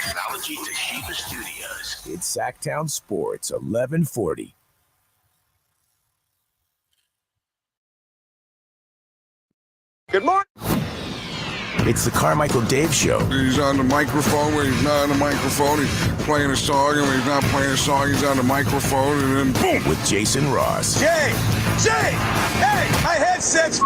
technology to Shaper Studios. It's Sactown Sports, 1140. Good morning. It's the Carmichael Dave Show. He's on the microphone when he's not on the microphone. He's playing a song, and when he's not playing a song, he's on the microphone, and then boom! With Jason Ross. Jay! Hey, my headset's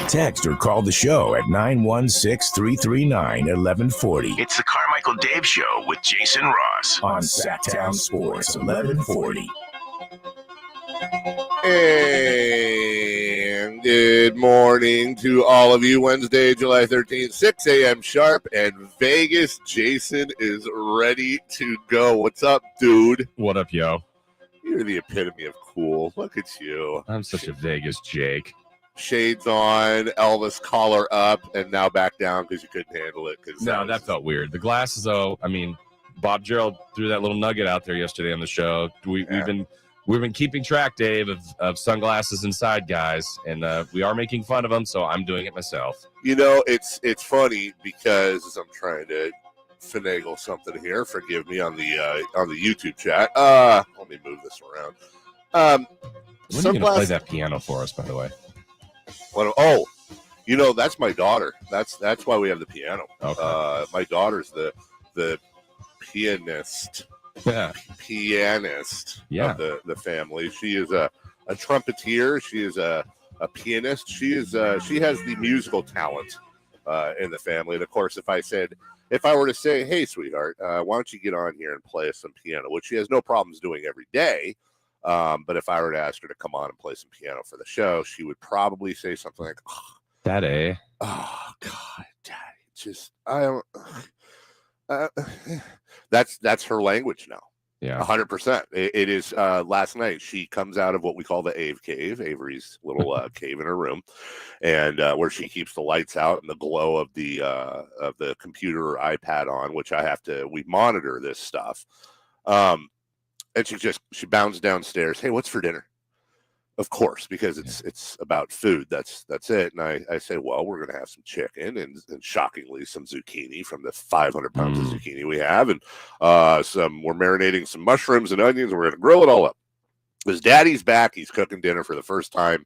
Text or call the show at 916-339-1140. It's the Carmichael Dave Show with Jason Ross On Sactown Sports, 1140. And good morning to all of you. Wednesday, July 13th, 6 a.m. sharp, and Vegas Jason is ready to go. What's up, dude? What up, yo? You're the epitome of cool. Look at you. I'm such a Vegas Jake. Shades on, Elvis collar up, and now back down because you couldn't handle it. No, that felt weird. The glasses, though, I mean, Bob Gerald threw that little nugget out there yesterday on the show. We've been keeping track, Dave, of sunglasses inside guys, and we are making fun of them, so I'm doing it myself. You know, it's funny because I'm trying to finagle something here. Forgive me on the YouTube chat. Let me move this around. When are you going to play that piano for us, by the way? You know, that's my daughter. That's why we have the piano. Okay. My daughter's the pianist. Yeah. Pianist Yeah. of the family. She is a trumpeter. She is a pianist. She has the musical talent in the family. And of course, if I were to say, hey, sweetheart, why don't you get on here and play some piano, which she has no problems doing every day. But if I were to ask her to come on and play some piano for the show, she would probably say something like, Daddy. Oh God, Daddy, just I don't. That's her language now. Yeah, 100%. It is. Last night she comes out of what we call the Ave Cave, Avery's little cave in her room, and where she keeps the lights out and the glow of the computer or iPad on, which we monitor this stuff. And she bounds downstairs. Hey, what's for dinner? Of course, because it's about food. That's it. And I say, well, we're going to have some chicken and shockingly some zucchini from the 500 pounds of zucchini we have. And we're marinating some mushrooms and onions. And we're going to grill it all up. Because Daddy's back. He's cooking dinner for the first time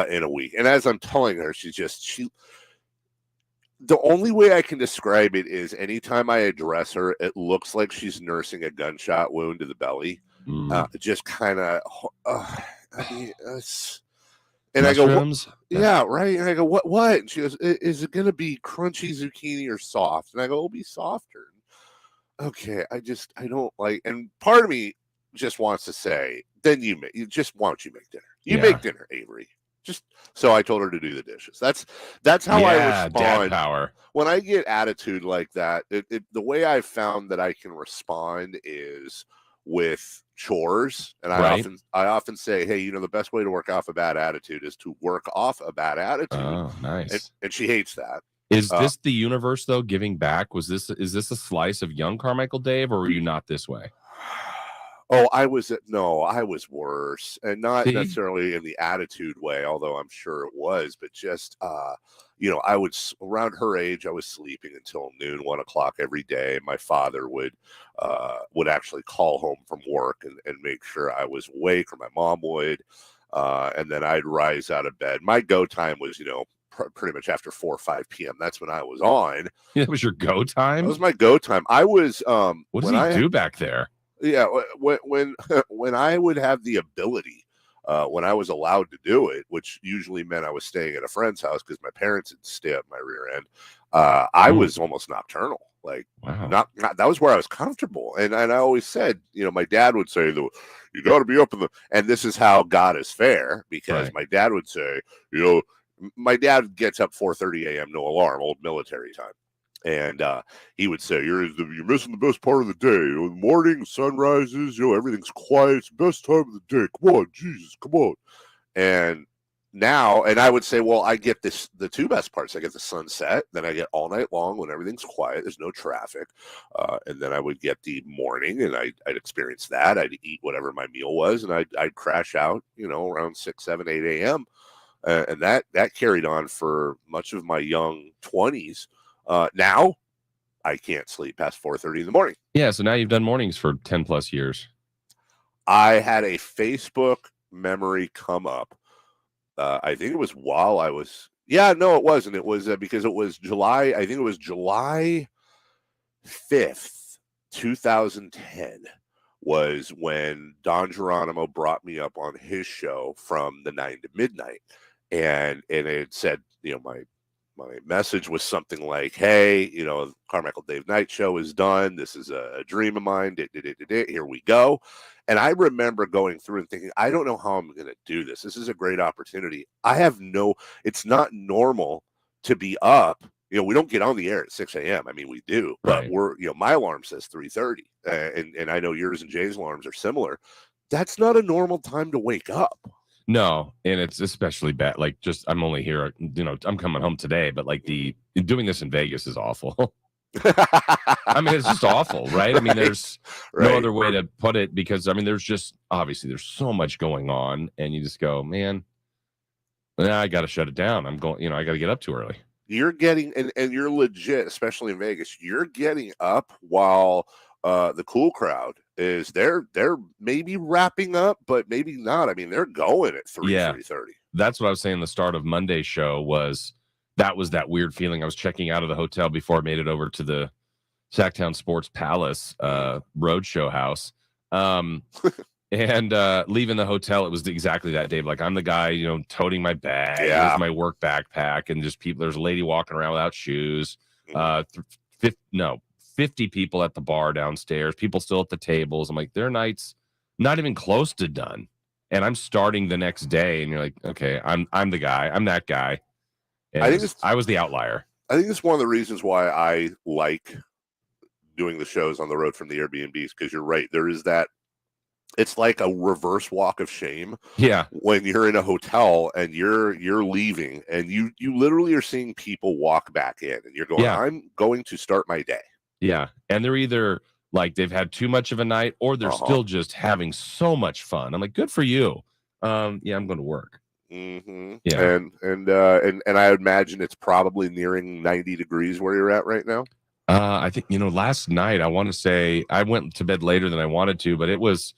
in a week. And as I'm telling her, the only way I can describe it is anytime I address her, it looks like she's nursing a gunshot wound to the belly. Just kind of, and mushrooms? I go, yeah, right. And I go, what? And she goes, is it going to be crunchy zucchini or soft? And I go, it'll be softer. Okay. I don't like, and part of me just wants to say, then why don't you make dinner? Make dinner, Avery. Just so I told her to do the dishes. That's how I respond. Dad power. When I get attitude like that, the way I've found that I can respond is with chores. And I often say, hey, the best way to work off a bad attitude is to work off a bad attitude. Oh, nice. And she hates that. Is this the universe though giving back? Is this a slice of young Carmichael Dave, or were you not this way? Oh, I was worse, and not necessarily in the attitude way, although I'm sure it was, but just, I was around her age, I was sleeping until noon, 1 o'clock every day. My father would actually call home from work and make sure I was awake, or my mom would, and then I'd rise out of bed. My go time was, pretty much after 4 or 5 p.m. That's when I was on. That was your go time? That was my go time. I was, what does he do back there? Yeah, when I would have the ability, when I was allowed to do it, which usually meant I was staying at a friend's house because my parents would stay up my rear end, I was almost nocturnal. Like, wow. not that was where I was comfortable. And I always said, my dad would say, you got to be up and this is how God is fair, because my dad would say, my dad gets up 4:30 a.m., no alarm, old military time. And he would say, you're missing the best part of the day. The morning, sun rises, everything's quiet. It's the best time of the day. Come on, Jesus, come on. And now, and I would say, well, I get the two best parts. I get the sunset, then I get all night long when everything's quiet. There's no traffic. And then I would get the morning, and I'd experience that. I'd eat whatever my meal was, and I'd crash out, around 6, 7, 8 a.m. And that carried on for much of my young 20s. Now, I can't sleep past 4:30 in the morning. Yeah, so now you've done mornings for 10 plus years. I had a Facebook memory come up. I think it was while I was. Yeah, no, it wasn't. It was because it was July. I think it was July 5th, 2010. Was when Don Geronimo brought me up on his show from the 9 to midnight, and it said, my message was something like, "Hey, Carmichael Dave Night Show is done. This is a dream of mine. Here we go." And I remember going through and thinking, I don't know how I'm going to do this. This is a great opportunity. It's not normal to be up. We don't get on the air at 6 a.m. I mean, we do, but Right. my alarm says 3:30, and I know yours and Jay's alarms are similar. That's not a normal time to wake up. No, and it's especially bad. Like, I'm only here, I'm coming home today, but like doing this in Vegas is awful. I mean, it's just awful, right? I mean, there's no other way to put it, because I mean, there's so much going on, and you just go, man, I got to shut it down. I'm going, I got to get up too early. You're getting, and you're legit, especially in Vegas, you're getting up while the cool crowd is they're maybe wrapping up, but maybe not. I mean, they're going at 3:30. That's what I was saying. The start of Monday's show was that weird feeling. I was checking out of the hotel before I made it over to the Sactown Sports Palace roadshow house. And leaving the hotel, it was exactly that, Dave. Like, I'm the guy, toting my bag, here's my work backpack, and just people. There's a lady walking around without shoes. 50 people at the bar downstairs. People still at the tables. I'm like, their night's not even close to done, and I'm starting the next day. And you're like, okay, I'm the guy. I'm that guy. And I was the outlier. I think it's one of the reasons why I like doing the shows on the road from the Airbnbs, because you're right. There is that. It's like a reverse walk of shame. Yeah. When you're in a hotel and you're leaving, and you literally are seeing people walk back in, and you're going, I'm going to start my day. Yeah. And they're either like they've had too much of a night, or they're still just having so much fun. I'm like, good for you. I'm going to work. Mm-hmm. Yeah. And I imagine it's probably nearing 90 degrees where you're at right now. I think, last night, I want to say I went to bed later than I wanted to, but it was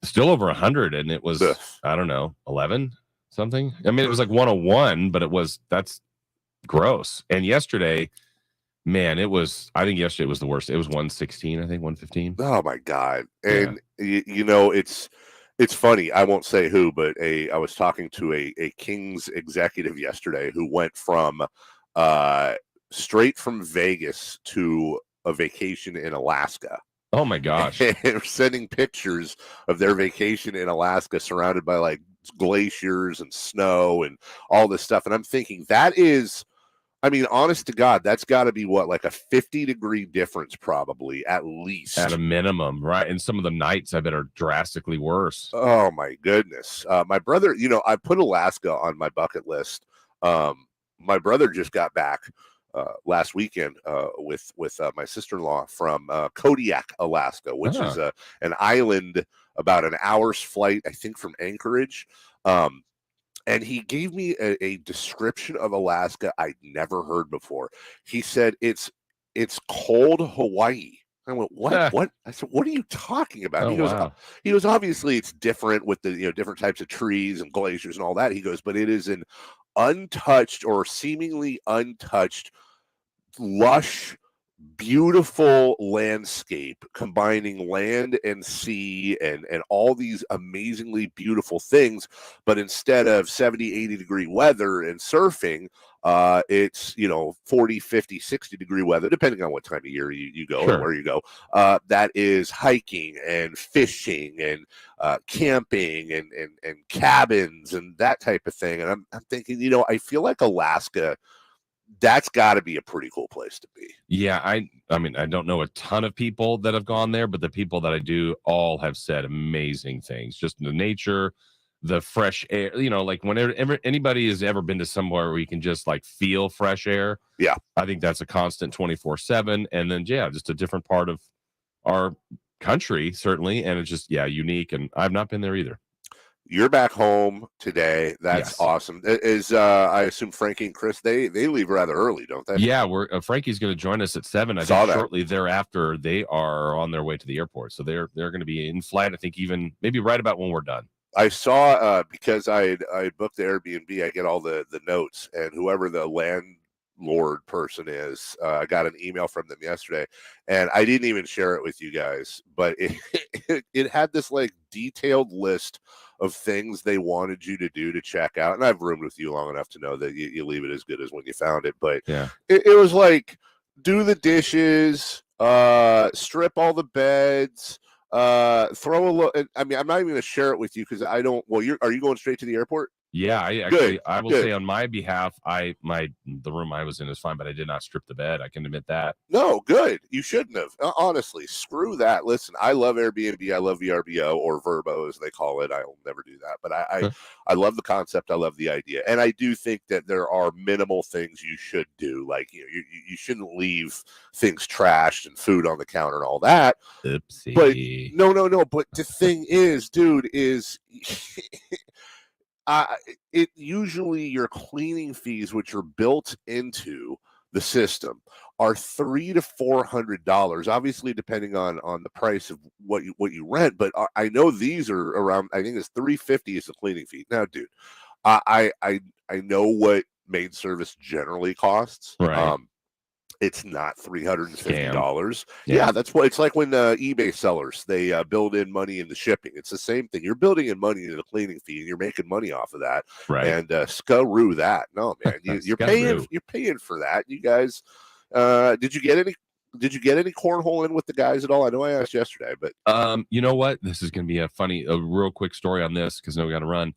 still over 100, and it was, I don't know, 11 something. I mean, it was like 101, but that's gross. And yesterday, man, I think yesterday was the worst. It was 116, I think 115. Oh my God. And it's funny. I won't say who, but I was talking to a Kings executive yesterday who went from straight from Vegas to a vacation in Alaska. Oh my gosh. And sending pictures of their vacation in Alaska surrounded by like glaciers and snow and all this stuff. And I'm thinking that is, I mean, honest to God, that's got to be what, like a 50-degree difference, probably, at least. At a minimum, right? And some of the nights, I bet, are drastically worse. Oh, my goodness. My brother, I put Alaska on my bucket list. My brother just got back last weekend with my sister-in-law from Kodiak, Alaska, which is an island about an hour's flight, I think, from Anchorage. And he gave me a description of Alaska I'd never heard before. He said it's cold Hawaii. I went, what? What? I said, what are you talking about? He goes, obviously it's different with the different types of trees and glaciers and all that. He goes, but it is an untouched or seemingly untouched, lush, beautiful landscape combining land and sea and all these amazingly beautiful things. But instead of 70, 80 degree weather and surfing, it's 40, 50, 60 degree weather, depending on what time of year you go and where you go. That is hiking and fishing and camping and cabins and that type of thing. And I'm thinking, I feel like Alaska, that's got to be a pretty cool place to be. Yeah, I mean, I don't know a ton of people that have gone there, but the people that I do all have said amazing things. Just the nature, the fresh air, like whenever anybody has ever been to somewhere where you can just like feel fresh air. Yeah. I think that's a constant 24/7. And then, just a different part of our country, certainly. And it's just, unique. And I've not been there either. You're back home today. That's awesome. Is I assume Frankie and Chris, they leave rather early, don't they? Yeah, Frankie's going to join us at 7. I think shortly thereafter they are on their way to the airport. So they're going to be in flight, I think even maybe right about when we're done. I saw because I booked the Airbnb, I get all the notes, and whoever the landlord person is, I got an email from them yesterday, and I didn't even share it with you guys, but it had this like detailed list of things they wanted you to do to check out. And I've roomed with you long enough to know that you leave it as good as when you found it. But it was like, do the dishes, strip all the beds, throw a look. I mean, I'm not even going to share it with you because I don't. Well, are you going straight to the airport? Yeah, I will say on my behalf, the room I was in is fine, but I did not strip the bed. I can admit that. No, good. You shouldn't have. Honestly, screw that. Listen, I love Airbnb. I love VRBO or Verbo as they call it. I'll never do that, but I love the concept. I love the idea, and I do think that there are minimal things you should do. Like you shouldn't leave things trashed and food on the counter and all that. Oopsie. But no. But the thing is, dude, is. It usually your cleaning fees, which are built into the system, are $300 to $400. Obviously, depending on the price of what you rent. But I know these are around. I think it's $350 is the cleaning fee. Now, dude, I know what maid service generally costs. Right. It's not $350. Yeah, that's what it's like when eBay sellers, they build in money in the shipping. It's the same thing. You're building in money in the cleaning fee, and you're making money off of that. Right. And screw that. No, man, you're paying for that. You guys, did you get any cornhole in with the guys at all? I know I asked yesterday, but you know what? This is going to be a real quick story on this because now we got to run.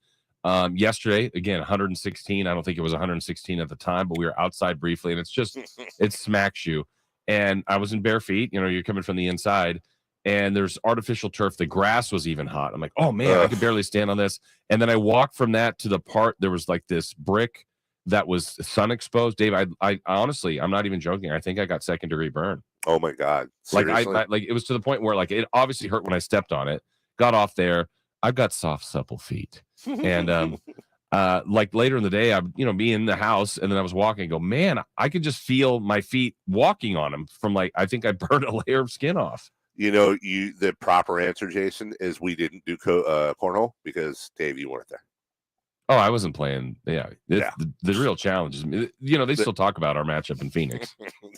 Yesterday, again, 116. I don't think it was 116 at the time, but we were outside briefly, and it's just, it smacks you. And I was in bare feet. You're coming from the inside, and there's artificial turf. The grass was even hot. I'm like, oh, man, I could barely stand on this. And then I walked from that to the part, there was like this brick that was sun exposed. Dave, I honestly, I'm not even joking. I think I got second-degree burn. Oh, my God. Seriously? Like it was to the point where like it obviously hurt when I stepped on it, got off there. I've got soft, supple feet. And like later in the day, I'm be in the house, and then I was walking and go, man, I could just feel my feet walking on them from like I think I burned a layer of skin off. The proper answer, Jason, is we didn't do cornhole because Dave, you weren't there. Oh, I wasn't playing. Yeah. The real challenge is, they still talk about our matchup in Phoenix.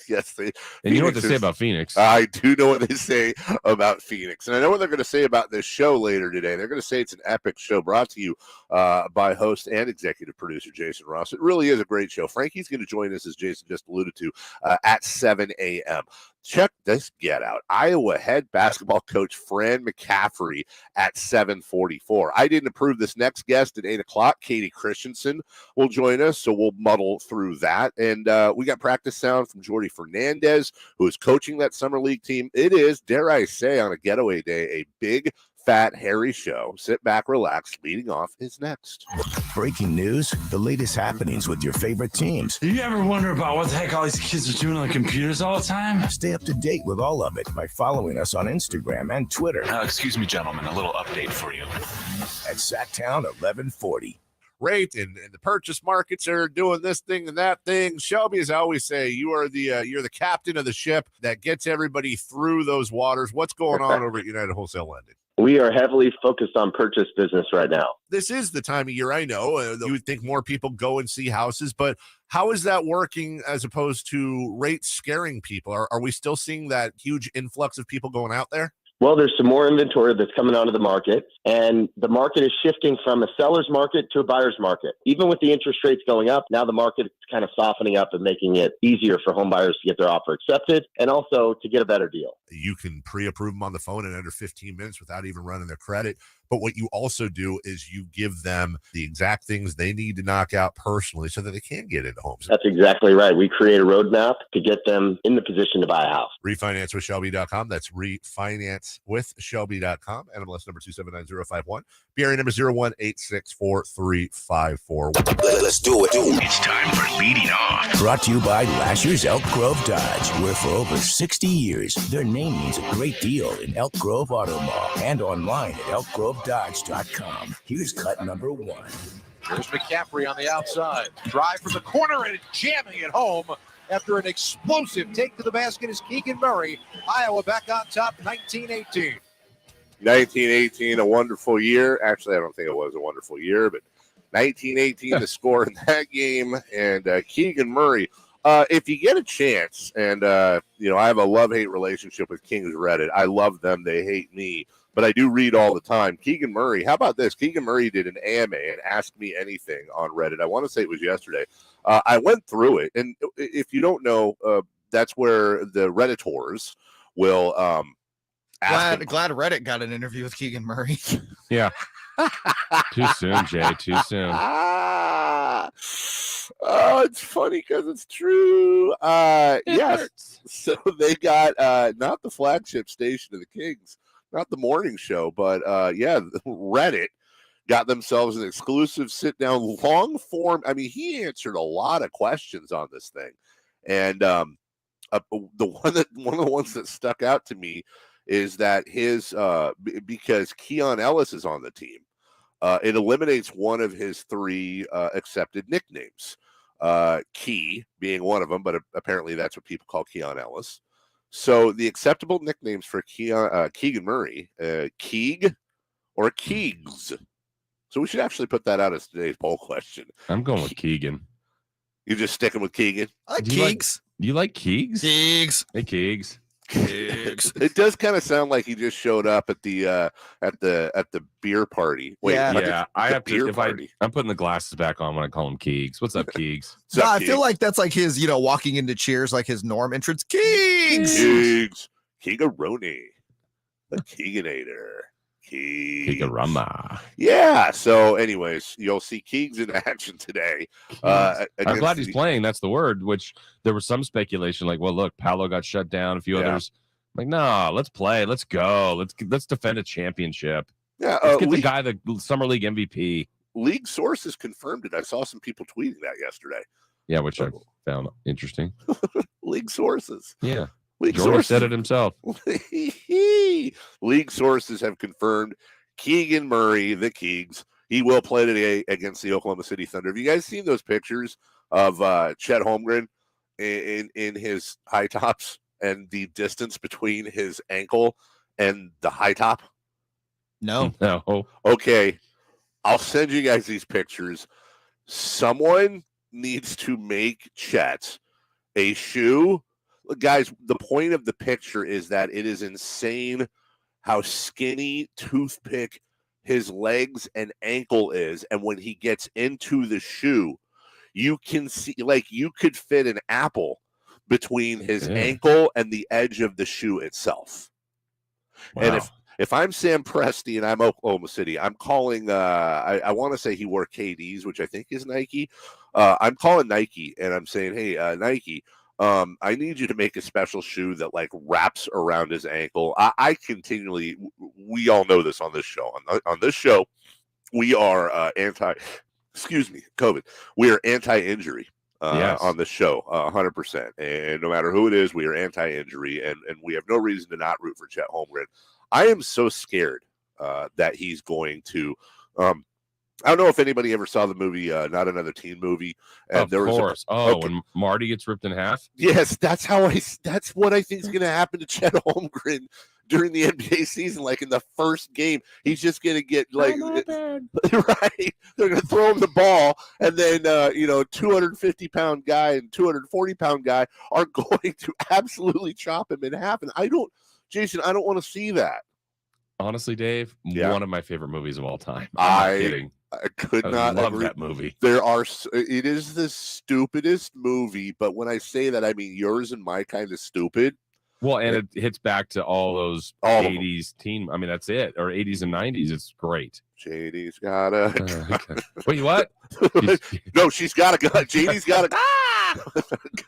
Yes. And you know what they say about Phoenix? I do know what they say about Phoenix. And I know what they're going to say about this show later today. They're going to say it's an epic show brought to you by host and executive producer Jason Ross. It really is a great show. Frankie's going to join us, as Jason just alluded to, at 7 a.m. Check this get out. Iowa head basketball coach Fran McCaffery at 7:44. I didn't approve this next guest at 8 o'clock. Kayte Christensen will join us, so we'll muddle through that. And we got practice sound from Jordi Fernandez, who is coaching that summer league team. It is, dare I say, on a getaway day, a big, fat, hairy show. Sit back, relax. Leading off is next. Breaking news, the latest happenings with your favorite teams. Do you ever wonder about what the heck all these kids are doing on computers all the time? Stay up to date with all of it by following us on Instagram and Twitter. Excuse me, gentlemen, a little update for you. At Sactown 1140. Rate and the purchase markets are doing this thing and that thing. Shelby, as I always say, you're the captain of the ship that gets everybody through those waters. What's going on over at United Wholesale Lending? We are heavily focused on purchase business right now. This is the time of year, I know. You would think more people go and see houses, but how is that working as opposed to rates scaring people? Are we still seeing that huge influx of people going out there? Well, there's some more inventory that's coming onto the market, and the market is shifting from a seller's market to a buyer's market. Even with the interest rates going up, now the market is kind of softening up and making it easier for home buyers to get their offer accepted and also to get a better deal. You can pre-approve them on the phone in under 15 minutes without even running their credit. But what you also do is you give them the exact things they need to knock out personally so that they can get into homes. That's exactly right. We create a roadmap to get them in the position to buy a house. RefinanceWithShelby.com. That's RefinanceWithShelby.com. NMLS number 279-051. BRA number 01864354. Let's do it. It's time for Leading Off. Brought to you by Lasher's Elk Grove Dodge, where for over 60 years, their name means a great deal in Elk Grove Auto Mall and online at elkgrove.com. selfdodge.com. Here's cut number 1. Here's McCaffery on the outside. Drive from the corner and jamming it home after an explosive take to the basket is Keegan Murray. Iowa back on top, 19-18. 1918, a wonderful year. Actually, I don't think it was a wonderful year, but 1918 the score in that game. And Keegan Murray, if you get a chance, and, I have a love-hate relationship with Kings Reddit. I love them. They hate me. But I do read all the time. Keegan Murray, how about this? Keegan Murray did an AMA and asked me anything on Reddit. I want to say it was yesterday. I went through it. And if you don't know, that's where the Redditors will glad Reddit got an interview with Keegan Murray. Yeah. Too soon, Jay. Too soon. Oh, it's funny because it's true. Yes. So they got not the flagship station of the Kings, not the morning show, but Reddit got themselves an exclusive sit-down, long-form. I mean, he answered a lot of questions on this thing, and one of the ones that stuck out to me is that his because Keon Ellis is on the team, it eliminates one of his 3 accepted nicknames. Key being one of them, but apparently that's what people call Keon Ellis. So the acceptable nicknames for Keegan Murray, Keeg or Keegs. So we should actually put that out as today's poll question. I'm going with Keegan. You're just sticking with Keegan? I like Keegs. You like Keegs? Keegs. Hey, Keegs. It does kind of sound like he just showed up at the beer party. Wait, yeah. I have to. Party. I'm putting the glasses back on when I call him Keegs. What's up, Keegs? No, I feel like that's like his, walking into Cheers, like his norm entrance. Keegs. Keegaroni, the Keeganator. Keegarama. Yeah. So, anyways, you'll see Keegs in action today. I'm glad he's playing. That's the word. Which there was some speculation, like, well, look, Paolo got shut down. A few others, like, no, let's play. Let's go. Let's defend a championship. Yeah. Let's get the guy the Summer League MVP. League sources confirmed it. I saw some people tweeting that yesterday. Yeah, which I found interesting. League sources. Yeah. Jordi said it himself. League sources have confirmed Keegan Murray, the Keegs, he will play today against the Oklahoma City Thunder. Have you guys seen those pictures of Chet Holmgren in his high tops and the distance between his ankle and the high top? No. Okay. I'll send you guys these pictures. Someone needs to make Chet a shoe. Guys, the point of the picture is that it is insane how skinny toothpick his legs and ankle is. And when he gets into the shoe, you can see, like, you could fit an apple between his ankle and the edge of the shoe itself. Wow. And if I'm Sam Presti and I'm Oklahoma City, I'm calling, I want to say he wore KDs, which I think is Nike. I'm calling Nike and I'm saying, hey, Nike, I need you to make a special shoe that like wraps around his ankle. I continually, we all know this on this show. On this show, we are COVID. We are anti-injury on the show, 100%. And no matter who it is, we are anti-injury, and we have no reason to not root for Chet Holmgren. I am so scared that he's going to. I don't know if anybody ever saw the movie, Not Another Teen Movie. And of course. When Marty gets ripped in half? Yes, that's what I think is going to happen to Chet Holmgren during the NBA season. Like in the first game, he's just going to get like, right. They're going to throw him the ball, and then 250-pound guy and 240-pound guy are going to absolutely chop him in half. And Jason, I don't want to see that. Honestly, Dave, one of my favorite movies of all time. I could not love agree. that movie. It is the stupidest movie, but when I say that, I mean yours and my kind of stupid. Well, and it hits back to all those 80s teen. I mean, that's it. Or 80s and 90s. It's great. JD's got a... Wait, what? No, she's got a gun. JD's got a...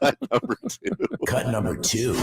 Cut number 2. Cut number 2.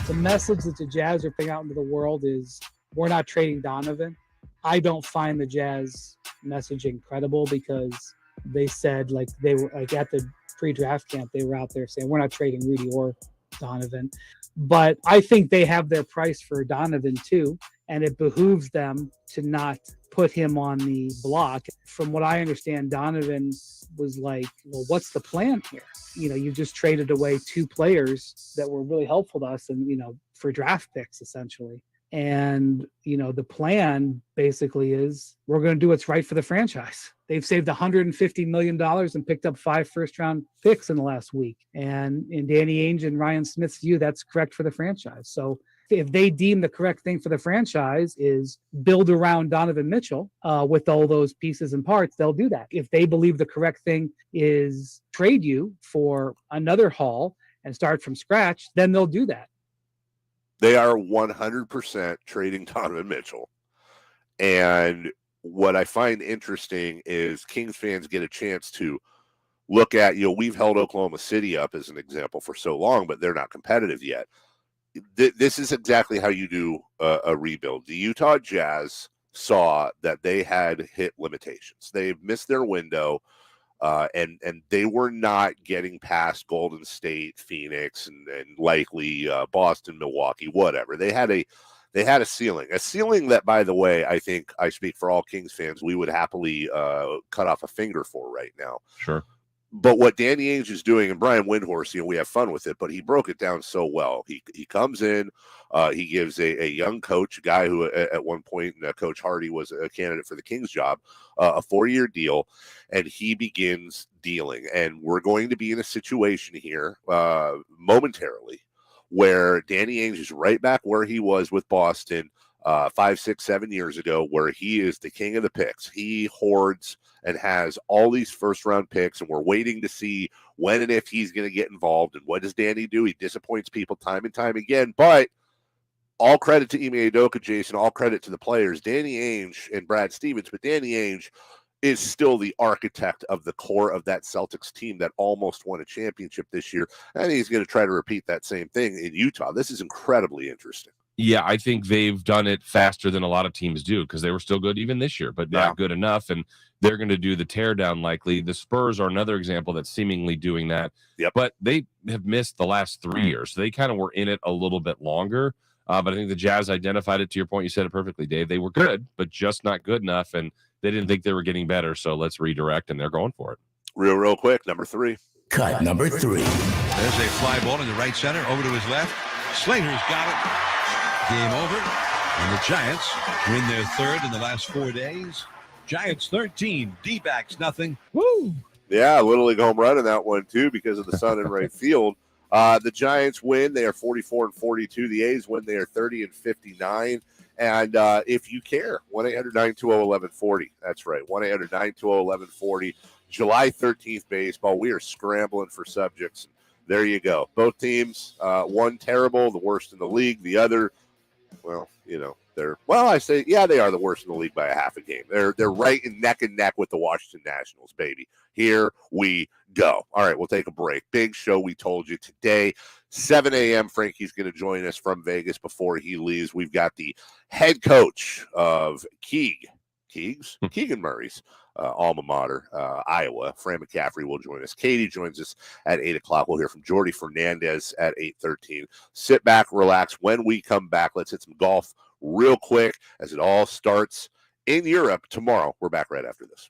The message that the Jazz are putting out into the world is we're not trading Donovan. I don't find the Jazz messaging credible because they said they were at the pre-draft camp, they were out there saying we're not trading Rudy or Donovan. But I think they have their price for Donovan too, and it behooves them to not put him on the block. From what I understand, Donovan was like, well, what's the plan here? You just traded away 2 players that were really helpful to us and, for draft picks, essentially. And, the plan basically is we're going to do what's right for the franchise. They've saved $150 million and picked up 5 first-round picks in the last week. And in Danny Ainge and Ryan Smith's view, that's correct for the franchise. So if they deem the correct thing for the franchise is build around Donovan Mitchell with all those pieces and parts, they'll do that. If they believe the correct thing is trade you for another haul and start from scratch, then they'll do that. They are 100% trading Donovan Mitchell. And what I find interesting is Kings fans get a chance to look at, we've held Oklahoma City up as an example for so long, but they're not competitive yet. This is exactly how you do a rebuild. The Utah Jazz saw that they had hit limitations. They missed their window, and they were not getting past Golden State, Phoenix, and likely Boston, Milwaukee, whatever. They had a ceiling that, by the way, I think I speak for all Kings fans, we would happily cut off a finger for right now. Sure. But what Danny Ainge is doing, and Brian Windhorst, we have fun with it, but he broke it down so well. He comes in, he gives a young coach, a guy who at one point, Coach Hardy was a candidate for the Kings job, a 4-year deal, and he begins dealing. And we're going to be in a situation here momentarily where Danny Ainge is right back where he was with Boston 5, 6, 7 years ago, where he is the king of the picks. He hoards and has all these first-round picks, and we're waiting to see when and if he's going to get involved. And what does Danny do? He disappoints people time and time again. But all credit to Ime Udoka, Jason, all credit to the players, Danny Ainge and Brad Stevens, but Danny Ainge is still the architect of the core of that Celtics team that almost won a championship this year. And he's going to try to repeat that same thing in Utah. This is incredibly interesting. Yeah, I think they've done it faster than a lot of teams do because they were still good even this year, but not good enough. And they're going to do the teardown likely. The Spurs are another example that's seemingly doing that. Yep. But they have missed the last 3 years. So they kind of were in it a little bit longer. But I think the Jazz identified it. To your point, you said it perfectly, Dave. They were good, but just not good enough. And they didn't think they were getting better. So let's redirect, and they're going for it. Real quick, number 3. Cut number 3. There's a fly ball in the right center, over to his left. Slater's got it. Game over, and the Giants win their 3rd in the last 4 days. Giants 13, D-backs nothing. Woo! Yeah, Little League home run in that one, too, because of the sun in right field. The Giants win. They are 44-42. The A's win. They are 30-59. And if you care, 1-800-920-1140. That's right, 1-800-920-1140. July 13th baseball. We are scrambling for subjects. There you go. Both teams, one terrible, the worst in the league. The other, well, they are the worst in the league by a half a game. They're right in neck and neck with the Washington Nationals, baby. Here we go. All right, we'll take a break. Big show, we told you today. 7 a.m. Frankie's going to join us from Vegas before he leaves. We've got the head coach of Keegan Murray's alma mater, Iowa. Fran McCaffery will join us. Katie joins us at 8 o'clock. We'll hear from Jordi Fernandez at 8:13. Sit back, relax. When we come back, let's hit some golf real quick as it all starts in Europe tomorrow. We're back right after this.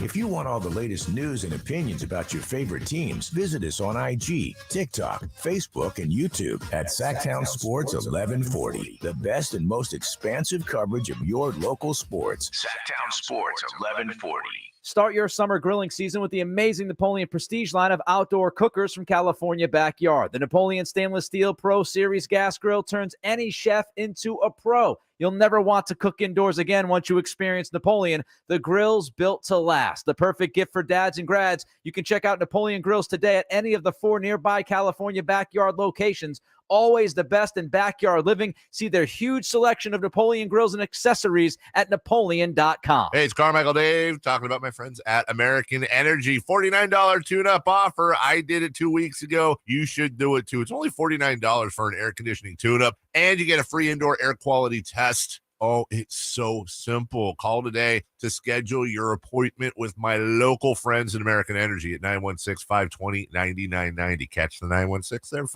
If you want all the latest news and opinions about your favorite teams, visit us on IG, TikTok, Facebook, and YouTube at Sactown Sports 1140. The best and most expansive coverage of your local sports. Sactown Sports 1140. Start your summer grilling season with the amazing Napoleon Prestige line of outdoor cookers from California Backyard. The Napoleon Stainless Steel Pro Series gas grill turns any chef into a pro. You'll never want to cook indoors again once you experience Napoleon. The grill's built to last. The perfect gift for dads and grads. You can check out Napoleon Grills today at any of the 4 nearby California Backyard locations. Always the best in backyard living. See their huge selection of Napoleon grills and accessories at Napoleon.com. Hey, it's Carmichael Dave talking about my friends at American Energy. $49 tune-up offer. I did it 2 weeks ago. You should do it too. It's only $49 for an air conditioning tune-up, and you get a free indoor air quality test. Oh, it's so simple. Call today to schedule your appointment with my local friends at American Energy at 916-520-9990. Catch the 916 there,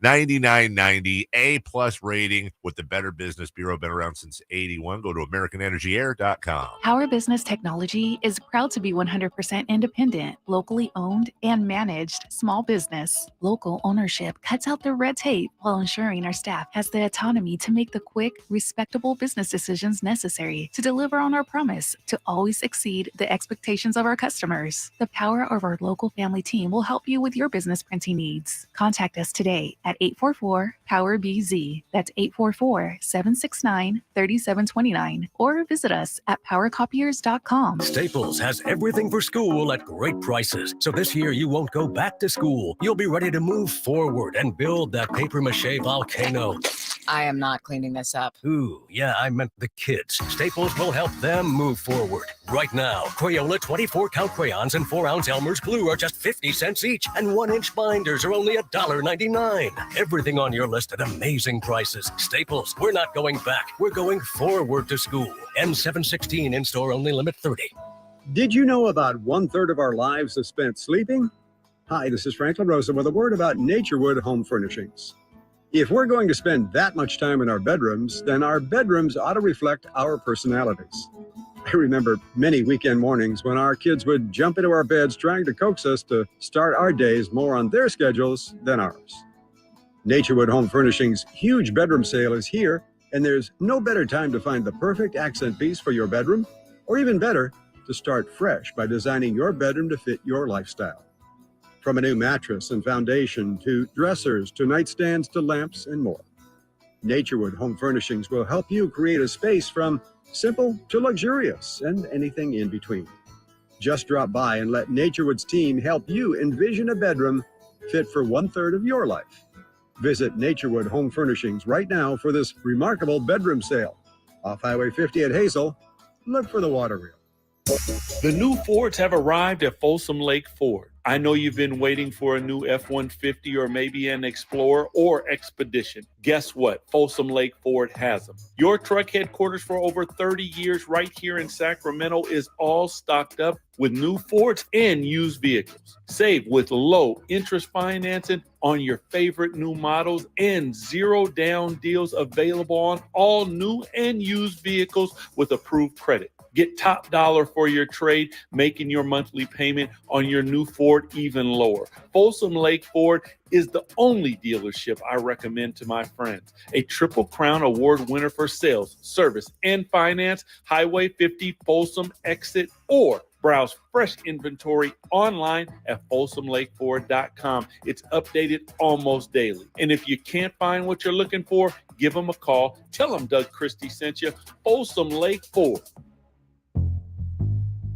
$99.90, A+ rating with the Better Business Bureau. Been around since 81. Go to AmericanEnergyAir.com. Power Business Technology is proud to be 100% independent, locally owned and managed small business. Local ownership cuts out the red tape while ensuring our staff has the autonomy to make the quick, respectable business decisions necessary to deliver on our promise to always exceed the expectations of our customers. The power of our local family team will help you with your business printing needs. Contact us today at 844-POWER-BZ. That's 844-769-3729. Or visit us at powercopiers.com. Staples has everything for school at great prices. So this year you won't go back to school. You'll be ready to move forward and build that papier-mâché volcano. I am not cleaning this up. Ooh, yeah, I meant the kids. Staples will help them move forward. Right now, Crayola 24-count crayons and 4-ounce Elmer's glue are just 50 cents each, and 1-inch binders are only $1.99. Everything on your list at amazing prices. Staples, we're not going back. We're going forward to school. N716 in-store only, limit 30. Did you know about 1/3 of our lives is spent sleeping? Hi, this is Franklin Rosa with a word about Naturewood Home Furnishings. If we're going to spend that much time in our bedrooms, then our bedrooms ought to reflect our personalities. I remember many weekend mornings when our kids would jump into our beds trying to coax us to start our days more on their schedules than ours. Naturewood Home Furnishings' huge bedroom sale is here, and there's no better time to find the perfect accent piece for your bedroom, or even better, to start fresh by designing your bedroom to fit your lifestyle. From a new mattress and foundation to dressers to nightstands to lamps and more. Naturewood Home Furnishings will help you create a space from simple to luxurious and anything in between. Just drop by and let Naturewood's team help you envision a bedroom fit for 1/3 of your life. Visit Naturewood Home Furnishings right now for this remarkable bedroom sale. Off Highway 50 at Hazel, look for the water reel. The new Fords have arrived at Folsom Lake Ford. I know you've been waiting for a new F-150 or maybe an Explorer or Expedition. Guess what? Folsom Lake Ford has them. Your truck headquarters for over 30 years right here in Sacramento is all stocked up with new Fords and used vehicles. Save with low interest financing on your favorite new models and zero down deals available on all new and used vehicles with approved credit. Get top dollar for your trade, making your monthly payment on your new Ford even lower. Folsom Lake Ford is the only dealership I recommend to my friends. A Triple Crown Award winner for sales, service, and finance. Highway 50 Folsom exit, or browse fresh inventory online at folsomlakeford.com. It's updated almost daily. And if you can't find what you're looking for, give them a call. Tell them Doug Christie sent you. Folsom Lake Ford.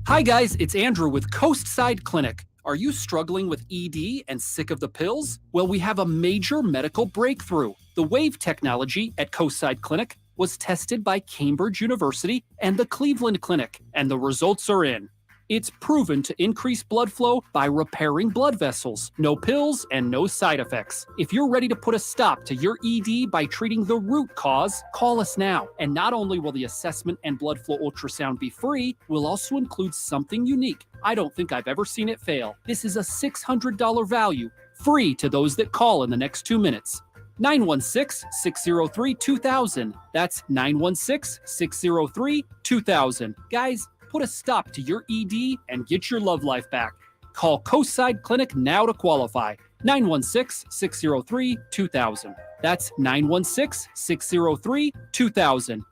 Hi guys, it's Andrew with Coastside Clinic. Are you struggling with ED and sick of the pills? Well, we have a major medical breakthrough. The WAVE technology at Coastside Clinic was tested by Cambridge University and the Cleveland Clinic, and the results are in. It's proven to increase blood flow by repairing blood vessels. No pills and no side effects. If you're ready to put a stop to your ED by treating the root cause, call us now. And not only will the assessment and blood flow ultrasound be free, we'll also include something unique. I don't think I've ever seen it fail. This is a $600 value, free to those that call in the next 2 minutes. 916-603-2000. That's 916-603-2000. Guys, put a stop to your ED and get your love life back. Call Coastside Clinic now to qualify. 916-603-2000. That's 916-603-2000.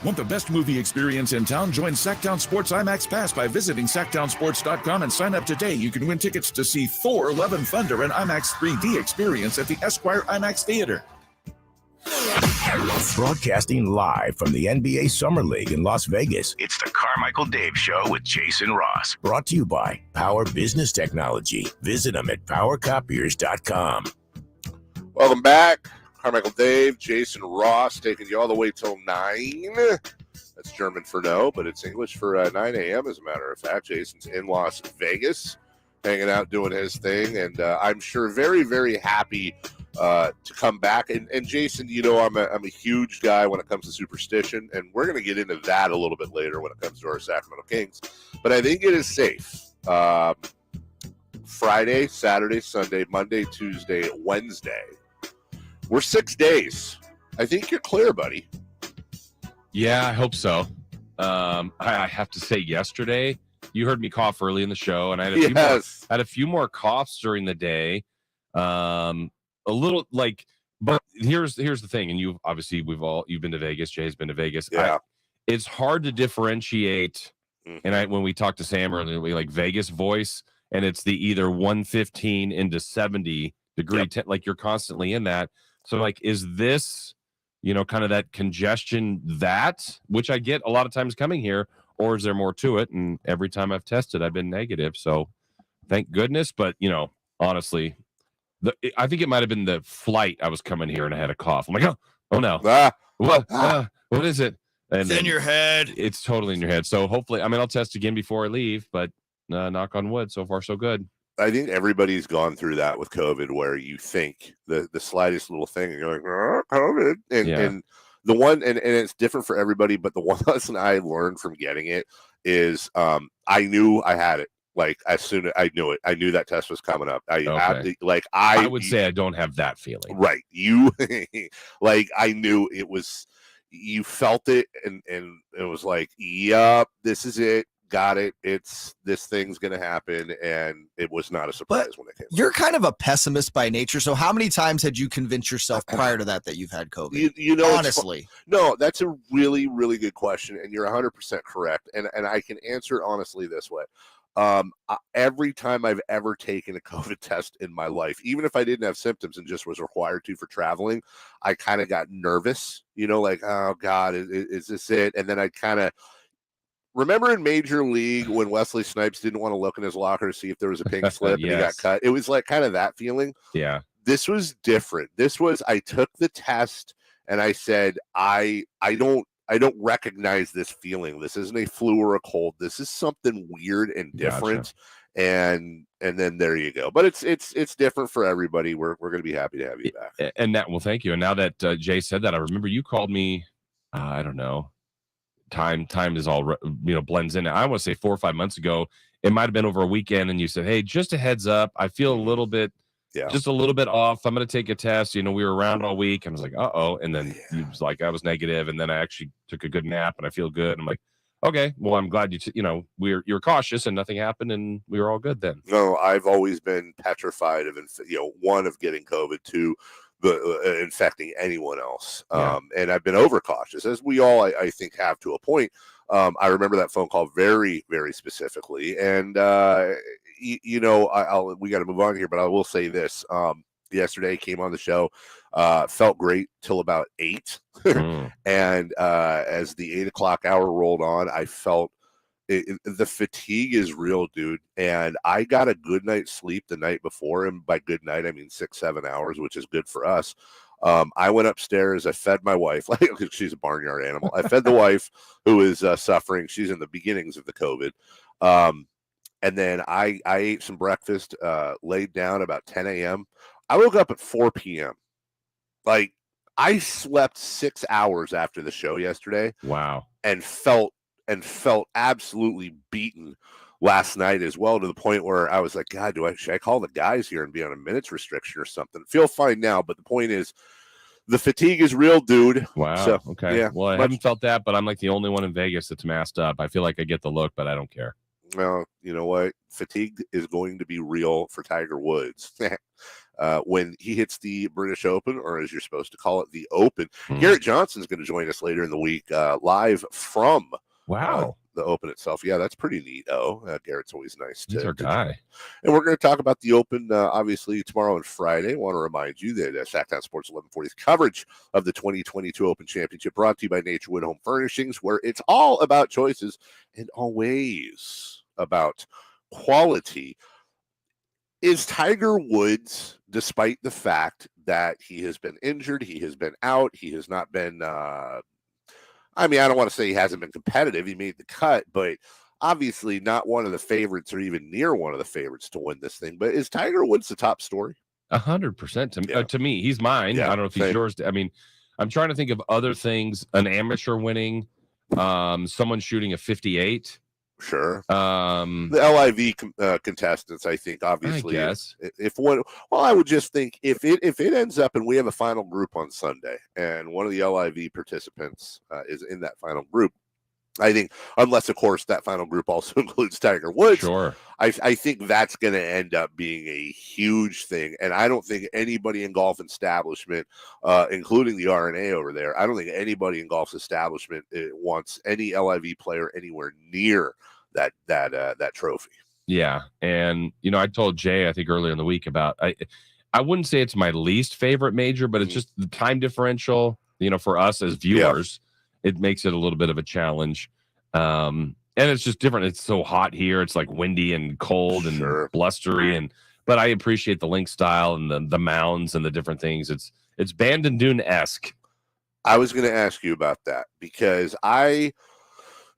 Want the best movie experience in town? Join Sactown Sports IMAX Pass by visiting SactownSports.com and sign up today. You can win tickets to see Thor: Love and Thunder and IMAX 3D experience at the Esquire IMAX Theater. Broadcasting live from the NBA Summer League in Las Vegas, It's the Carmichael Dave Show with Jason Ross. brought to you by Power Business Technology. Visit them at powercopiers.com. Welcome back. Carmichael Dave, Jason Ross, taking you all the way till 9. That's German for no, but it's English for 9 a.m. as a matter of fact. Jason's in Las Vegas, hanging out, doing his thing, and I'm sure very, very happy to come back. And Jason, you know, I'm a huge guy when it comes to superstition, and we're going to get into that a little bit later when it comes to our Sacramento Kings. But I think it is safe Friday, Saturday, Sunday, Monday, Tuesday, Wednesday. We're 6 days. I think you're clear, buddy. Yeah, I hope so. I have to say, yesterday you heard me cough early in the show, and I had a few more coughs during the day. A little like, but here's the thing, and you've been to Vegas. Jay's been to Vegas. Yeah, it's hard to differentiate. And when we talked to Sam earlier, we like Vegas voice, and it's the either 115 into 70 degree, like you're constantly in that. So like, is this, kind of that congestion which I get a lot of times coming here, or is there more to it? And every time I've tested, I've been negative. So thank goodness. But, honestly, I think it might have been the flight. I was coming here and I had a cough. I'm like, oh no. What is it? And it's in your head. It's totally in your head. So hopefully, I'll test again before I leave, but knock on wood, so far so good. I think everybody's gone through that with COVID, where you think the slightest little thing and you're like, COVID. And the one, and it's different for everybody, but the one lesson I learned from getting it is I knew I had it. Like, as soon as I knew it, I knew that test was coming up. I would say I don't have that feeling. Right. You like, I knew it was, you felt it, and it was like, yup, this is it. Got it. This thing's going to happen. And it was not a surprise when it came. You're kind of a pessimist by nature. So how many times had you convinced yourself prior to that you've had COVID? Honestly. No, that's a really, really good question. And you're 100% correct. And I can answer it honestly this way. Every time I've ever taken a COVID test in my life, even if I didn't have symptoms and just was required to for traveling, I kind of got nervous, like, oh God, is this it? And then I kind of, remember in Major League when Wesley Snipes didn't want to look in his locker to see if there was a pink slip and he got cut? It was like kind of that feeling. Yeah. This was different. I took the test and I said, I don't recognize this feeling. This isn't a flu or a cold. This is something weird and different. Gotcha. And then there you go. But it's different for everybody. We're going to be happy to have you back. And well, thank you. And now that Jay said that, I remember you called me, I don't know, time is all blends in. I want to say 4 or 5 months ago, it might have been over a weekend, and you said, hey, just a heads up, I feel a little bit just a little bit off. I'm going to take a test. We were around all week. I was like, and then you was like, I was negative, and then I actually took a good nap and I feel good. I'm like, okay, well, I'm glad you're cautious and nothing happened and we were all good then. No, I've always been petrified of one, of getting COVID, two, infecting anyone else. And I've been overcautious, as we all, I think, have to a point. I remember that phone call very, very specifically. And, we got to move on here, but I will say this. Yesterday came on the show, felt great till about 8. And as the 8 o'clock hour rolled on, I felt the fatigue is real, dude. And I got a good night's sleep the night before. And by good night, I mean 6-7 hours, which is good for us. I went upstairs. I fed my wife, like, she's a barnyard animal. I fed the wife who is suffering. She's in the beginnings of the COVID. And then I ate some breakfast, laid down about 10 a.m. I woke up at 4 p.m. Like, I slept 6 hours after the show yesterday. Wow. And felt absolutely beaten last night as well, to the point where I was like, God, should I call the guys here and be on a minutes restriction or something? Feel fine now, but the point is, the fatigue is real, dude. Wow. So, okay. Yeah, well, I haven't felt that, but I'm like the only one in Vegas that's masked up. I feel like I get the look, but I don't care. Well, you know what? Fatigue is going to be real for Tiger Woods. When he hits the British Open, or as you're supposed to call it, the Open. Garrett Johnson's going to join us later in the week, live from the Open itself. Yeah, that's pretty neat. Garrett's always nice. He's our guy. And we're going to talk about the Open, obviously, tomorrow and Friday. I want to remind you that Sactown Sports 1140's coverage of the 2022 Open Championship brought to you by Naturewood Home Furnishings, where it's all about choices and always about quality. Is Tiger Woods, despite the fact that he has been injured, he has been out, he has not been, I don't want to say he hasn't been competitive. He made the cut, but obviously not one of the favorites or even near one of the favorites to win this thing. But is Tiger Woods the top story? 100% to me. He's mine. I don't know if he's yours. I'm trying to think of other things. An amateur winning, someone shooting a 58. Sure. The LIV contestants, I think, obviously. I guess. I would just think if it ends up and we have a final group on Sunday and one of the LIV participants is in that final group, I think, unless of course that final group also includes Tiger Woods, sure. I think that's going to end up being a huge thing. And I don't think anybody in golf establishment, including the RNA over there, I don't think anybody in golf's establishment wants any LIV player anywhere near that trophy. Yeah. And, I told Jay, I think earlier in the week about, I wouldn't say it's my least favorite major, but it's just the time differential, for us as viewers, it makes it a little bit of a challenge. And it's just different. It's so hot here. It's like windy and cold and blustery. But I appreciate the link style and the mounds and the different things. It's Bandon Dune-esque. I was going to ask you about that because I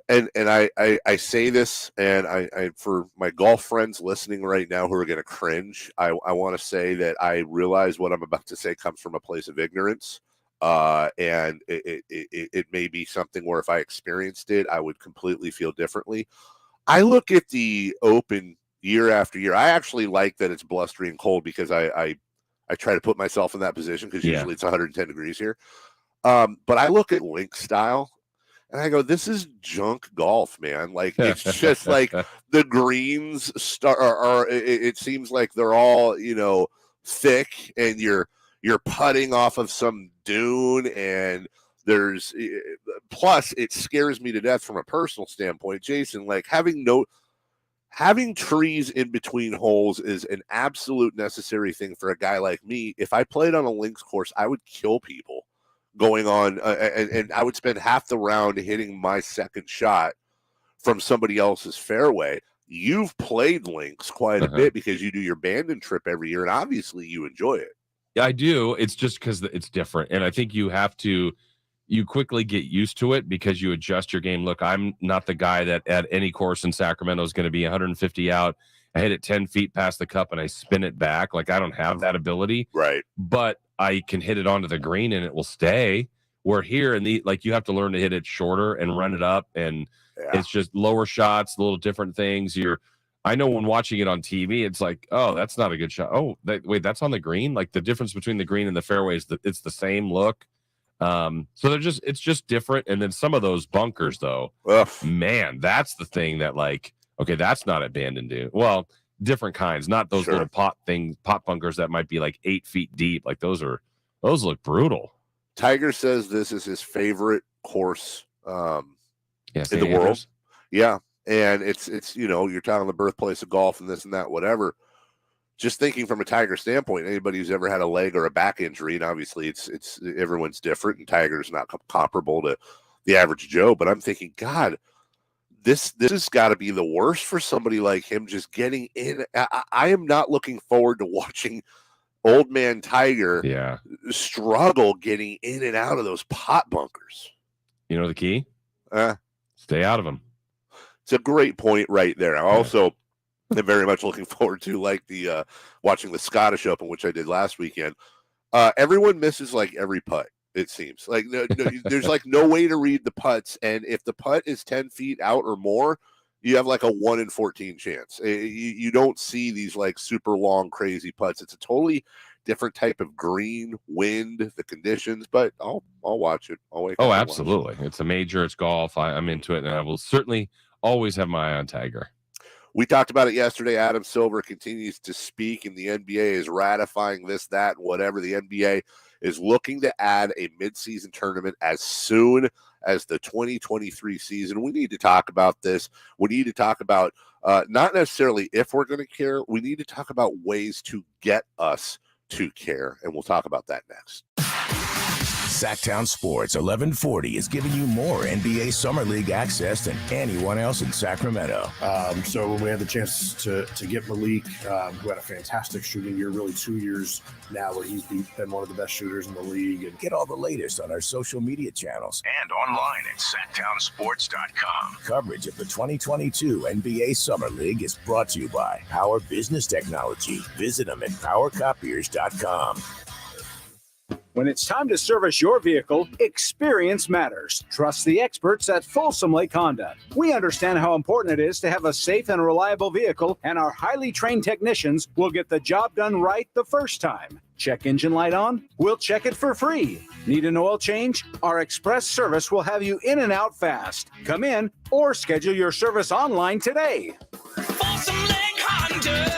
say this, and I for my golf friends listening right now who are going to cringe, I want to say that I realize what I'm about to say comes from a place of ignorance. And it may be something where if I experienced it, I would completely feel differently. I look at the Open year after year. I actually like that it's blustery and cold because I try to put myself in that position because usually it's 110 degrees here. But I look at link style and I go, this is junk golf, man. Like, it's just like the greens it seems like they're all, thick, and you're putting off of some dune, and there's plus it scares me to death from a personal standpoint, Jason, like having trees in between holes is an absolute necessary thing for a guy like me. If I played on a links course, I would kill people going on and I would spend half the round hitting my second shot from somebody else's fairway. You've played links quite a bit because you do your Bandon trip every year, and obviously you enjoy it. Yeah, I do. It's just because it's different. And I think you quickly get used to it because you adjust your game. Look, I'm not the guy that at any course in Sacramento is going to be 150 out. I hit it 10 feet past the cup and I spin it back. Like, I don't have that ability. Right. But I can hit it onto the green and it will stay. Where here, you have to learn to hit it shorter and run it up. And it's just lower shots, little different things. I know when watching it on TV, it's like, oh, that's not a good shot. Oh, wait, that's on the green. Like, the difference between the green and the fairway is that it's the same look. So it's just different. And then some of those bunkers, though, man, that's the thing that, like, okay, that's not at Bandon Dune. Well, different kinds, not those little pot bunkers that might be like 8 feet deep. Like, those look brutal. Tiger says this is his favorite course in the world. Andrews. Yeah. And it's you're talking the birthplace of golf and this and that, whatever. Just thinking from a Tiger standpoint, anybody who's ever had a leg or a back injury, and obviously it's everyone's different, and Tiger's not comparable to the average Joe. But I'm thinking, God, this has got to be the worst for somebody like him just getting in. I am not looking forward to watching old man Tiger struggle getting in and out of those pot bunkers. You know the key? Stay out of them. It's a great point right there. I also am very much looking forward to the watching the Scottish Open, which I did last weekend. Everyone misses like every putt. It seems like there's like no way to read the putts, and if the putt is 10 feet out or more, you have like a 1 in 14 chance. You don't see these like super long, crazy putts. It's a totally different type of green, wind, the conditions. But I'll watch it. I'll wake up. Oh, absolutely! It's a major. It's golf. I'm into it, and I will certainly always have my eye on Tiger. We talked about it yesterday. Adam Silver continues to speak, and the NBA is ratifying this, that, and whatever. The NBA is looking to add a midseason tournament as soon as the 2023 season. We need to talk about this. We need to talk about not necessarily if we're going to care. We need to talk about ways to get us to care, and we'll talk about that next. Sactown Sports 1140 is giving you more NBA Summer League access than anyone else in Sacramento. So when we had the chance to get Malik, who had a fantastic shooting year, really 2 years now where he's been one of the best shooters in the league. And get all the latest on our social media channels and online at SactownSports.com. Coverage of the 2022 NBA Summer League is brought to you by Power Business Technology. Visit them at PowerCopiers.com. When it's time to service your vehicle, experience matters. Trust the experts at Folsom Lake Honda. We understand how important it is to have a safe and reliable vehicle, and our highly trained technicians will get the job done right the first time. Check engine light on? We'll check it for free. Need an oil change? Our express service will have you in and out fast. Come in or schedule your service online today. Folsom Lake Honda.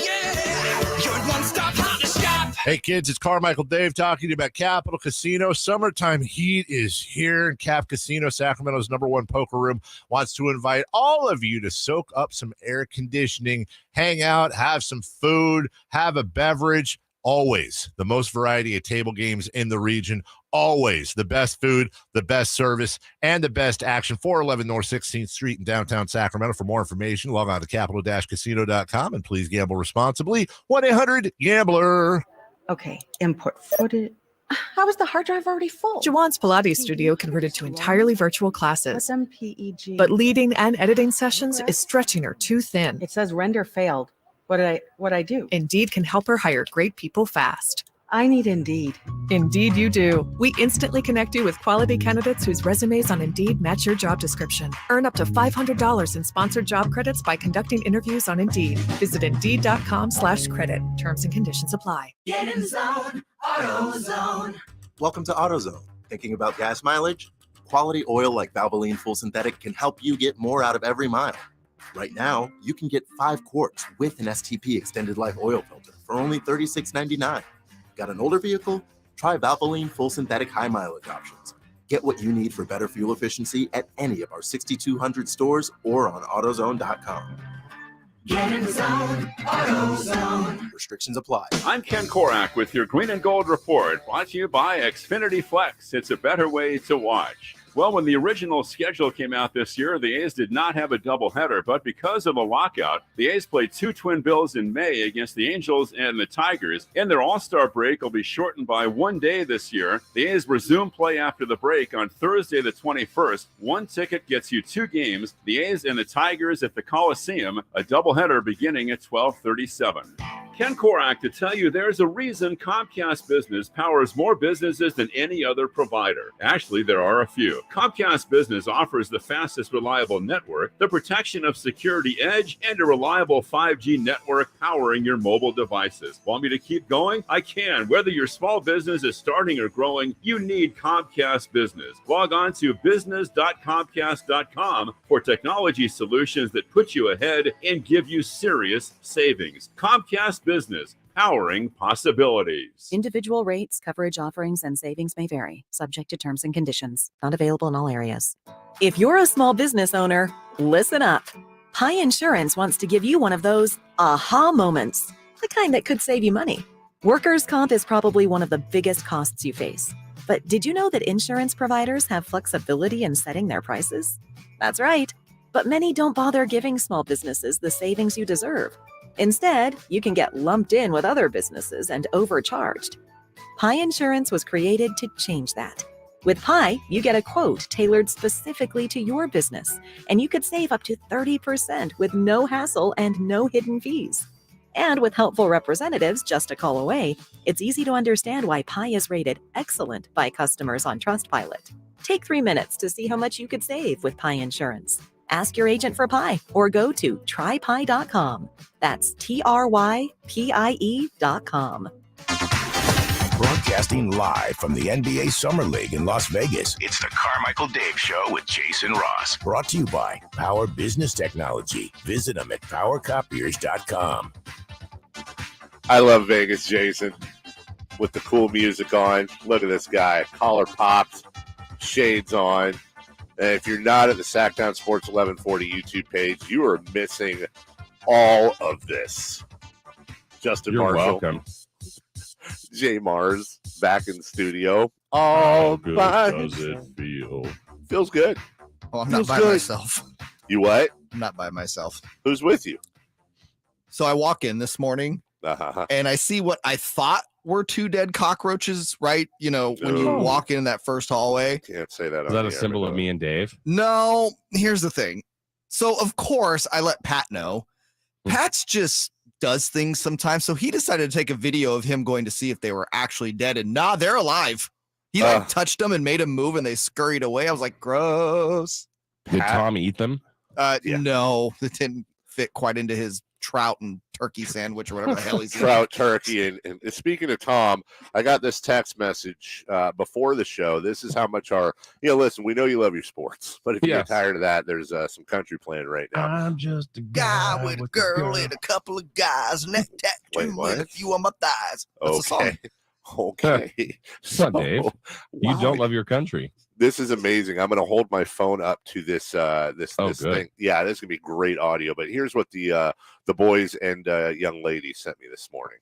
Yeah, your one-stop Honda shop. Hey kids, it's Carmichael Dave talking to you about Capital Casino. Summertime heat is here, and Cap Casino, Sacramento's #1 poker room, wants to invite all of you to soak up some air conditioning, hang out, have some food, have a beverage. Always the most variety of table games in the region. Always the best food, the best service, and the best action. 411 North 16th Street in downtown Sacramento. For more information, log on to capital-casino.com, and please gamble responsibly. 1-800-GAMBLER. Okay, import footage. How is the hard drive already full? Jawan's Pilates studio converted to entirely virtual classes. SMPEG. But leading and editing sessions is stretching her too thin. It says render failed. What I do? Indeed can help her hire great people fast. I need Indeed. Indeed you do. We instantly connect you with quality candidates whose resumes on Indeed match your job description. Earn up to $500 in sponsored job credits by conducting interviews on Indeed. Visit Indeed.com/credit. Terms and conditions apply. Get in zone, AutoZone. Welcome to AutoZone. Thinking about gas mileage? Quality oil like Valvoline Full Synthetic can help you get more out of every mile. Right now, you can get 5 quarts with an STP extended life oil filter for only $36.99. Got an older vehicle? Try Valvoline Full Synthetic high mileage options. Get what you need for better fuel efficiency at any of our 6,200 stores or on AutoZone.com. Get in zone, AutoZone. Restrictions apply. I'm Ken Korak with your Green and Gold Report, brought to you by Xfinity Flex. It's a better way to watch. Well, when the original schedule came out this year, the A's did not have a doubleheader, but because of a lockout, the A's played 2 twin bills in May against the Angels and the Tigers, and their All-Star break will be shortened by 1 day this year. The A's resume play after the break on Thursday the 21st. 1 ticket gets you 2 games, the A's and the Tigers at the Coliseum, a doubleheader beginning at 12:37. Ken Korak to tell you there's a reason Comcast Business powers more businesses than any other provider. Actually, there are a few. Comcast Business offers the fastest reliable network, the protection of Security Edge, and a reliable 5G network powering your mobile devices. Want me to keep going? I can. Whether your small business is starting or growing, you need Comcast Business. Log on to business.comcast.com for technology solutions that put you ahead and give you serious savings. Comcast Business, powering possibilities. Individual rates, coverage offerings, and savings may vary, subject to terms and conditions. Not available in all areas. If you're a small business owner, listen up. Pi Insurance wants to give you one of those aha moments, the kind that could save you money. Workers' comp is probably one of the biggest costs you face. But did you know that insurance providers have flexibility in setting their prices? That's right. But many don't bother giving small businesses the savings you deserve. Instead, you can get lumped in with other businesses and overcharged. Pi Insurance was created to change that. With Pi, you get a quote tailored specifically to your business, and you could save up to 30% with no hassle and no hidden fees. And with helpful representatives just a call away, it's easy to understand why Pi is rated excellent by customers on Trustpilot. Take 3 minutes to see how much you could save with Pi Insurance. Ask your agent for Pi or go to trypi.com. That's TRYPIE.com. Broadcasting live from the NBA Summer League in Las Vegas. It's the Carmichael Dave Show with Jason Ross. Brought to you by Power Business Technology. Visit them at powercopiers.com. I love Vegas, Jason, with the cool music on. Look at this guy. Collar popped, shades on. And if you're not at the Sactown Sports 1140 YouTube page, you are missing all of this. Justin You're Marshall. welcome. Jay Mars back in the studio. How good does it feel? Feels good. Oh, I'm not Feels by good. myself. You what? I'm not by myself. Who's with you? So I walk in this morning and I see what I thought were 2 dead cockroaches, right? You know, when you walk in that first hallway. Can't say that. Is that a symbol of me and Dave? No, here's the thing. So, of course, I let Pat know. Pat's just does things sometimes. So he decided to take a video of him going to see if they were actually dead, and they're alive. He like touched them and made them move, and they scurried away. I was like, gross. Did Tom eat them? No, it didn't fit quite into his trout and turkey sandwich or whatever the hell he's trout, turkey, and speaking of Tom, I got this text message before the show. This is how much listen, we know you love your sports, but if you get tired of that, there's some country playing right now. I'm just a guy with a girl and a couple of guys, neck tattoo with a few on my thighs. That's a song. Okay. So, Dave, you don't love your country. This is amazing. I'm going to hold my phone up to this this thing. Yeah, this is going to be great audio. But here's what the boys and young lady sent me this morning.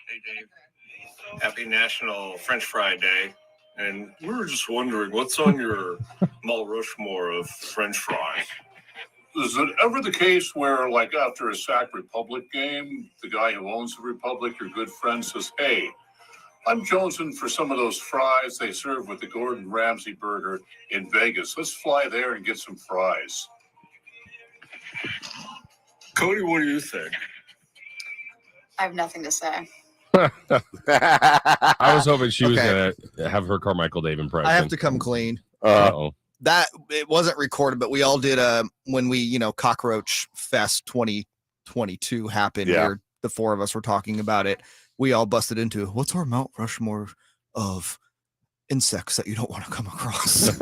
Hey, Dave. Happy National French Fry Day. And we were just wondering, what's on your Mount Rushmore of French fries? Is it ever the case where, like after a Sac Republic game, the guy who owns the Republic, your good friend, says, hey, I'm jonesing for some of those fries they serve with the Gordon Ramsay burger in Vegas. Let's fly there and get some fries. Cody, what do you think? I have nothing to say. I was hoping she was going to have her Carmichael Dave impression. I have to come clean. That it wasn't recorded, but we all did when we, Cockroach Fest 2022 happened where the four of us were talking about it. We all busted into what's our Mount Rushmore of insects that you don't want to come across.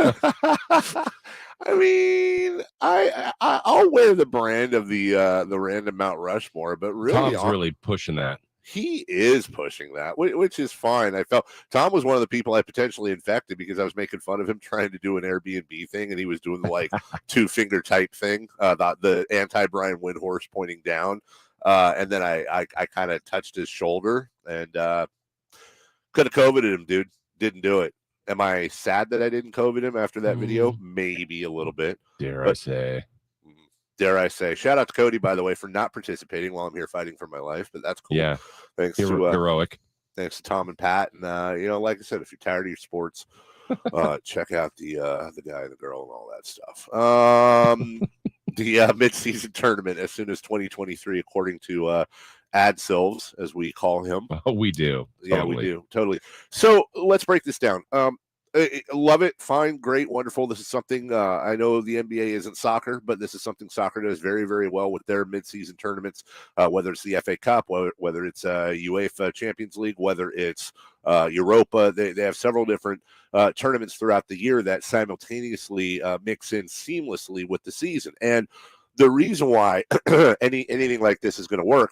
I mean, I'll wear the brand of the random Mount Rushmore, but really, Tom's really pushing that. He is pushing that, which is fine. I felt Tom was one of the people I potentially infected because I was making fun of him trying to do an Airbnb thing, and he was doing the like 2-finger type thing, the anti Brian Windhorse pointing down. And then I kind of touched his shoulder and could have COVIDed him, dude. Didn't do it. Am I sad that I didn't COVID him after that video? Maybe a little bit. Dare I say. Shout out to Cody, by the way, for not participating while I'm here fighting for my life. But that's cool. Yeah. Thanks to heroic. Thanks to Tom and Pat. And like I said, if you're tired of your sports, check out the guy and the girl and all that stuff. The midseason tournament as soon as 2023, according to Ad Silves, as we call him. Oh, we do. Yeah, Totally. we do. Totally. So let's break this down. Love it. Fine. Great. Wonderful. This is something I know the NBA isn't soccer, but this is something soccer does very, very well with their midseason tournaments, whether it's the FA Cup, whether it's UEFA Champions League, whether it's Europa. They have several different tournaments throughout the year that simultaneously mix in seamlessly with the season. And the reason why anything like this is going to work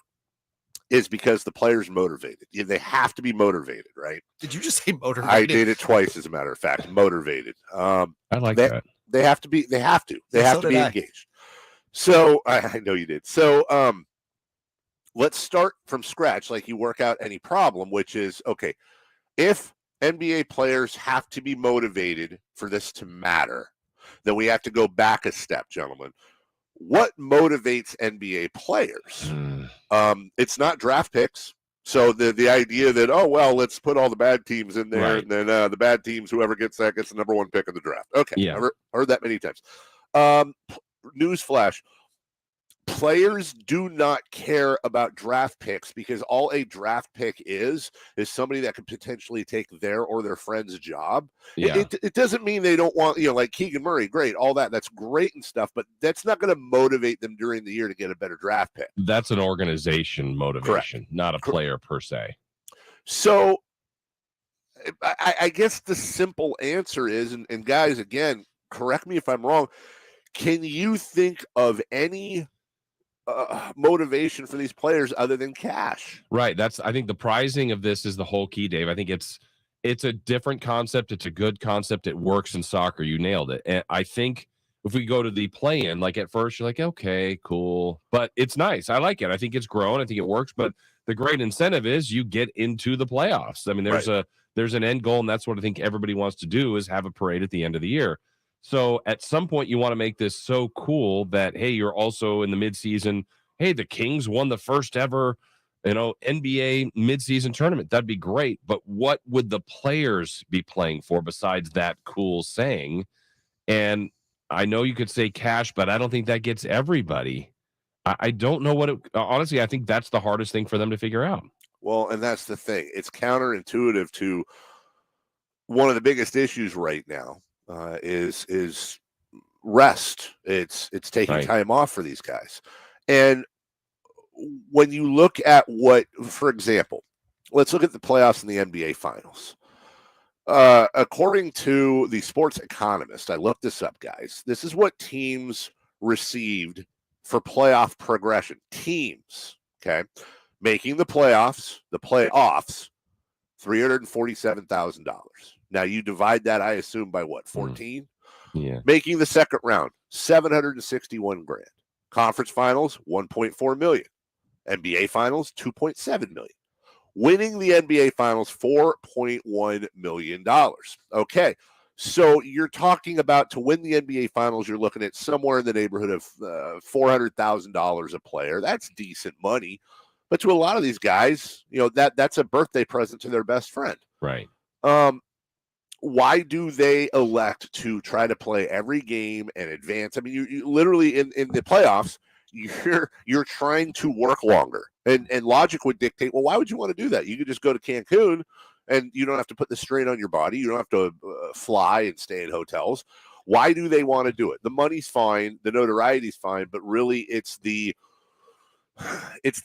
is because the players are motivated. They have to be motivated, right? Did you just say motivated? I did it twice, as a matter of fact. Motivated. I like that. They have to be. They have to be engaged. So I know you did. So let's start from scratch, like you work out any problem, which is okay. If NBA players have to be motivated for this to matter, then we have to go back a step, gentlemen. What motivates NBA players? It's not draft picks. So the idea that, let's put all the bad teams in there, and then the bad teams, whoever gets that gets the number one pick in the draft. Okay, yeah. I've heard that many times. Newsflash. Players do not care about draft picks because all a draft pick is somebody that could potentially take their or their friend's job. Yeah. It doesn't mean they don't want, like Keegan Murray, great, all that's great and stuff, but that's not going to motivate them during the year to get a better draft pick. That's an organization motivation, not a player per se. So I guess the simple answer is, and guys, again, correct me if I'm wrong, can you think of any motivation for these players other than cash? Right. I think the pricing of this is the whole key, Dave. I think it's a different concept. It's a good concept. It works in soccer. You nailed it. And I think if we go to the play-in, like at first you're like, okay, cool, but it's nice. I like it. I think it's grown. I think it works. But the great incentive is you get into the playoffs. I mean, there's an end goal, and that's what I think everybody wants to do is have a parade at the end of the year. So at some point you want to make this so cool that, hey, you're also in the midseason. Hey, the Kings won the first ever, NBA midseason tournament. That'd be great. But what would the players be playing for besides that cool saying? And I know you could say cash, but I don't think that gets everybody I don't know what it honestly, I think that's the hardest thing for them to figure out. Well, and that's the thing. It's counterintuitive to one of the biggest issues right now is rest. It's taking time off for these guys. And when you look at what, for example, let's look at the playoffs in the NBA Finals. According to the Sports Economist, I looked this up, guys. This is what teams received for playoff progression. Teams, okay, making the playoffs, $347,000. Now you divide that, I assume, by what, 14? Yeah. Making the second round, $761,000. Conference Finals, $1.4 million. NBA Finals, $2.7 million. Winning the NBA Finals, $4.1 million. Okay, so you're talking about, to win the NBA Finals, you're looking at somewhere in the neighborhood of $400,000 a player. That's decent money. But to a lot of these guys, that's a birthday present to their best friend. Right. Why do they elect to try to play every game and advance? I mean, you literally in the playoffs, you're trying to work longer, and logic would dictate, well, why would you want to do that? You could just go to Cancun and you don't have to put the strain on your body. You don't have to fly and stay in hotels. Why do they want to do it? The money's fine, the notoriety's fine, but really it's the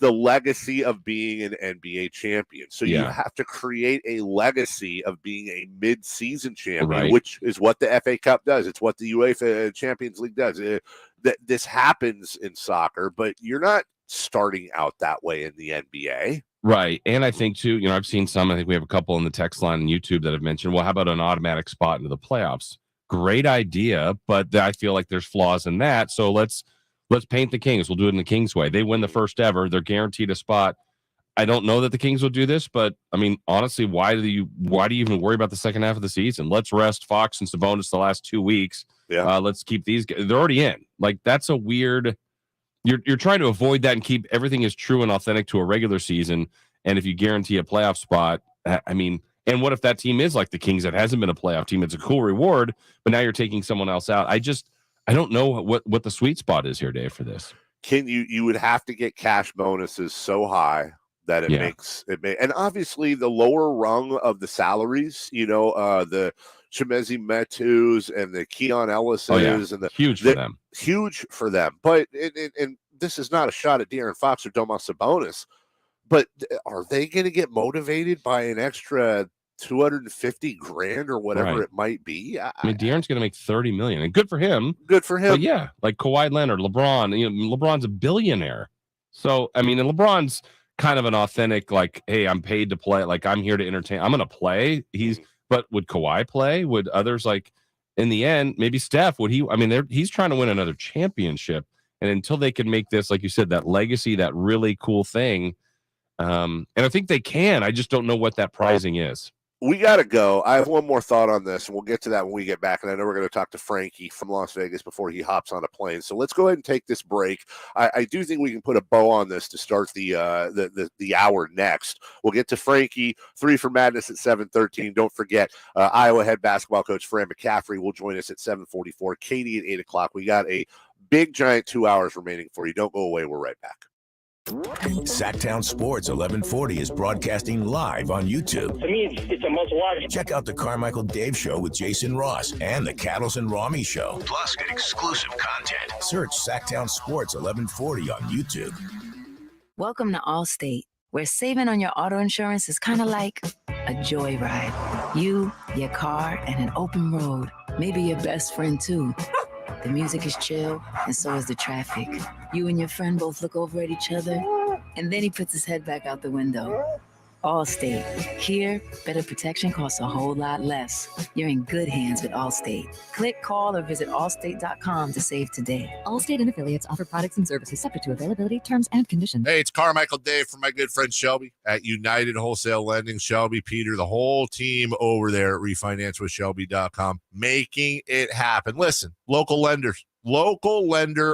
legacy of being an NBA champion. So you have to create a legacy of being a mid-season champion, which is what the FA Cup does. It's what the UEFA Champions League does. This happens in soccer, but you're not starting out that way in the NBA. Right. And I think, too, I've seen some, I think we have a couple in the text line on YouTube that have mentioned, well, how about an automatic spot into the playoffs? Great idea, but I feel like there's flaws in that. So let's paint the Kings. We'll do it in the Kings way. They win the first ever. They're guaranteed a spot. I don't know that the Kings will do this, but I mean, honestly, why do you even worry about the second half of the season? Let's rest Fox and Sabonis the last 2 weeks. Yeah. Let's keep these guys. They're already in. Like, that's a weird. You're trying to avoid that and keep everything as true and authentic to a regular season. And if you guarantee a playoff spot, I mean, and what if that team is like the Kings that hasn't been a playoff team? It's a cool reward, but now you're taking someone else out. I don't know what the sweet spot is here, Dave, for this. You would have to get cash bonuses so high that it makes it. And obviously the lower rung of the salaries, the Chimezie Metus and the Keon Ellises and the huge for them. But and this is not a shot at De'Aaron Fox or Domas Sabonis, but are they going to get motivated by an extra $250,000 or whatever it might be? I mean, De'Aaron's going to make $30 million, and good for him. Good for him. But yeah, like Kawhi Leonard, LeBron. LeBron's a billionaire. So I mean, and LeBron's kind of an authentic, like, hey, I'm paid to play. Like, I'm here to entertain. I'm going to play. But would Kawhi play? Would others, like, in the end, maybe Steph? Would he? I mean, he's trying to win another championship, and until they can make this, like you said, that legacy, that really cool thing, and I think they can. I just don't know what that pricing is. We got to go. I have one more thought on this, and we'll get to that when we get back. And I know we're going to talk to Frankie from Las Vegas before he hops on a plane. So let's go ahead and take this break. I do think we can put a bow on this to start the hour next. We'll get to Frankie, 3 for Madness at 7:13. Don't forget, Iowa head basketball coach Fran McCaffery will join us at 7:44. Katie at 8 o'clock. We got a big, giant 2 hours remaining for you. Don't go away. We're right back. Sactown Sports 1140 is broadcasting live on YouTube. To me, it's a must-watch. Check out the Carmichael Dave Show with Jason Ross and the Cattles and Rami Show. Plus, get exclusive content. Search Sactown Sports 1140 on YouTube. Welcome to Allstate, where saving on your auto insurance is kind of like a joyride. You, your car, and an open road. Maybe your best friend, too. The music is chill, and so is the traffic. You and your friend both look over at each other, and then he puts his head back out the window. Allstate. Here, better protection costs a whole lot less. You're in good hands with Allstate. Click, call, or visit allstate.com to save today. Allstate and affiliates offer products and services subject to availability, terms, and conditions. Hey, it's Carmichael Dave from my good friend Shelby at United Wholesale Lending. Shelby, Peter, the whole team over there at RefinanceWithShelby.com, making it happen. Listen, local lender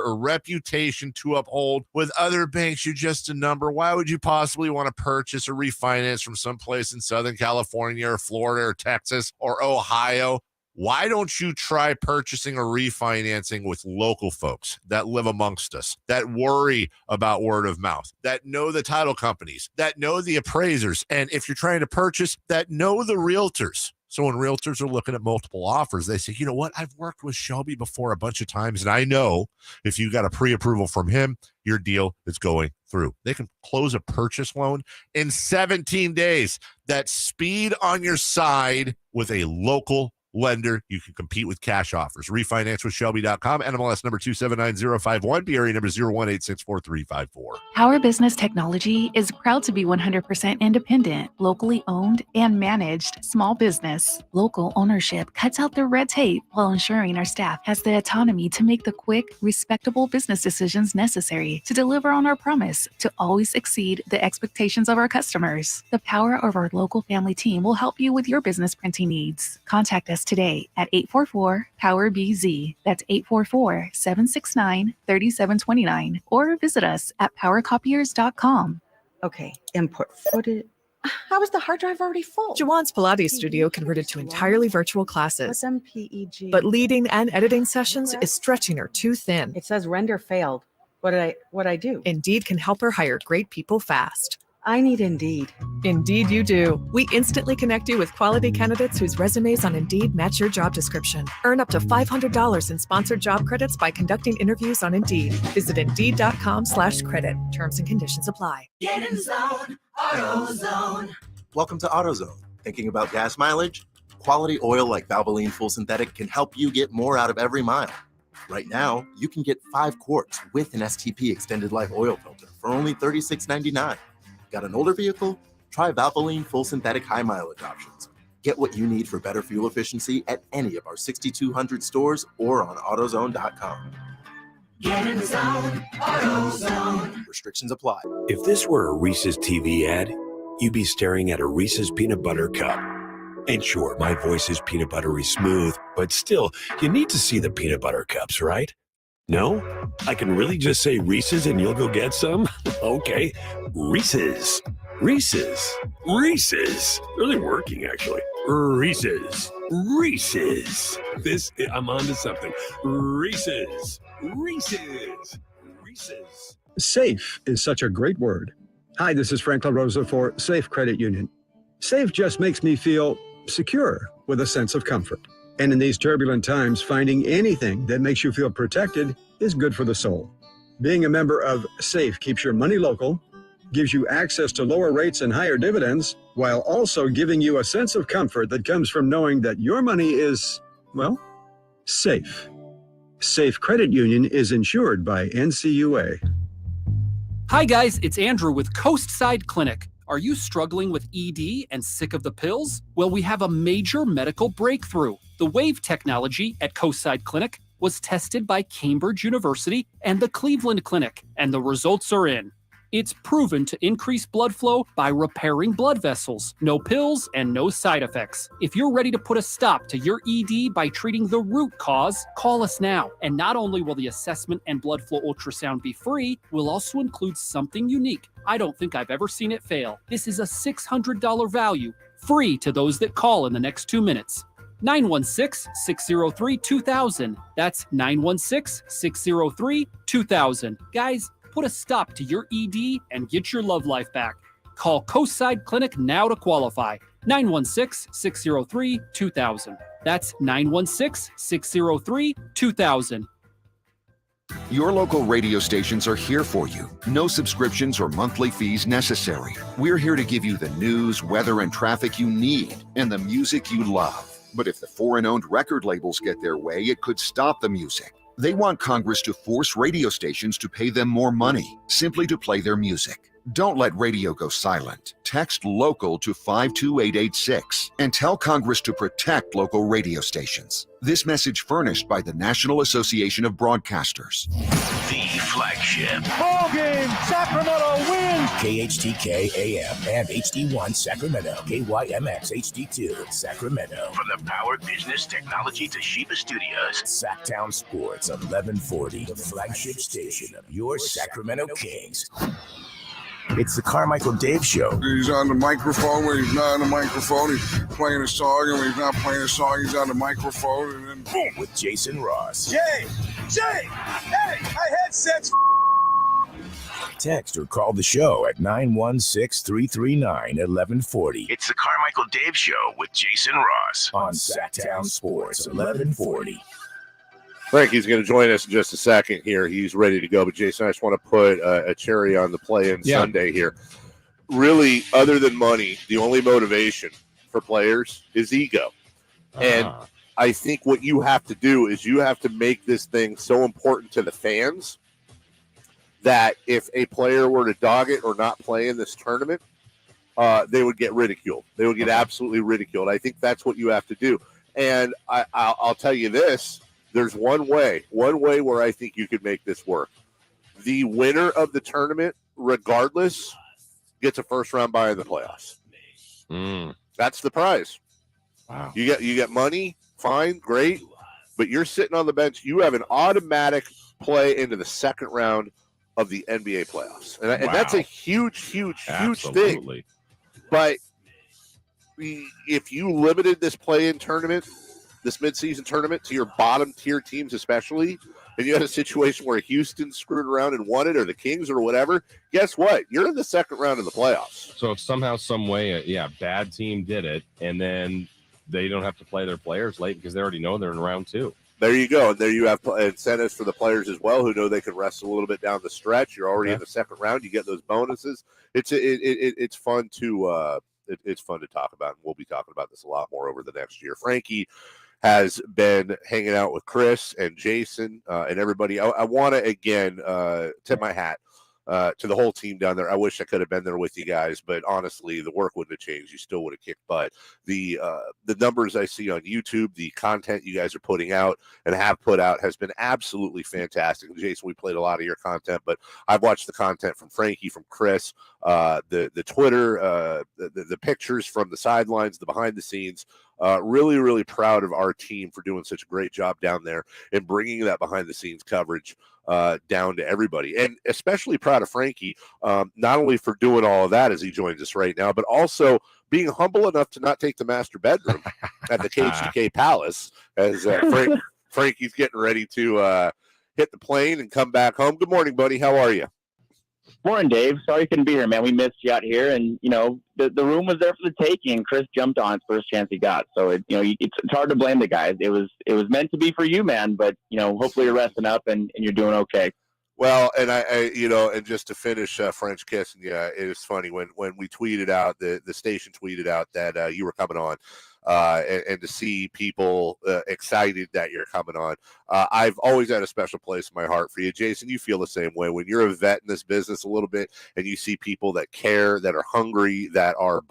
or reputation to uphold. With other banks, you're just a number. Why would you possibly want to purchase or refinance from someplace in Southern California or Florida or Texas or Ohio? Why don't you try purchasing or refinancing with local folks that live amongst us, that worry about word of mouth, that know the title companies, that know the appraisers, and if you're trying to purchase, that know the realtors. So when realtors are looking at multiple offers, they say, you know what? I've worked with Shelby before a bunch of times, and I know if you got a pre-approval from him, your deal is going through. They can close a purchase loan in 17 days. That's speed on your side with a local lender. You can compete with cash offers. Refinance with Shelby.com. NMLS number 279051. BRE number 0186434. Our business technology is proud to be 100% independent, locally owned and managed small business. Local ownership cuts out the red tape while ensuring our staff has the autonomy to make the quick, respectable business decisions necessary to deliver on our promise to always exceed the expectations of our customers. The power of our local family team will help you with your business printing needs. Contact us today at 844-POWER-BZ. That's 844-769-3729. Or visit us at powercopiers.com. Okay, import footage. How is the hard drive already full? Jawan's Pilates studio converted to entirely virtual classes. MPEG. But leading and editing sessions is stretching her too thin. It says render failed. What I do? Indeed can help her hire great people fast. I need Indeed. Indeed you do. We instantly connect you with quality candidates whose resumes on Indeed match your job description. Earn up to $500 in sponsored job credits by conducting interviews on Indeed. Visit Indeed.com/credit. Terms and conditions apply. Get in zone, AutoZone. Welcome to AutoZone. Thinking about gas mileage? Quality oil like Valvoline Full Synthetic can help you get more out of every mile. Right now, you can get 5 quarts with an STP extended life oil filter for only $36.99. Got an older vehicle? Try Valvoline Full Synthetic high mileage options. Get what you need for better fuel efficiency at any of our 6,200 stores or on AutoZone.com. Get in zone, AutoZone. Restrictions apply. If this were a Reese's TV ad, you'd be staring at a Reese's peanut butter cup. And sure, my voice is peanut buttery smooth, but still, you need to see the peanut butter cups, right? No? I can really just say Reese's and you'll go get some? Okay. Reese's. Reese's. Reese's. Really working, actually. Reese's. Reese's. I'm on to something. Reese's. Reese's. Reese's. Safe is such a great word. Hi, this is Frank LaRosa for Safe Credit Union. Safe just makes me feel secure with a sense of comfort. And in these turbulent times, finding anything that makes you feel protected is good for the soul. Being a member of SAFE keeps your money local, gives you access to lower rates and higher dividends, while also giving you a sense of comfort that comes from knowing that your money is, well, safe. Safe Credit Union is insured by NCUA. Hi guys, it's Andrew with Coastside Clinic. Are you struggling with ED and sick of the pills? Well, we have a major medical breakthrough. The wave technology at Coastside Clinic was tested by Cambridge University and the Cleveland Clinic, and the results are in. It's proven to increase blood flow by repairing blood vessels. No pills and no side effects. If you're ready to put a stop to your ED by treating the root cause, call us now. And not only will the assessment and blood flow ultrasound be free, we'll also include something unique. I don't think I've ever seen it fail. This is a $600 value, free to those that call in the next 2 minutes. 916-603-2000. That's 916-603-2000. Guys, put a stop to your ED and get your love life back. Call Coastside Clinic now to qualify. 916-603-2000. That's 916-603-2000. Your local radio stations are here for you. No subscriptions or monthly fees necessary. We're here to give you the news, weather, and traffic you need, and the music you love. But if the foreign-owned record labels get their way, it could stop the music. They want Congress to force radio stations to pay them more money, simply to play their music. Don't let radio go silent. Text LOCAL to 52886 and tell Congress to protect local radio stations. This message furnished by the National Association of Broadcasters. The flagship. Ball game, Sacramento wins. KHTK AM and HD1 Sacramento. KYMX HD2 Sacramento. From the Power Business Technology Toshiba Studios. Sactown Sports 1140. The flagship station of your Sacramento Kings. It's the Carmichael Dave Show. He's on the microphone when he's not on the microphone. He's playing a song, and when he's not playing a song, he's on the microphone, and then boom. With Jason Ross. Jay, hey, my headset's Text or call the show at 916-339-1140. It's the Carmichael Dave Show with Jason Ross on Sactown Sports 1140. Frankie's going to join us in just a second here. He's ready to go. But, Jason, I just want to put a cherry on the play-in Sunday here. Really, other than money, the only motivation for players is ego. And I think what you have to do is you have to make this thing so important to the fans that if a player were to dog it or not play in this tournament, they would get ridiculed. They would get absolutely ridiculed. I think that's what you have to do. And I'll tell you this. There's one way where I think you could make this work. The winner of the tournament, regardless, gets a first-round bye in the playoffs. That's the prize. Wow. You get money, fine, great, but you're sitting on the bench. You have an automatic play into the second round of the NBA playoffs. And that's a huge thing. But if you limited this play-in tournament, this midseason tournament, to your bottom-tier teams especially, and you had a situation where Houston screwed around and won it, or the Kings or whatever, guess what? You're in the second round of the playoffs. So if somehow, some way, bad team did it, and then they don't have to play their players late because they already know they're in round two. There you go. And there you have incentives for the players as well who know they can rest a little bit down the stretch. You're already in the second round. You get those bonuses. It's fun to it's fun to talk about, and we'll be talking about this a lot more over the next year. Frankie has been hanging out with Chris and Jason and everybody. I want to, again, tip my hat to the whole team down there. I wish I could have been there with you guys, but honestly, the work wouldn't have changed. You still would have kicked butt. The numbers I see on YouTube, the content you guys are putting out and have put out has been absolutely fantastic. And Jason, we played a lot of your content, but I've watched the content from Frankie, from Chris, the Twitter, the pictures from the sidelines, the behind the scenes. Really, really proud of our team for doing such a great job down there and bringing that behind the scenes coverage down to everybody. And especially proud of Frankie, not only for doing all of that as he joins us right now, but also being humble enough to not take the master bedroom at the KHTK Palace as Frankie's getting ready to hit the plane and come back home. Good morning, buddy. How are you? Morning, Dave. Sorry you couldn't be here, man. We missed you out here, and the room was there for the taking, and Chris jumped on it first chance he got. So it's hard to blame the guys. It was meant to be for you, man. But hopefully you're resting up and you're doing okay. Well, and I and just to finish French kissing, it is funny when we tweeted out, the station tweeted out that you were coming on. And to see people excited that you're coming on. I've always had a special place in my heart for you. Jason, you feel the same way. When you're a vet in this business a little bit and you see people that care, that are hungry, that are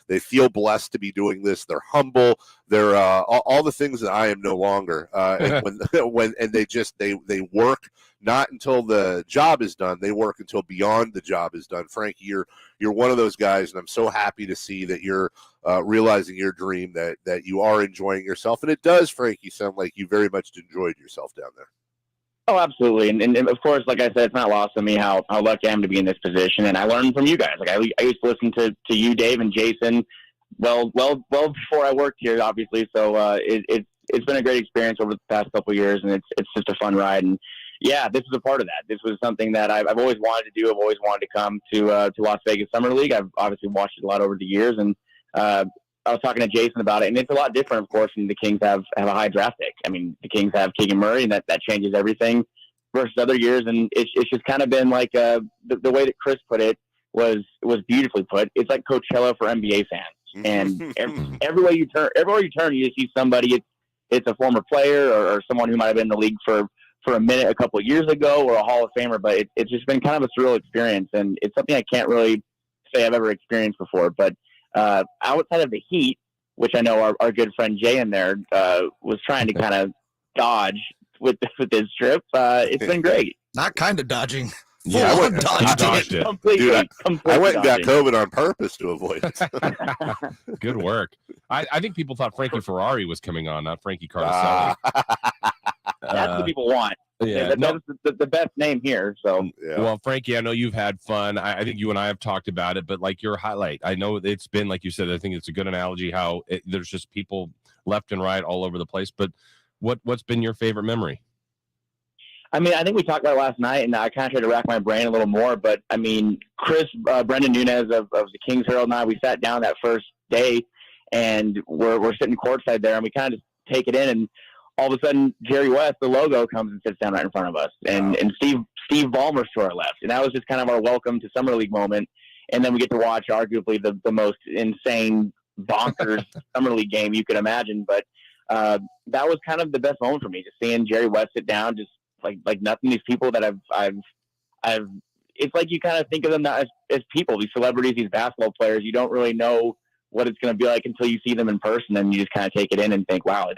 they feel blessed to be doing this. They're humble. They're all the things that I am no longer. And they work not until the job is done. They work until beyond the job is done. Frankie, you're one of those guys, and I'm so happy to see that you're realizing your dream, that you are enjoying yourself. And it does, Frankie, sound like you very much enjoyed yourself down there. Oh, absolutely. And of course, like I said, it's not lost on me how lucky I am to be in this position. And I learned from you guys. Like I used to listen to you, Dave, and Jason, well before I worked here, obviously. So it's been a great experience over the past couple of years, and it's just a fun ride. And yeah, this is a part of that. This was something that I've always wanted to do. I've always wanted to come to Las Vegas Summer League. I've obviously watched it a lot over the years, and I was talking to Jason about it, and it's a lot different, of course, when the Kings have a high draft pick. I mean, the Kings have Keegan Murray, and that changes everything versus other years. And it's just kind of been like the way that Chris put it was beautifully put. It's like Coachella for NBA fans, and everywhere you turn, you just see somebody. It's a former player or someone who might have been in the league for a minute a couple of years ago, or a Hall of Famer. But it's just been kind of a surreal experience, and it's something I can't really say I've ever experienced before. But outside of the heat, which I know our good friend Jay in there was trying to kind of dodge with this trip, it's been great. Not kind of dodging. Yeah, I went and dodged it. Dude, I went and got COVID on purpose to avoid it. Good work. I think people thought Frankie Ferrari was coming on, not Frankie Cartoscelli. That's what people want. Yeah, that's the best name here. So, Well, Frankie, I know you've had fun. I think you and I have talked about it, but like your highlight, I know it's been, like you said, I think it's a good analogy how there's just people left and right all over the place. But what's been your favorite memory? I mean, I think we talked about it last night, and I kind of tried to rack my brain a little more. But I mean, Chris, Brendan Nunez of the Kings Herald and I, we sat down that first day, and we're sitting courtside there, and we kind of just take it in, and all of a sudden, Jerry West, the logo, comes and sits down right in front of us, and Steve Ballmer's to our left, and that was just kind of our welcome to Summer League moment. And then we get to watch arguably the most insane, bonkers Summer League game you could imagine. But that was kind of the best moment for me, just seeing Jerry West sit down, just like nothing. These people that I've it's like you kind of think of them not as people, these celebrities, these basketball players. You don't really know what it's going to be like until you see them in person, and you just kind of take it in and think, wow,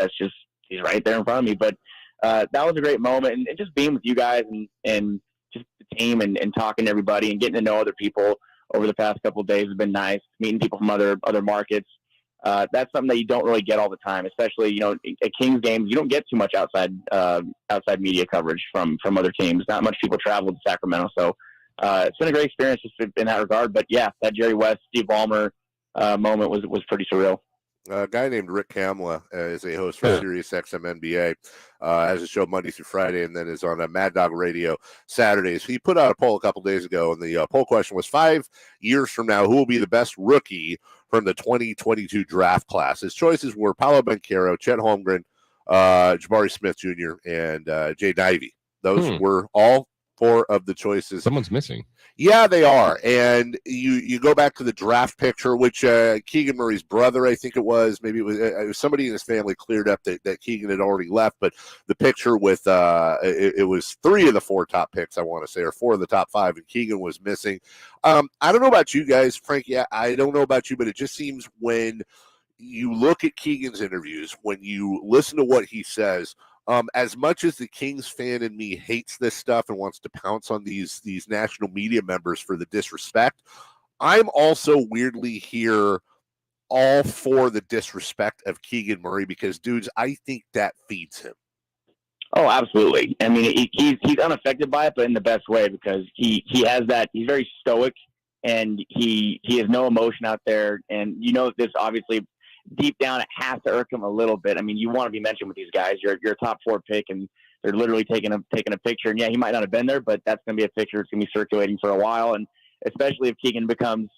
he's right there in front of me. But that was a great moment, and just being with you guys and just the team and talking to everybody and getting to know other people over the past couple of days has been nice. Meeting people from other markets. That's something that you don't really get all the time, especially, at Kings games. You don't get too much outside media coverage from other teams. Not much people travel to Sacramento. So it's been a great experience just in that regard. But yeah, that Jerry West, Steve Ballmer moment was pretty surreal. A guy named Rick Kamla is a host for Sirius XM NBA. Has a show Monday through Friday, and then is on a Mad Dog Radio Saturdays. He put out a poll a couple days ago, and the poll question was 5 years from now, who will be the best rookie from the 2022 draft class? His choices were Paolo Banchero, Chet Holmgren, Jabari Smith Jr., and Jay Divey. Those were all 4 of the choices. Someone's missing. Yeah, they are. And you go back to the draft picture, which Keegan Murray's brother, I think it was, maybe it was somebody in his family cleared up that Keegan had already left. But the picture with it was 3 of the 4 top picks, I want to say, or 4 of the top 5, and Keegan was missing. I don't know about you guys, Frankie. I don't know about you, but it just seems when you look at Keegan's interviews, when you listen to what he says, as much as the Kings fan in me hates this stuff and wants to pounce on these national media members for the disrespect, I'm also weirdly here all for the disrespect of Keegan Murray because, dudes, I think that feeds him. Oh, absolutely. I mean, he's unaffected by it, but in the best way, because he has that. He's very stoic, and he has no emotion out there. And this obviously deep down it has to irk him a little bit. I mean, you want to be mentioned with these guys. You're a top 4 pick, and they're literally taking a picture. And yeah, he might not have been there, but that's going to be a picture that's going to be circulating for a while. And especially if Keegan becomes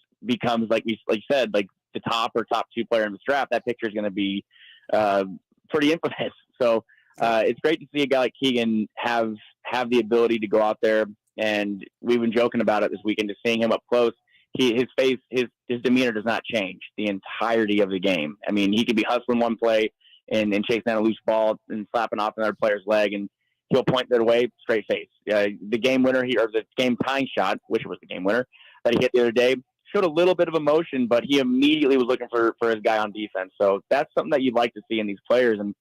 like you said, like the top 2 player in the draft, that picture is going to be pretty infamous. So it's great to see a guy like Keegan have the ability to go out there. And we've been joking about it this weekend, just seeing him up close. His face, his demeanor does not change the entirety of the game. I mean, he could be hustling one play and chasing down a loose ball and slapping off another player's leg, and he'll point their way, straight face. The game winner, or the game tying shot, wish it was the game winner, that he hit the other day, showed a little bit of emotion, but he immediately was looking for his guy on defense. So that's something that you'd like to see in these players. And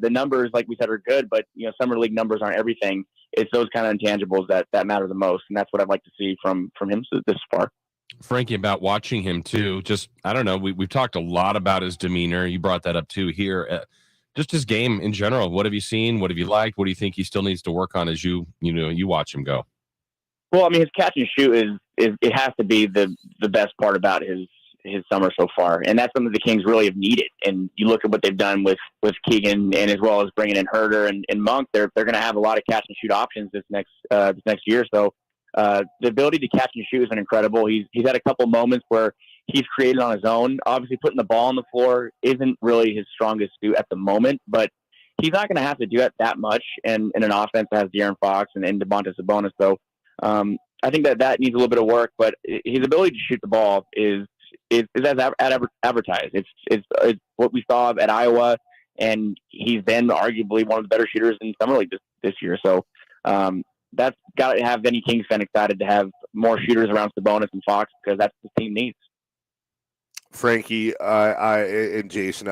the numbers, like we said, are good, but summer league numbers aren't everything. It's those kind of intangibles that matter the most, and that's what I'd like to see from him this far. Frankie, about watching him too, just, I don't know, we've talked a lot about his demeanor. You brought that up too here. Just his game in general. What have you seen? What have you liked? What do you think he still needs to work on as you watch him go? Well, I mean, his catch and shoot is it has to be the best part about his summer so far. And that's something the Kings really have needed. And you look at what they've done with Keegan, and as well as bringing in Herter and Monk, they're going to have a lot of catch and shoot options this next year. So the ability to catch and shoot has been incredible. He's had a couple moments where he's created on his own. Obviously, putting the ball on the floor isn't really his strongest suit at the moment, but he's not going to have to do that much in an offense that has De'Aaron Fox and Domantas Sabonis. So I think that needs a little bit of work, but his ability to shoot the ball is as advertised. It's what we saw at Iowa, and he's been arguably one of the better shooters in summer league this year. So that's got to have any Kings fan excited to have more shooters around Sabonis and Fox, because that's what the team needs. Frankie, and Jason,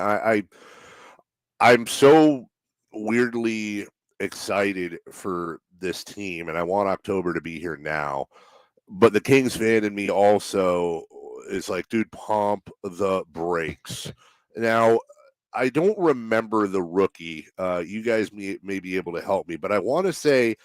I'm so weirdly excited for this team, and I want October to be here now. But the Kings fan in me also is like, dude, pump the brakes. Now, I don't remember the rookie. You guys may be able to help me, but I want to say,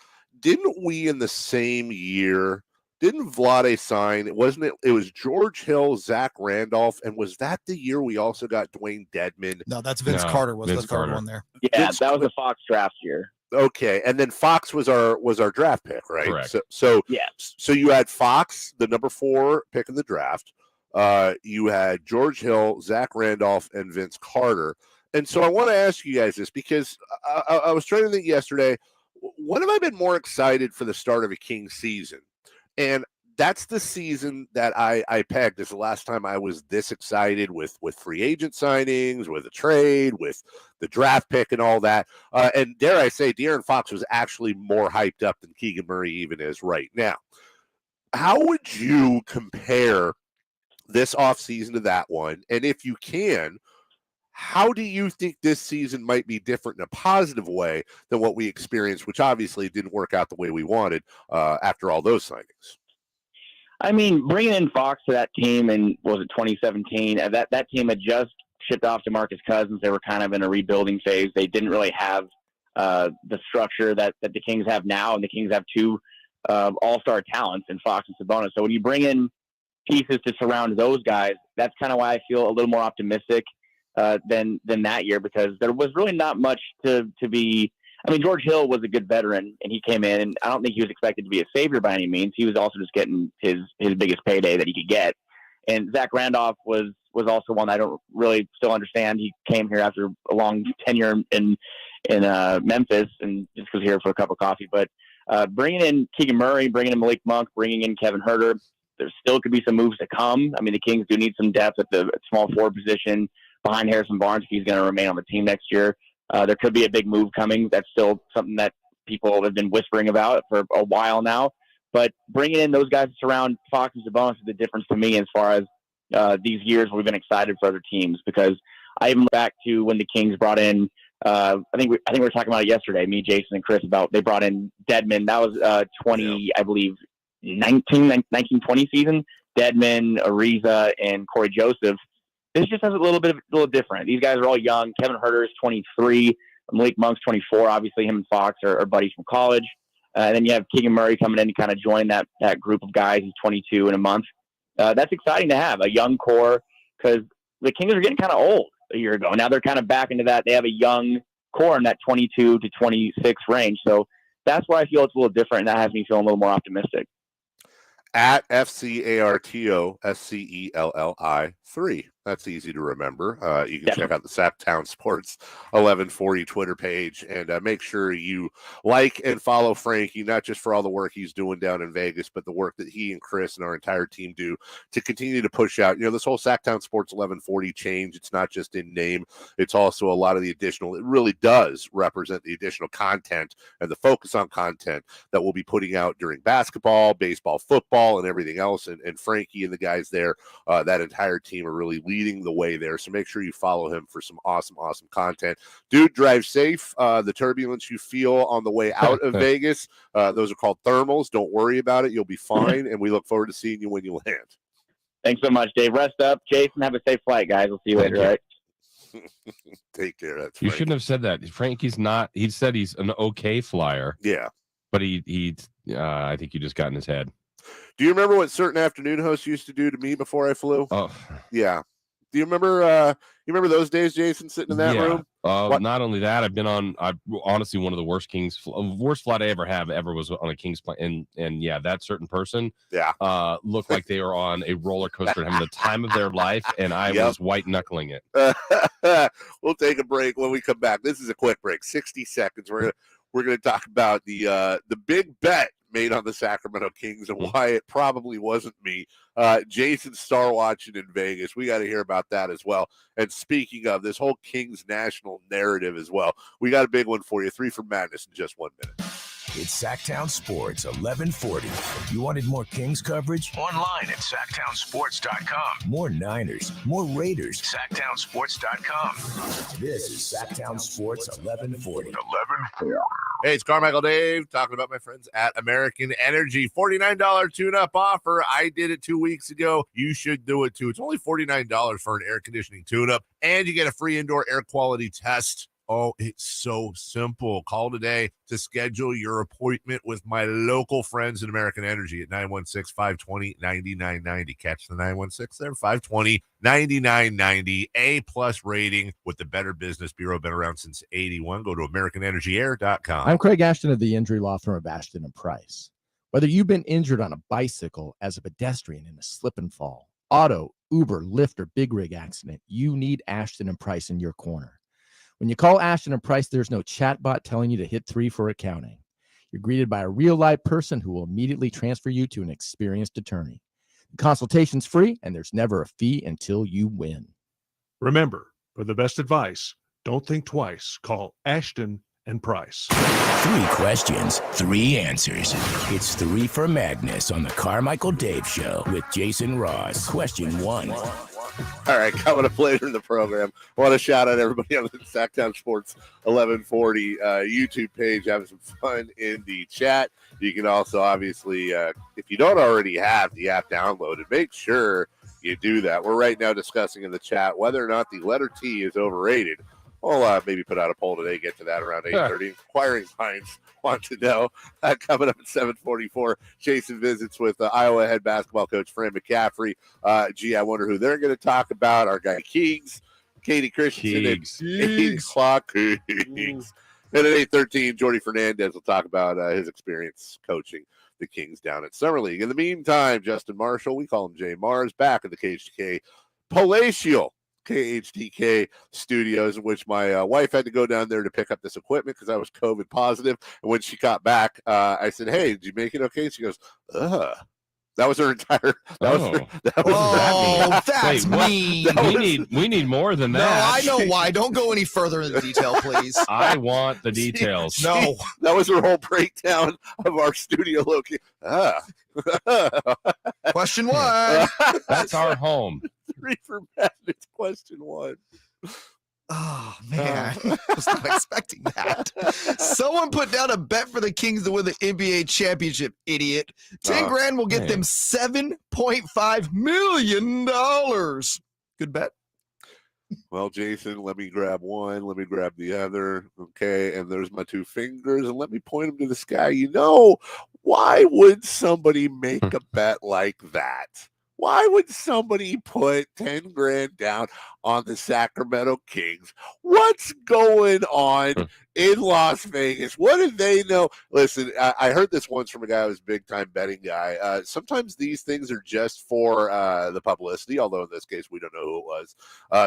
didn't we in the same year, didn't Vlade sign? It was George Hill, Zach Randolph, and was that the year we also got Dwayne Dedmon? No, that's Vince Carter was the third one there. Yeah, that was the Fox draft year. Okay, and then Fox was our draft pick, right? Correct. So yeah. So you had Fox, the number 4 pick in the draft. You had George Hill, Zach Randolph, and Vince Carter. And so I want to ask you guys this because I was trying to think yesterday, when have I been more excited for the start of a Kings season? And that's the season that I pegged as the last time I was this excited with free agent signings, with a trade, with the draft pick and all that. And dare I say, De'Aaron Fox was actually more hyped up than Keegan Murray even is right now. How would you compare this offseason to that one? And if you can, how do you think this season might be different in a positive way than what we experienced, which obviously didn't work out the way we wanted after all those signings? I mean, bringing in Fox to that team in, was it 2017? That team had just shipped off DeMarcus Cousins. They were kind of in a rebuilding phase. They didn't really have the structure that the Kings have now, and the Kings have 2 all-star talents in Fox and Sabonis. So when you bring in pieces to surround those guys, that's kind of why I feel a little more optimistic than that year, because there was really not much to be. I mean, George Hill was a good veteran, and he came in, and I don't think he was expected to be a savior by any means. He was also just getting his biggest payday that he could get. And Zach Randolph was also one that I don't really still understand. He came here after a long tenure in Memphis, and just was here for a cup of coffee. But bringing in Keegan Murray, bringing in Malik Monk, bringing in Kevin Huerter, there still could be some moves to come. I mean, the Kings do need some depth at the small forward position behind Harrison Barnes if he's going to remain on the team next year. There could be a big move coming. That's still something that people have been whispering about for a while now. But bringing in those guys to surround Fox and Sabonis is the difference to me as far as these years where we've been excited for other teams. Because I even look back to when the Kings brought in, I think we were talking about it yesterday, me, Jason, and Chris, about they brought in Dedmon. That was I believe, 1920 season. Dedmon, Ariza, and Corey Joseph. This just has a little different. These guys are all young. Kevin Huerter is 23. Malik Monk's 24. Obviously, him and Fox are buddies from college. And then you have Keegan Murray coming in to kind of join that group of guys. He's 22 in a month. That's exciting to have, a young core, because the Kings are getting kind of old a year ago. Now they're kind of back into that. They have a young core in that 22 to 26 range. So that's why I feel it's a little different, and that has me feeling a little more optimistic. At FCARTOSCELLI 3. That's easy to remember. You can check out the Sactown Sports 1140 Twitter page, and make sure you like and follow Frankie, not just for all the work he's doing down in Vegas, but the work that he and Chris and our entire team do to continue to push out. This whole Sactown Sports 1140 change, it's not just in name. It's also a lot of the additional, it really does represent the additional content and the focus on content that we'll be putting out during basketball, baseball, football, and everything else. And Frankie and the guys there, that entire team are really leading the way there. So make sure you follow him for some awesome content. Dude, drive safe. The turbulence you feel on the way out of Vegas, those are called thermals. Don't worry about it. You'll be fine. And we look forward to seeing you when you land. Thanks so much, Dave. Rest up. Jason, have a safe flight, guys. We'll see you later, right? Take care. That's you shouldn't have said that. Frankie's not. He said he's an okay flyer. Yeah. But he I think you just got in his head. Do you remember what certain afternoon hosts used to do to me before I flew? Oh, yeah. Do you remember those days, Jason, sitting in that room? Not only that, I'm honestly one of the worst flight I ever was on a Kings plane. And yeah, that certain person looked like they were on a roller coaster having the time of their life, and I was white knuckling it. We'll take a break when we come back. This is a quick break, 60 seconds. We're gonna talk about the big bet made on the Sacramento Kings and why it probably wasn't me. Jason's star watching in Vegas. We got to hear about that as well. And speaking of this whole Kings national narrative as well, we got a big one for you. 3 for Madness in just 1 minute. It's Sactown Sports 1140. You wanted more Kings coverage? Online at SactownSports.com. More Niners, more Raiders. SactownSports.com. This is Sactown Sports 1140. 1140. Hey, it's Carmichael Dave talking about my friends at American Energy. $49 tune-up offer. I did it 2 weeks ago. You should do it too. It's only $49 for an air conditioning tune-up, and you get a free indoor air quality test. Oh, it's so simple. Call today to schedule your appointment with my local friends at American Energy at 916-520-9990. Catch the 916 there, 520-9990. A-plus rating with the Better Business Bureau. Been around since 81. Go to AmericanEnergyAir.com. I'm Craig Ashton of the Injury Law Firm of Ashton and Price. Whether you've been injured on a bicycle, as a pedestrian in a slip and fall, auto, Uber, Lyft, or big rig accident, you need Ashton and Price in your corner. When you call Ashton and Price, there's no chatbot telling you to hit 3 for accounting. You're greeted by a real live person who will immediately transfer you to an experienced attorney. The consultation's free, and there's never a fee until you win. Remember, for the best advice, don't think twice. Call Ashton and Price. 3 questions, 3 answers. It's 3 for Madness on the Carmichael Dave Show with Jason Ross. Question 1. All right, coming up later in the program, I want to shout out everybody on the Sactown Sports 1140 YouTube page, having some fun in the chat. You can also, obviously, if you don't already have the app downloaded, make sure you do that. We're right now discussing in the chat whether or not the letter T is overrated. We'll maybe put out a poll today, get to that around 8:30. Inquiring minds want to know. Coming up at 7:44, Jason visits with Iowa head basketball coach Fran McCaffery. I wonder who they're going to talk about. Our guy Kings Kayte Christensen at 8 o'clock. And at 8:13, Jordi Fernandez will talk about his experience coaching the Kings down at Summer League. In the meantime, Justin Marshall, we call him Jay Mars, back at the KHTK palatial KHTK studios, in which my wife had to go down there to pick up this equipment because I was COVID positive. And when she got back, I said, "Hey, did you make it okay?" She goes, "Ugh." That was her entire. That's mean. We need more than that. No, I know why. Don't go any further into detail, please. I want the details. No, that was her whole breakdown of our studio location. Question 1. That's our home. 3 for Madness. Question 1. Oh, man. I was not expecting that. Someone put down a bet for the Kings to win the NBA championship, idiot. 10 grand will get them $7.5 million. Good bet. Well, Jason, let me grab one. Let me grab the other. Okay, and there's my 2 fingers, and let me point them to the sky. You know, why would somebody make a bet like that? Why would somebody put 10 grand down on the Sacramento Kings? What's going on in Las Vegas? What do they know? Listen, I heard this once from a guy who was a big-time betting guy. Sometimes these things are just for the publicity, although in this case we don't know who it was.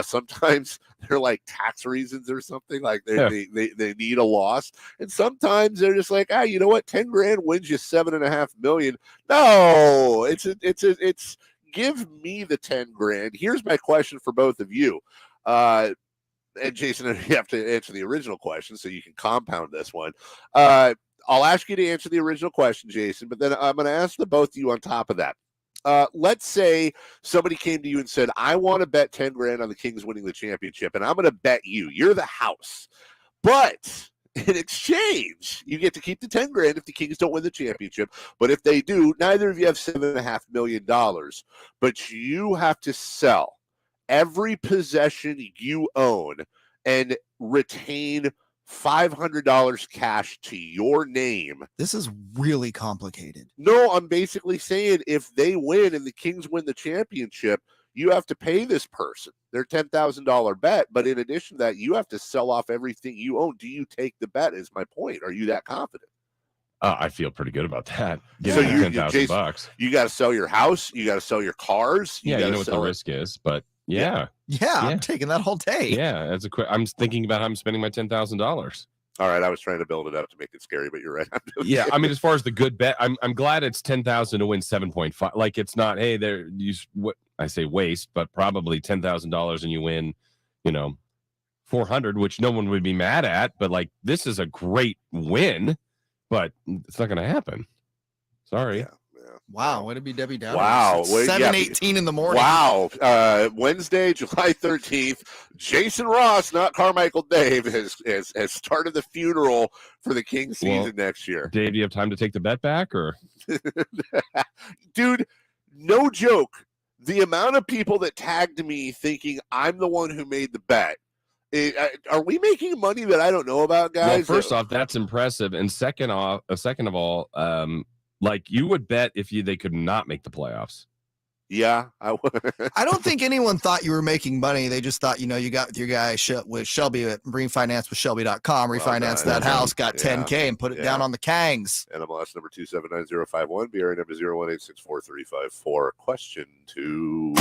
Sometimes they're like tax reasons or something, like they need a loss. And sometimes they're just like, you know what? 10 grand wins you $7.5 million. No, it's give me the 10 grand. Here's my question for both of you. And Jason, you have to answer the original question so you can compound this one. I'll ask you to answer the original question, Jason, but then I'm going to ask the both of you on top of that. Let's say somebody came to you and said, I want to bet 10 grand on the Kings winning the championship, and I'm going to bet you. You're the house. But in exchange, you get to keep the 10 grand if the Kings don't win the championship. But if they do, neither of you have $7.5 million. But you have to sell every possession you own and retain $500 cash to your name. This is really complicated. No, I'm basically saying if they win and the Kings win the championship, you have to pay this person their $10,000 bet. But in addition to that, you have to sell off everything you own. Do you take the bet is my point. Are you that confident? I feel pretty good about that. So you $10,000. You got to sell your house. You got to sell your cars. You know what the risk is, but yeah, I'm taking that whole day. Yeah, I'm thinking about how I'm spending my $10,000. All right, I was trying to build it up to make it scary, but you're right. Yeah, I mean, as far as the good bet, I'm glad it's 10,000 to win 7.5. Like, it's not, hey, there you what I say waste, but probably $10,000 and you win, 400, which no one would be mad at. But like, this is a great win, but it's not going to happen. Sorry. Wow, way to be Debbie Downer. Wow. 7:18 in the morning. Wow. Wednesday, July 13th, Jason Ross, not Carmichael Dave, has started the funeral for the Kings season next year. Dave, do you have time to take the bet back? Or Dude, no joke. The amount of people that tagged me thinking I'm the one who made the bet. Are we making money that I don't know about, guys? Well, first off, that's impressive. And second of all, like you would bet if they could not make the playoffs. Yeah, I would. I don't think anyone thought you were making money. They just thought, you got your guy with Shelby at refinance with Shelby.com, refinanced that house, got $10K and put it down on the Kangs. NMLS number 279-051, BRA number 0186435. Question 2.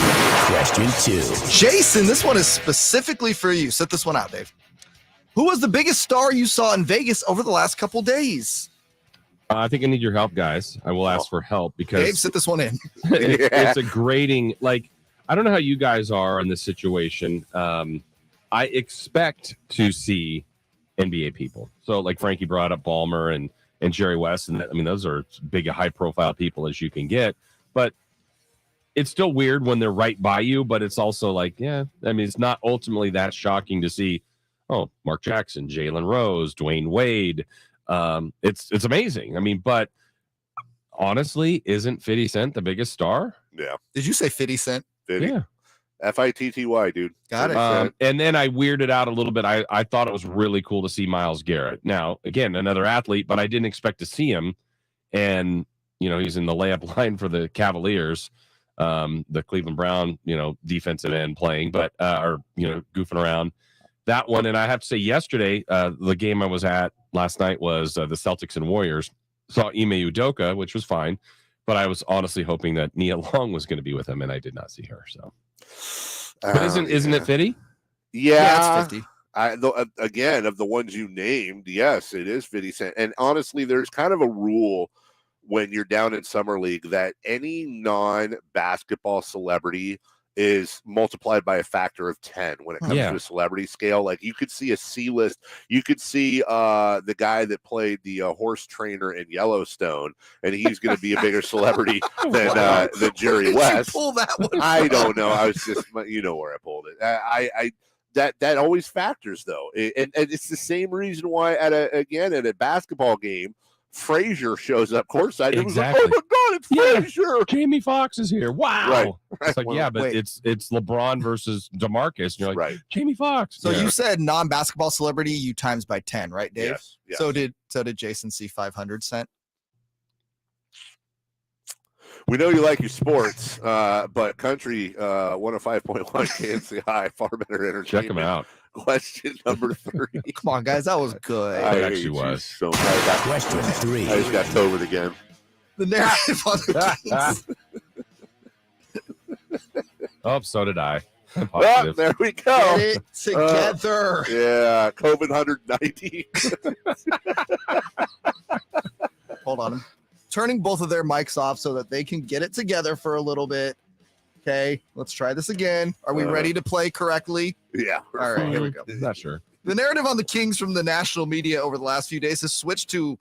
Jason, this one is specifically for you. Set this one out, Dave. Who was the biggest star you saw in Vegas over the last couple days? I think I need your help, guys. I will ask for help because Dave, sit this one in. It's a grading. Like, I don't know how you guys are in this situation. I expect to see NBA people. So, like Frankie brought up Ballmer and Jerry West, and I mean, those are big, high-profile people as you can get. But it's still weird when they're right by you. But it's also like, yeah, I mean, it's not ultimately that shocking to see. Oh, Mark Jackson, Jalen Rose, Dwayne Wade. It's amazing. I mean, but honestly, isn't 50 Cent the biggest star? Yeah. Did you say 50 Cent? 50. Yeah. FITTY, dude. Got it. And then I weirded out a little bit. I thought it was really cool to see Myles Garrett. Now, again, another athlete, but I didn't expect to see him. And, he's in the layup line for the Cavaliers, the Cleveland Brown, defensive end playing, but, goofing around. That one, and I have to say yesterday, the game I was at last night was the Celtics and Warriors. Saw Ime Udoka, which was fine, but I was honestly hoping that Nia Long was going to be with him, and I did not see her. So, but isn't it 50? Yeah, it's 50. Again, of the ones you named, yes, it is 50 Cent. And honestly, there's kind of a rule when you're down in Summer League that any non-basketball celebrity is multiplied by a factor of 10 when it comes to a celebrity scale. Like you could see a C-list. You could see the guy that played the horse trainer in Yellowstone, and he's going to be a bigger celebrity than Jerry West. Pull that one. I don't know. I was just, where I pulled it. That always factors though, and it's the same reason why at a basketball game, Frazier shows up courtside. It was like, oh my God, it's Frazier. Jamie Foxx is here. Wow. Right. It's like, but it's LeBron versus DeMarcus. And you're like, Jamie Foxx. So you said non-basketball celebrity, you times by 10, right, Dave? Yes. So did Jason see 500 Cent? We know you like your sports, but country 105.1 KNCI, far better entertainment. Check them out. Question number 3. Come on, guys, that was good. It actually was. So question 3. I just got COVID again. The narrative on the Kings. Oh, so did I. Oh, there we go. Get it together. Yeah, COVID 190. Hold on. Turning both of their mics off so that they can get it together for a little bit. Okay, let's try this again. Are we ready to play correctly? Yeah. All right, here we go. Not sure. The narrative on the Kings from the national media over the last few days has switched to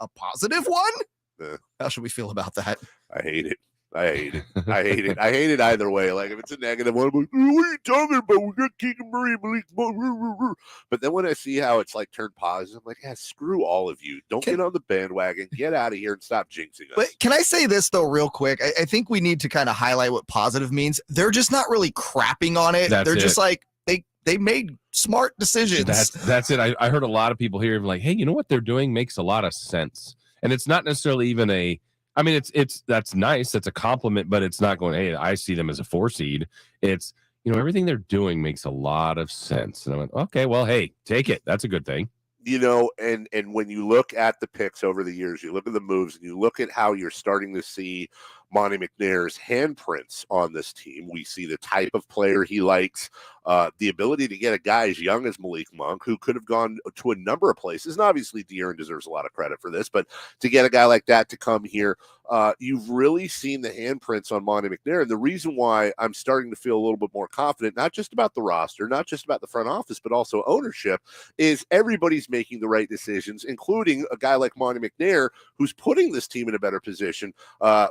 a positive one. How should we feel about that? I hate it. I hate it either way. Like if it's a negative one, I'm like, what are you talking about? We got Keegan Murray and Malik. But then when I see how it's like turned positive, I'm like, yeah, screw all of you. Don't get on the bandwagon. Get out of here and stop jinxing us. But can I say this though, real quick? I think we need to kind of highlight what positive means. They're just not really crapping on it. They're just like they made smart decisions. That's it. I heard a lot of people here like, hey, you know what they're doing makes a lot of sense, and it's not necessarily even a. I mean, it's that's nice. That's a compliment, but it's not going, hey, I see them as a 4 seed. It's, everything they're doing makes a lot of sense. And I went, okay, well, hey, take it. That's a good thing. And when you look at the picks over the years, you look at the moves and you look at how you're starting to see Monty McNair's handprints on this team. We see the type of player he likes, the ability to get a guy as young as Malik Monk, who could have gone to a number of places. And obviously, De'Aaron deserves a lot of credit for this, but to get a guy like that to come here, you've really seen the handprints on Monty McNair. And the reason why I'm starting to feel a little bit more confident, not just about the roster, not just about the front office, but also ownership, is everybody's making the right decisions, including a guy like Monty McNair, who's putting this team in a better position,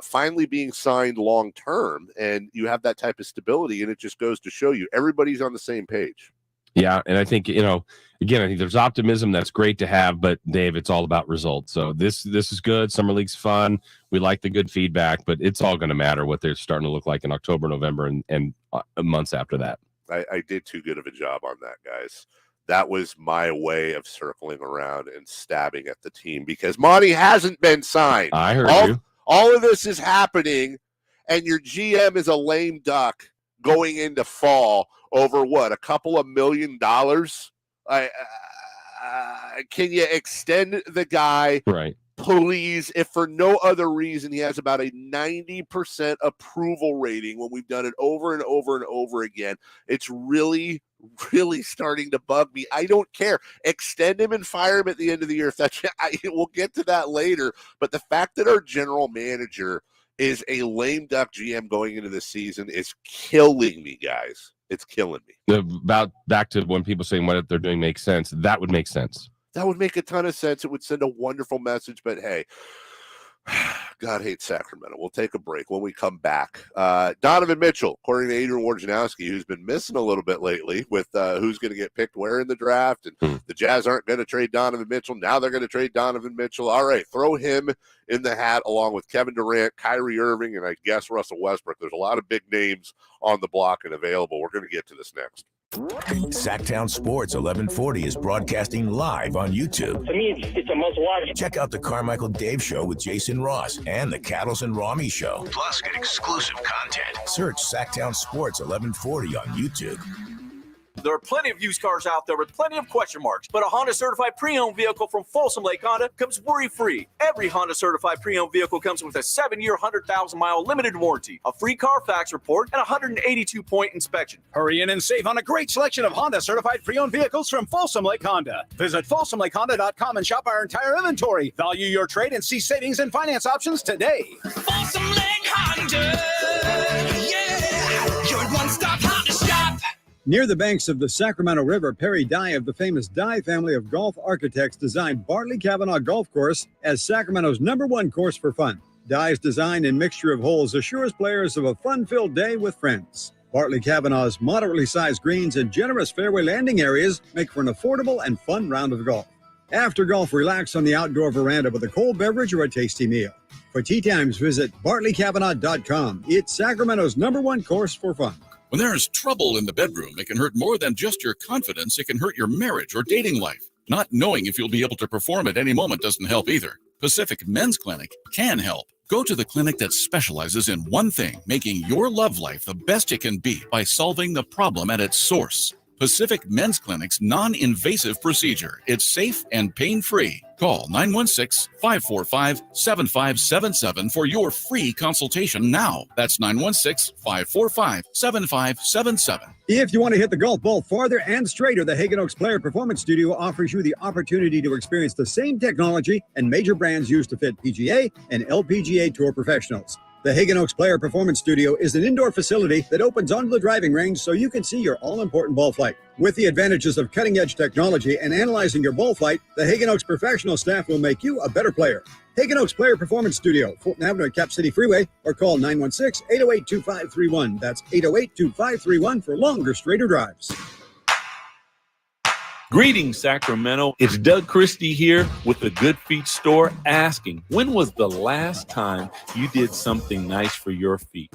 finally being signed long term. And you have that type of stability, and it just goes to show you everybody's on the same page. Yeah, and I think, again, I think there's optimism that's great to have, but Dave, it's all about results. So this is good. Summer League's fun. We like the good feedback, but it's all going to matter what they're starting to look like in October, November, and months after that. I did too good of a job on that, guys. That was my way of circling around and stabbing at the team because Monty hasn't been signed. I heard you. All of this is happening, and your GM is a lame duck going into fall over what, a couple of $1 million? Can you extend the guy? Right. Please, if for no other reason, he has about a 90% approval rating when we've done it over and over and over again. It's really, really starting to bug me. I don't care. Extend him and fire him at the end of the year. If that's, we'll get to that later. But the fact that our general manager is a lame duck GM going into this season is killing me, guys. It's killing me. About back to when people saying what they're doing makes sense. That would make sense. That would make a ton of sense. It would send a wonderful message. But hey, God hates Sacramento. We'll take a break. When we come back, Donovan Mitchell, according to Adrian Wojnarowski, who's been missing a little bit lately with who's going to get picked where in the draft, and the Jazz aren't going to trade Donovan Mitchell. Now they're going to trade Donovan Mitchell. All right, throw him in the hat along with Kevin Durant, Kyrie Irving, and I guess Russell Westbrook. There's a lot of big names on the block and available. We're going to get to this next. Sactown Sports 1140 is broadcasting live on YouTube. To me, it's a must-watch. Check out the Carmichael Dave Show with Jason Ross and the Cattles and Rami Show. Plus, get exclusive content. Search Sactown Sports 1140 on YouTube. There are plenty of used cars out there with plenty of question marks, but a Honda certified pre-owned vehicle from Folsom Lake Honda comes worry-free. Every Honda certified pre-owned vehicle comes with a 7-year, 100,000-mile limited warranty, a free Carfax report, and a 182-point inspection. Hurry in and save on a great selection of Honda certified pre-owned vehicles from Folsom Lake Honda. Visit FolsomLakeHonda.com and shop our entire inventory. Value your trade and see savings and finance options today. Folsom Lake Honda, yeah, your one-stop Honda shop. Near the banks of the Sacramento River, Perry Dye of the famous Dye family of golf architects designed Bartley Cavanaugh Golf Course as Sacramento's #1 course for fun. Dye's design and mixture of holes assures players of a fun-filled day with friends. Bartley Cavanaugh's moderately sized greens and generous fairway landing areas make for an affordable and fun round of golf. After golf, relax on the outdoor veranda with a cold beverage or a tasty meal. For tee times, visit BartleyCavanaugh.com. It's Sacramento's #1 course for fun. When there's trouble in the bedroom, it can hurt more than just your confidence. It can hurt your marriage or dating life. Not knowing if you'll be able to perform at any moment doesn't help either. Pacific Men's Clinic can help. Go to the clinic that specializes in one thing, making your love life the best it can be by solving the problem at its source. Pacific Men's Clinic's non-invasive procedure. It's safe and pain-free. Call 916-545-7577 for your free consultation now. That's 916-545-7577. If you want to hit the golf ball farther and straighter, the Hagen Oaks Player Performance Studio offers you the opportunity to experience the same technology and major brands used to fit PGA and LPGA Tour professionals. The Hagen Oaks Player Performance Studio is an indoor facility that opens onto the driving range so you can see your all-important ball flight. With the advantages of cutting-edge technology and analyzing your ball flight, the Hagen Oaks professional staff will make you a better player. Hagen Oaks Player Performance Studio, Fulton Avenue at Cap City Freeway, or call 916-808-2531. That's 808-2531 for longer, straighter drives. Greetings, Sacramento. It's Doug Christie here with the Good Feet Store asking, when was the last time you did something nice for your feet?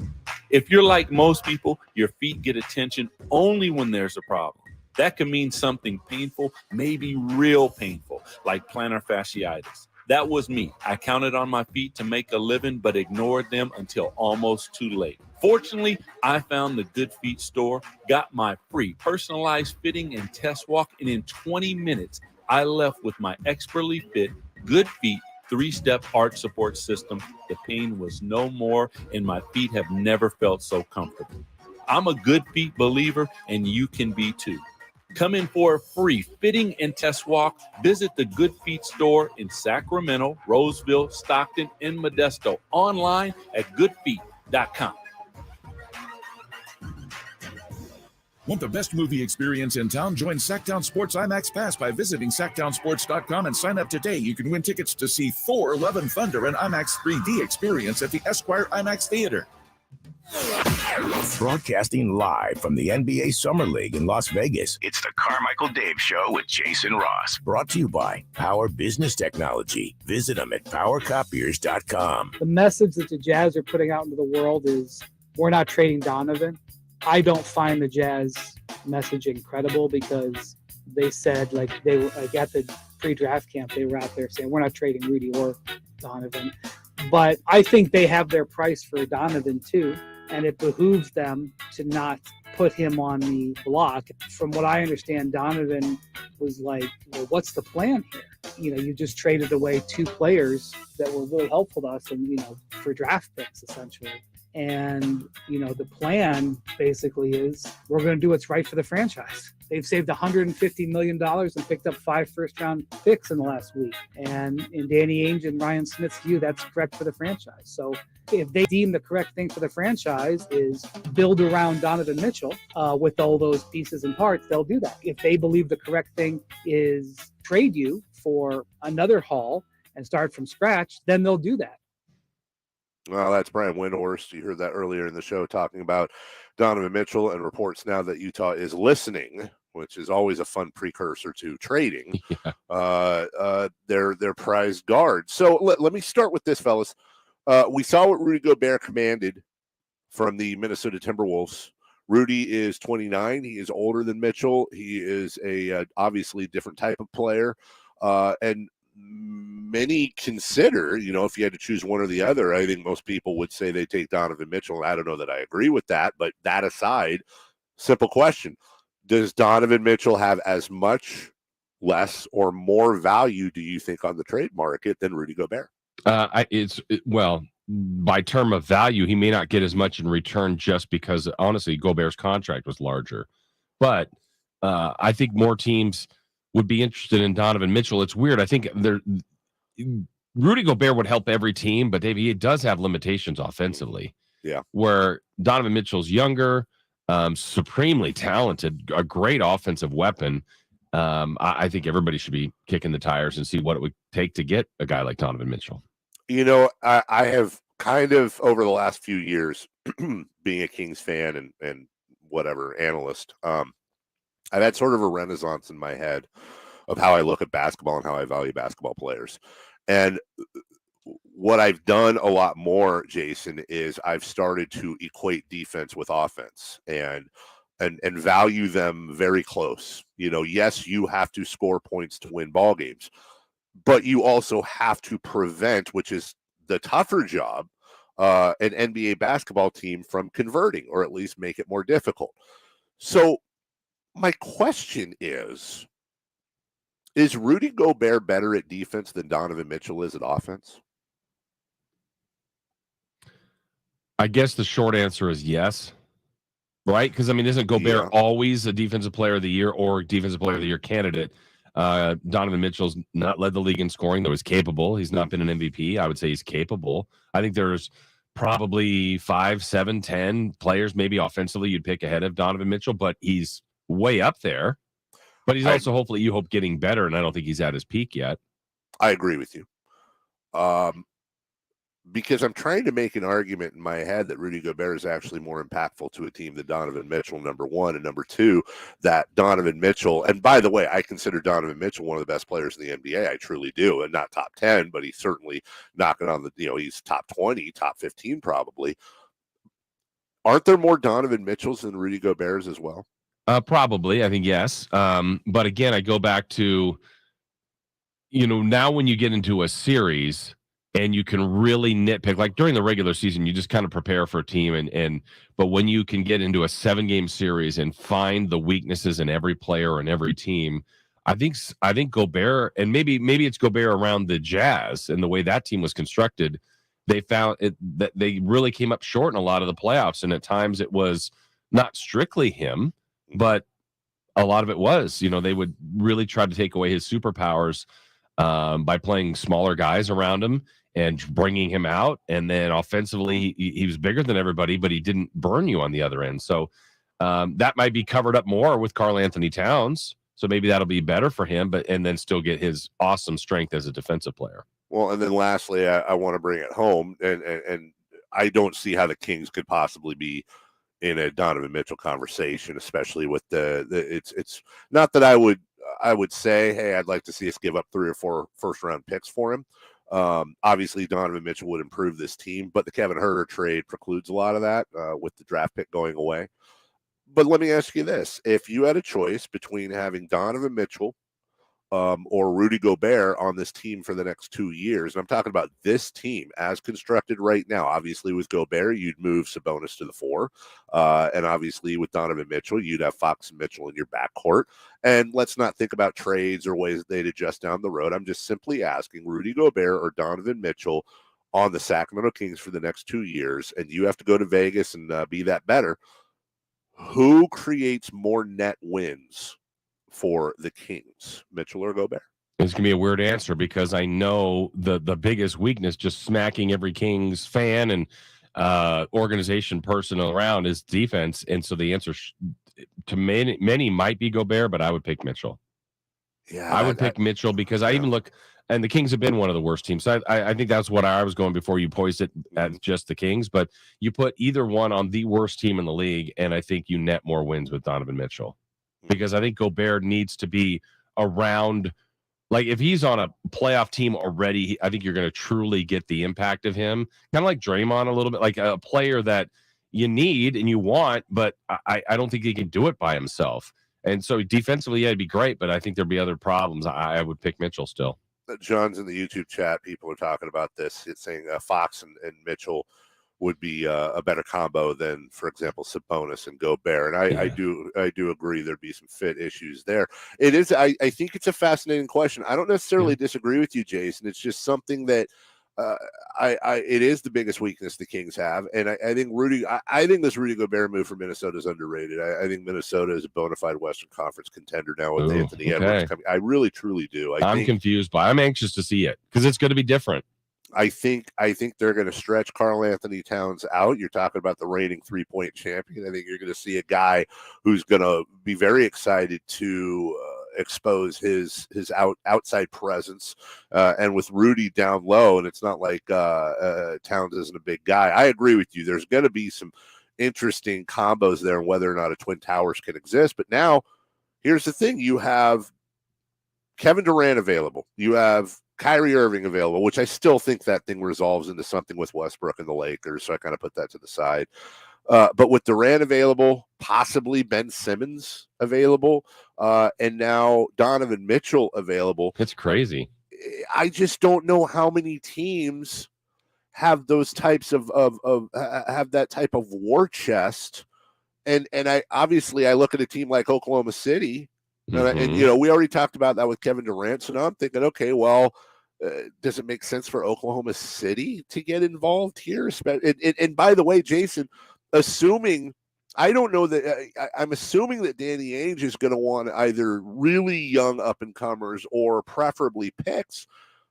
If you're like most people, your feet get attention only when there's a problem. That can mean something painful, maybe real painful, like plantar fasciitis. That was me. I counted on my feet to make a living, but ignored them until almost too late. Fortunately, I found the Good Feet Store, got my free personalized fitting and test walk, and in 20 minutes, I left with my expertly fit, good feet, 3-step arch support system. The pain was no more, and my feet have never felt so comfortable. I'm a Good Feet believer, and you can be too. Come in for a free fitting and test walk. Visit the Good Feet store in Sacramento, Roseville, Stockton, and Modesto. Online at goodfeet.com. Want the best movie experience in town? Join Sactown Sports IMAX Pass by visiting SactownSports.com and sign up today. You can win tickets to see Thor: Love and Thunder, an IMAX 3D experience at the Esquire IMAX Theater. Broadcasting live from the NBA Summer League in Las Vegas. It's the Carmichael Dave Show with Jason Ross. Brought to you by Power Business Technology. Visit them at powercopiers.com. The message that the Jazz are putting out into the world is we're not trading Donovan. I don't find the Jazz message incredible because they said at the pre-draft camp, they were out there saying we're not trading Rudy or Donovan. But I think they have their price for Donovan too, and it behooves them to not put him on the block. From what I understand, Donovan was like, well, what's the plan here? You just traded away 2 players that were really helpful to us and, for draft picks essentially. And, the plan basically is we're going to do what's right for the franchise. They've saved $150 million and picked up 5 first-round picks in the last week. And in Danny Ainge and Ryan Smith's view, that's correct for the franchise. So if they deem the correct thing for the franchise is build around Donovan Mitchell with all those pieces and parts, they'll do that. If they believe the correct thing is trade you for another haul and start from scratch, then they'll do that. Well, that's Brian Windhorst. You heard that earlier in the show talking about Donovan Mitchell and reports now that Utah is listening, which is always a fun precursor to trading their prized guard. So let me start with this, fellas. We saw what Rudy Gobert commanded from the Minnesota Timberwolves. Rudy is 29. He is older than Mitchell. He is a obviously different type of player. And many consider, if you had to choose one or the other, I think most people would say they take Donovan Mitchell. I don't know that I agree with that, but that aside, simple question. Does Donovan Mitchell have as much, less, or more value, do you think, on the trade market than Rudy Gobert? Well, by term of value, he may not get as much in return just because, honestly, Gobert's contract was larger. But I think more teams would be interested in Donovan Mitchell. It's weird. I think Rudy Gobert would help every team, but he does have limitations offensively. Yeah. Where Donovan Mitchell's younger, supremely talented, a great offensive weapon. I think everybody should be kicking the tires and see what it would take to get a guy like Donovan Mitchell. I have kind of over the last few years being a Kings fan and whatever analyst, I've had sort of a renaissance in my head of how I look at basketball and how I value basketball players. And what I've done a lot more, Jason, is I've started to equate defense with offense and value them very close. Yes, you have to score points to win ball games, but you also have to prevent, which is the tougher job, an NBA basketball team from converting, or at least make it more difficult. So my question is Rudy Gobert better at defense than Donovan Mitchell is at offense? I guess the short answer is yes. Right? Because, isn't Gobert always a defensive player of the year or defensive player of the year candidate? Donovan Mitchell's not led the league in scoring, though he's capable. He's not been an MVP. I would say he's capable. I think there's probably 5, 7, 10 players maybe offensively you'd pick ahead of Donovan Mitchell, but he's way up there. But he's also hopefully you hope getting better, and I don't think he's at his peak yet. I agree with you. Because I'm trying to make an argument in my head that Rudy Gobert is actually more impactful to a team than Donovan Mitchell, number one. And number two, that Donovan Mitchell, and by the way, I consider Donovan Mitchell one of the best players in the NBA. I truly do. And not top 10, but he's certainly knocking on he's top 20, top 15 probably. Aren't there more Donovan Mitchells than Rudy Gobert's as well? Probably, I think yes. But again, I go back to, now when you get into a series and you can really nitpick, like during the regular season, you just kind of prepare for a team. But when you can get into a 7-game series and find the weaknesses in every player and every team, I think Gobert, and maybe it's Gobert around the Jazz and the way that team was constructed. They found it that they really came up short in a lot of the playoffs, and at times it was not strictly him, but a lot of it was. They would really try to take away his superpowers by playing smaller guys around him and bringing him out. And then offensively, he was bigger than everybody, but he didn't burn you on the other end. So that might be covered up more with Karl Anthony Towns. So maybe that'll be better for him, and then still get his awesome strength as a defensive player. Well, and then lastly, I want to bring it home, and I don't see how the Kings could possibly be in a Donovan Mitchell conversation, especially with it's not that I would say, hey, I'd like to see us give up 3 or 4 first-round picks for him. Obviously, Donovan Mitchell would improve this team, but the Kevin Huerter trade precludes a lot of that with the draft pick going away. But let me ask you this. If you had a choice between having Donovan Mitchell or Rudy Gobert on this team for the next 2 years, and I'm talking about this team as constructed right now, obviously with Gobert, you'd move Sabonis to the 4. And obviously with Donovan Mitchell, you'd have Fox and Mitchell in your backcourt. And let's not think about trades or ways they'd adjust down the road. I'm just simply asking Rudy Gobert or Donovan Mitchell on the Sacramento Kings for the next 2 years, and you have to go to Vegas and be that better. Who creates more net wins for the Kings, Mitchell or Gobert? It's going to be a weird answer because I know the biggest weakness, just smacking every Kings fan and organization person around, is defense. And so the answer to many might be Gobert, but I would pick Mitchell. Yeah, I would pick Mitchell because I even look, and the Kings have been one of the worst teams. So I think that's what I was going before you poised it at just the Kings. But you put either one on the worst team in the league, and I think you net more wins with Donovan Mitchell. Because I think Gobert needs to be around, like if he's on a playoff team already, I think you're going to truly get the impact of him. Kind of like Draymond a little bit, like a player that you need and you want, but I don't think he can do it by himself. And so defensively, yeah, it'd be great, but I think there'd be other problems. I would pick Mitchell still. John's in the YouTube chat. People are talking about this. It's saying Fox and Mitchell would be a better combo than, for example, Sabonis and Gobert. And I do agree there'd be some fit issues there. It is. I think it's a fascinating question. I don't necessarily disagree with you, Jason. It's just something that it is the biggest weakness the Kings have. And I think I think this Rudy Gobert move for Minnesota is underrated. I think Minnesota is a bona fide Western Conference contender now with Anthony Edwards coming. I really, truly do. I'm confused I'm anxious to see it because it's going to be different. I think they're going to stretch Karl Anthony Towns out. You're talking about the reigning 3-point champion. I think you're going to see a guy who's going to be very excited to expose his outside presence. And with Rudy down low, and it's not like Towns isn't a big guy. I agree with you. There's going to be some interesting combos there, and whether or not a Twin Towers can exist. But now, here's the thing: you have Kevin Durant available. You have Kyrie Irving available, which I still think that thing resolves into something with Westbrook and the Lakers. So I kind of put that to the side. But with Durant available, possibly Ben Simmons available, and now Donovan Mitchell available. It's crazy. I just don't know how many teams have those types of have that type of war chest. And I obviously I look at a team like Oklahoma City, and you know, we already talked about that with Kevin Durant. So now I'm thinking, okay, well, does it make sense for Oklahoma City to get involved here? And by the way, Jason, assuming I don't know that I'm assuming that Danny Ainge is going to want either really young up and comers or preferably picks.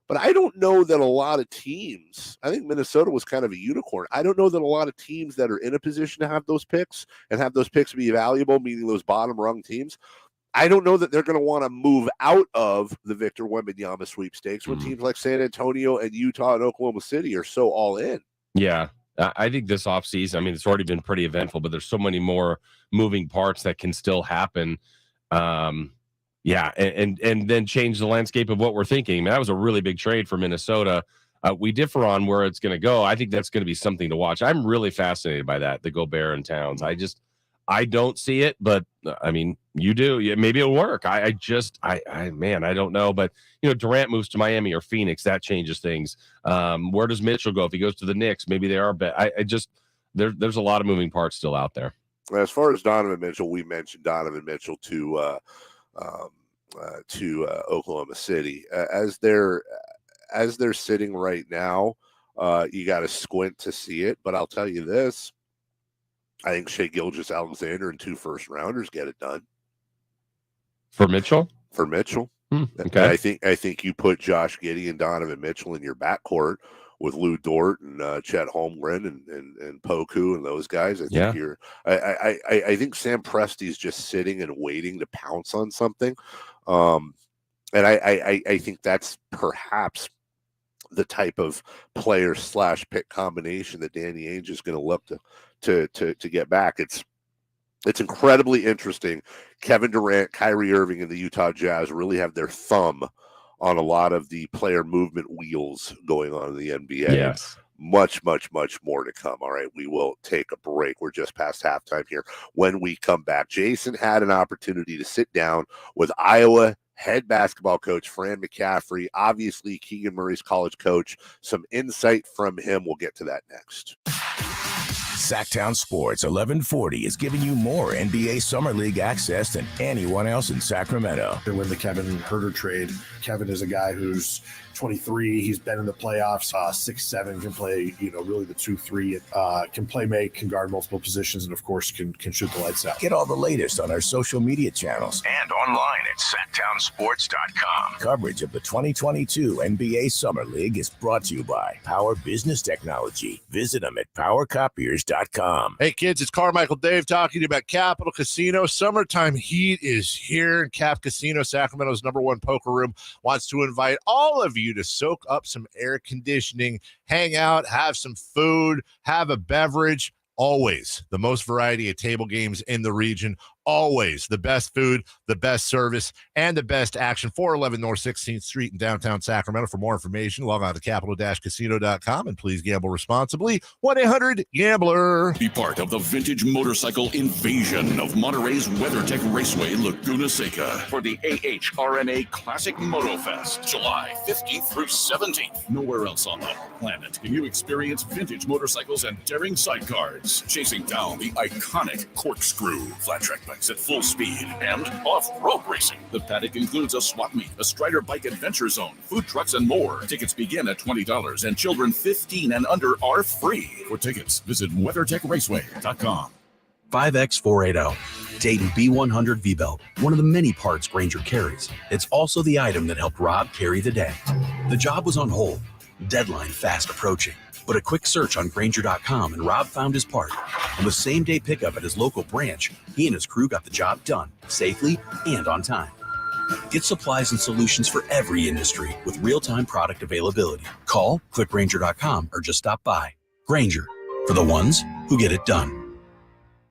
But I don't know that a lot of teams, I think Minnesota was kind of a unicorn. I don't know that a lot of teams that are in a position to have those picks and have those picks be valuable, meaning those bottom rung teams, I don't know that they're going to want to move out of the Victor Wembanyama sweepstakes when teams like San Antonio and Utah and Oklahoma City are so all in. Yeah. I think this offseason, I mean, it's already been pretty eventful, but there's so many more moving parts that can still happen. Yeah, and then change the landscape of what we're thinking. I mean, that was a really big trade for Minnesota. We differ on where it's going to go. I think that's going to be something to watch. I'm really fascinated by that, the Gobert and Towns. I don't see it, but I mean, you do. Yeah, maybe it'll work. I don't know. But, you know, Durant moves to Miami or Phoenix. That changes things. Where does Mitchell go? If he goes to the Knicks, maybe they are. But there's a lot of moving parts still out there. As far as Donovan Mitchell, we mentioned Donovan Mitchell to Oklahoma City. As they're sitting right now, you got to squint to see it. But I'll tell you this: I think Shai Gilgeous-Alexander and 2 first-rounders get it done. For Mitchell? For Mitchell. Okay. I think you put Josh Giddey and Donovan Mitchell in your backcourt with Lou Dort and Chet Holmgren and Poku and those guys. I think I think Sam Presti's just sitting and waiting to pounce on something. And I think that's perhaps the type of player / pick combination that Danny Ainge is going to look to get back. It's incredibly interesting. Kevin Durant, Kyrie Irving, and the Utah Jazz really have their thumb on a lot of the player movement wheels going on in the NBA. Yes. Much, much, much more to come. All right, we will take a break. We're just past halftime here. When we come back, Jason had an opportunity to sit down with Iowa head basketball coach Fran McCaffery, obviously Keegan Murray's college coach. Some insight from him. We'll get to that next. Sactown Sports 1140 is giving you more NBA Summer League access than anyone else in Sacramento. When the Kevin Huerter trade, Kevin is a guy who's 23. He's been in the playoffs, 6'7", can play, really the 2-3, can play make, can guard multiple positions, and of course can shoot the lights out. Get all the latest on our social media channels and online at SactownSports.com. Coverage of the 2022 NBA Summer League is brought to you by Power Business Technology. Visit them at PowerCopiers.com. Hey kids, it's Carmichael Dave talking to you about Capital Casino. Summertime heat is here, and Cap Casino, Sacramento's #1 poker room, wants to invite all of you to soak up some air conditioning, hang out, have some food, have a beverage. Always the most variety of table games in the region. Always the best food, the best service, and the best action. 411 North 16th Street in downtown Sacramento. For more information, log on to capital-casino.com and please gamble responsibly. 1-800-GAMBLER. Be part of the vintage motorcycle invasion of Monterey's WeatherTech Raceway, Laguna Seca, for the AHRMA Classic Moto Fest, July 15th through 17th. Nowhere else on the planet can you experience vintage motorcycles and daring sidecars, chasing down the iconic corkscrew flat track bikes at full speed and off-road racing. The paddock includes a swap meet, a Strider Bike Adventure Zone, food trucks, and more. Tickets begin at $20, and children 15 and under are free. For tickets, visit WeatherTechRaceway.com. 5X480, Dayton B100 V-Belt, one of the many parts Grainger carries. It's also the item that helped Rob carry the day. The job was on hold, deadline fast approaching. But a quick search on Grainger.com and Rob found his part. On the same day pickup at his local branch, he and his crew got the job done, safely and on time. Get supplies and solutions for every industry with real-time product availability. Call, click Grainger.com, or just stop by. Grainger, for the ones who get it done.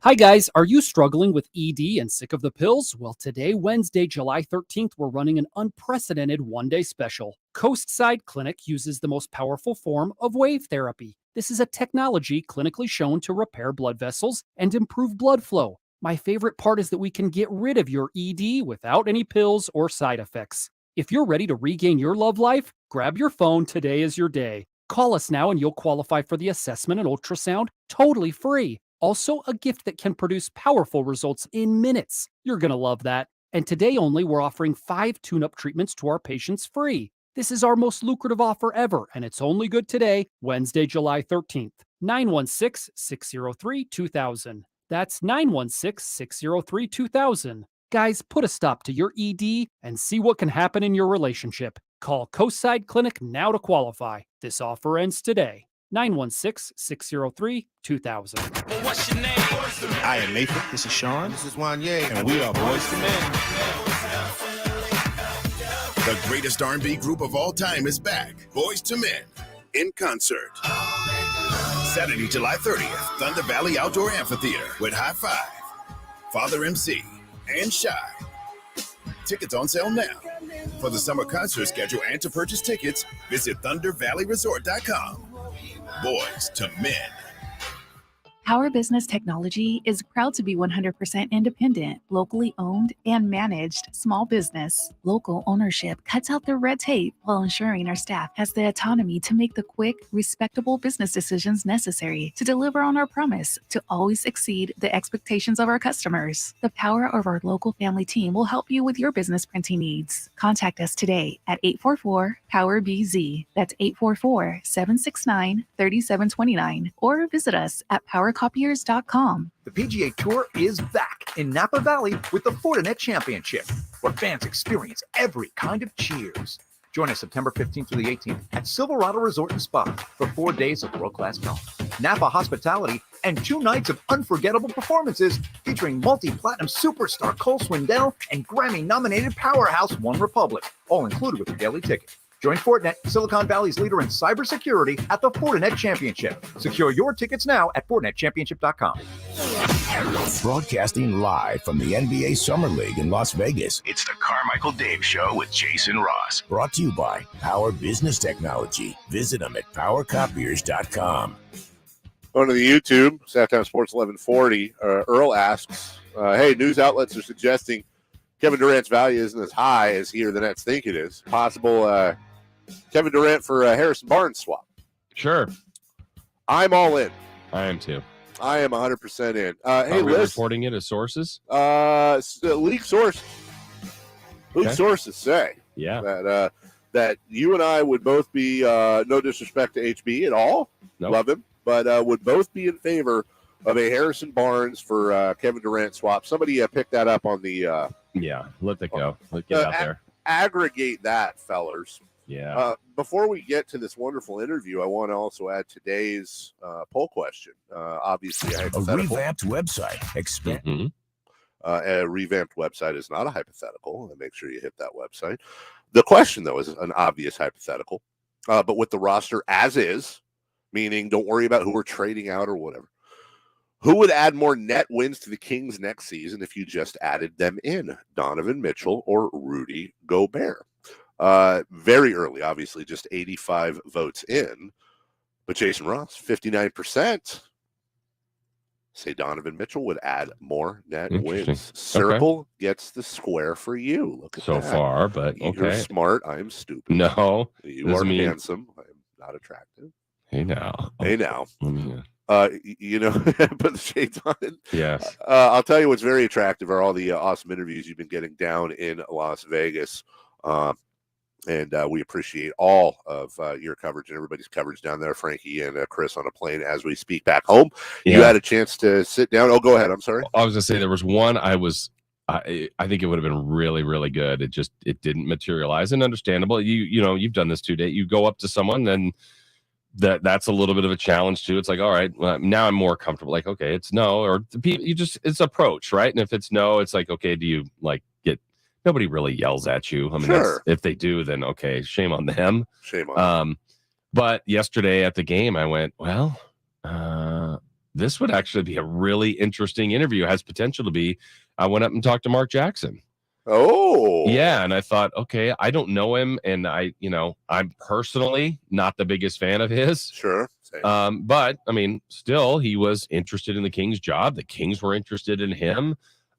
Hi guys, are you struggling with ED and sick of the pills? Well, today, Wednesday, July 13th, we're running an unprecedented one-day special. Coastside Clinic uses the most powerful form of wave therapy. This is a technology clinically shown to repair blood vessels and improve blood flow. My favorite part is that we can get rid of your ED without any pills or side effects. If you're ready to regain your love life, grab your phone. Today is your day. Call us now and you'll qualify for the assessment and ultrasound totally free. Also, a gift that can produce powerful results in minutes. You're going to love that. And today only, we're offering 5 tune-up treatments to our patients free. This is our most lucrative offer ever, and it's only good today, Wednesday, July 13th. 916-603-2000. That's 916-603-2000. Guys, put a stop to your ED and see what can happen in your relationship. Call Coastside Clinic now to qualify. This offer ends today. 916-603-2000. What's your name? I am Nathan. This is Sean. This is Wanye. And we are Boys to Men. The greatest R&B group of all time is back. Boys to Men in concert. Saturday, July 30th, Thunder Valley Outdoor Amphitheater with High Five, Father MC, and Shy. Tickets on sale now. For the summer concert schedule and to purchase tickets, visit ThunderValleyResort.com. Boys to Men. Power Business Technology is proud to be 100% independent, locally owned and managed small business. Local ownership cuts out the red tape while ensuring our staff has the autonomy to make the quick, respectable business decisions necessary to deliver on our promise to always exceed the expectations of our customers. The power of our local family team will help you with your business printing needs. Contact us today at 844-POWER-BZ. That's 844-769-3729. Or visit us at powercopiers.com. The PGA Tour is back in Napa Valley with the Fortinet Championship, where fans experience every kind of cheers. Join us September 15th through the 18th at Silverado Resort and Spa for 4 days of world-class golf, Napa hospitality, and 2 nights of unforgettable performances featuring multi-platinum superstar Cole Swindell and Grammy-nominated powerhouse One Republic, all included with your daily ticket. Join Fortinet, Silicon Valley's leader in cybersecurity, at the Fortinet Championship. Secure your tickets now at FortinetChampionship.com. Broadcasting live from the NBA Summer League in Las Vegas. It's the Carmichael Dave Show with Jason Ross. Brought to you by Power Business Technology. Visit them at powercopiers.com. Going to the YouTube, Sactown Sports 1140, Earl asks, hey, news outlets are suggesting Kevin Durant's value isn't as high as he or the Nets think it is. Possible Kevin Durant for a Harrison Barnes swap. Sure. I'm all in. I am too. I am 100% in. Hey, Liz. Reporting it as sources? Leak sources. Leak sources say that you and I would both be, no disrespect to HB at all, love him, but would both be in favor of a Harrison Barnes for Kevin Durant swap. Somebody picked that up on the let that go. Let get out there. Aggregate that, fellers. Yeah. Before we get to this wonderful interview, I want to also add today's poll question. Obviously, a revamped website. A revamped website is not a hypothetical. Make sure you hit that website. The question, though, is an obvious hypothetical. But with the roster as is, meaning don't worry about who we're trading out or whatever. Who would add more net wins to the Kings next season if you just added them in? Donovan Mitchell or Rudy Gobert? Very early, obviously, just 85 votes in. But Jason Ross, 59%, say Donovan Mitchell would add more net wins. Circle gets the square for you. Look at so that. Far, but okay. You're smart. I'm stupid. No. You are handsome. I'm not attractive. Hey, now. Hey, now. You know, put the shades on. Yes. I'll tell you what's very attractive are all the awesome interviews you've been getting down in Las Vegas. And we appreciate all of your coverage and everybody's coverage down there. Frankie and Chris on a plane as we speak back home. You had a chance to sit down. Oh, go ahead. I'm sorry. I was going to say there was one I think it would have been really, really good. It didn't materialize, and understandable. You know, you've done this too, Dave. You go up to someone and that's a little bit of a challenge too. It's like, all right, well, now I'm more comfortable. Like, okay, it's no, or it's approach, right? And if it's no, it's like, okay, do you like get? Nobody really yells at you. I mean, if they do, then okay, shame on them. Shame on them. But yesterday at the game, I went, well, this would actually be a really interesting interview. It has potential to be. I went up and talked to Mark Jackson. Oh, yeah. And I thought, okay, I don't know him. And I'm personally not the biggest fan of his. Sure. But I mean, still, he was interested in the Kings job. The Kings were interested in him.